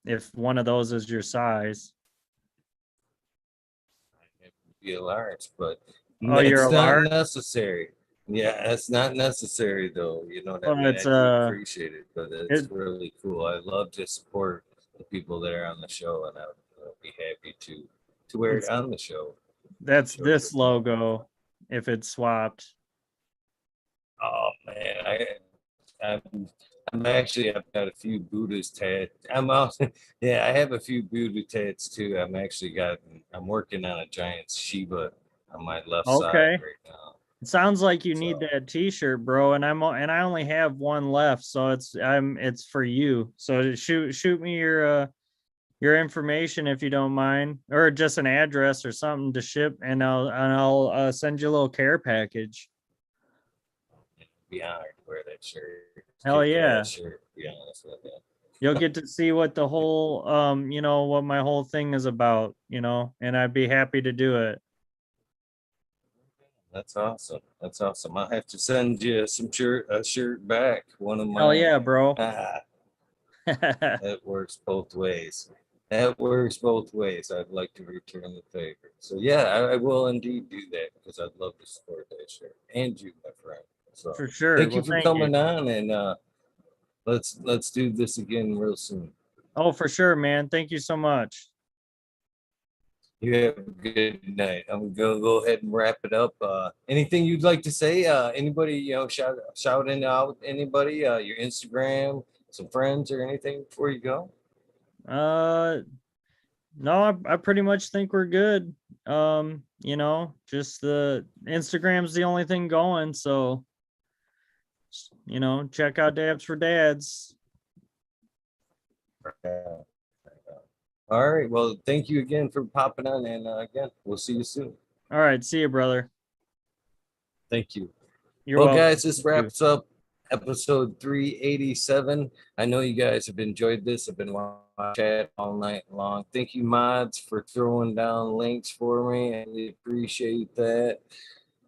If one of those is your size. it would be a large, but Oh, you're it's a not large? necessary. Yeah, it's not necessary though. You know what I Well, mean? it's I do appreciate it, but it's it really cool. I love to support the people that are on the show, and I'll be happy to wear it it's on the show. that's Show your this logo if it's swapped. Oh man, I'm I've got a few Buddhas tat. I'm also yeah, I have a few Buddha tats too. I'm working on a giant Shiva on my left side Okay. right now. It sounds like you need So that t-shirt, bro, and I only have one left, so it's for you. So shoot me your information if you don't mind, or just an address or something to ship, and I'll send you a little care package. be honored to wear that shirt. Hell Kick ass yeah. shirt, to be honest with you. You'll get to see what the whole what my whole thing is about, and I'd be happy to do it. That's awesome. That's awesome. I'll have to send you a shirt back, one of Hell mine. yeah, bro. Ah, that works both ways. That works both ways. I'd like to return the favor. So yeah, I will indeed do that because I'd love to support that shirt and you, my friend. So For sure. thank Well, you for thank you. coming on, and let's do this again real soon. Oh, for sure, man. Thank you so much. You have a good night. I'm gonna go ahead and wrap it up. Anything you'd like to say? Anybody, shouting out anybody, your Instagram, some friends or anything before you go? Uh No, I pretty much think we're good. Just the Instagram's the only thing going. So, check out Dabs for Dads. Uh, all right. Well, thank you again for popping on, and again, we'll see you soon. All right. See you, brother. Thank you. You're Well, welcome. guys, this Thank you. wraps up episode 387. I know you guys have enjoyed this. I've been chat all night long. Thank you, mods, for throwing down links for me. I really appreciate that.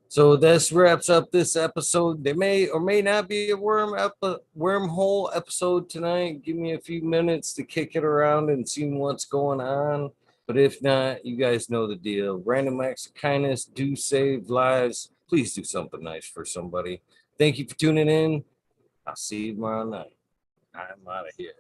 So this wraps up this episode. There may or may not be a wormhole episode tonight. Give me a few minutes to kick it around and see what's going on. But if not, you guys know the deal. Random acts of kindness do save lives. Please do something nice for somebody. Thank you for tuning in. I'll see you tomorrow night. I'm out of here.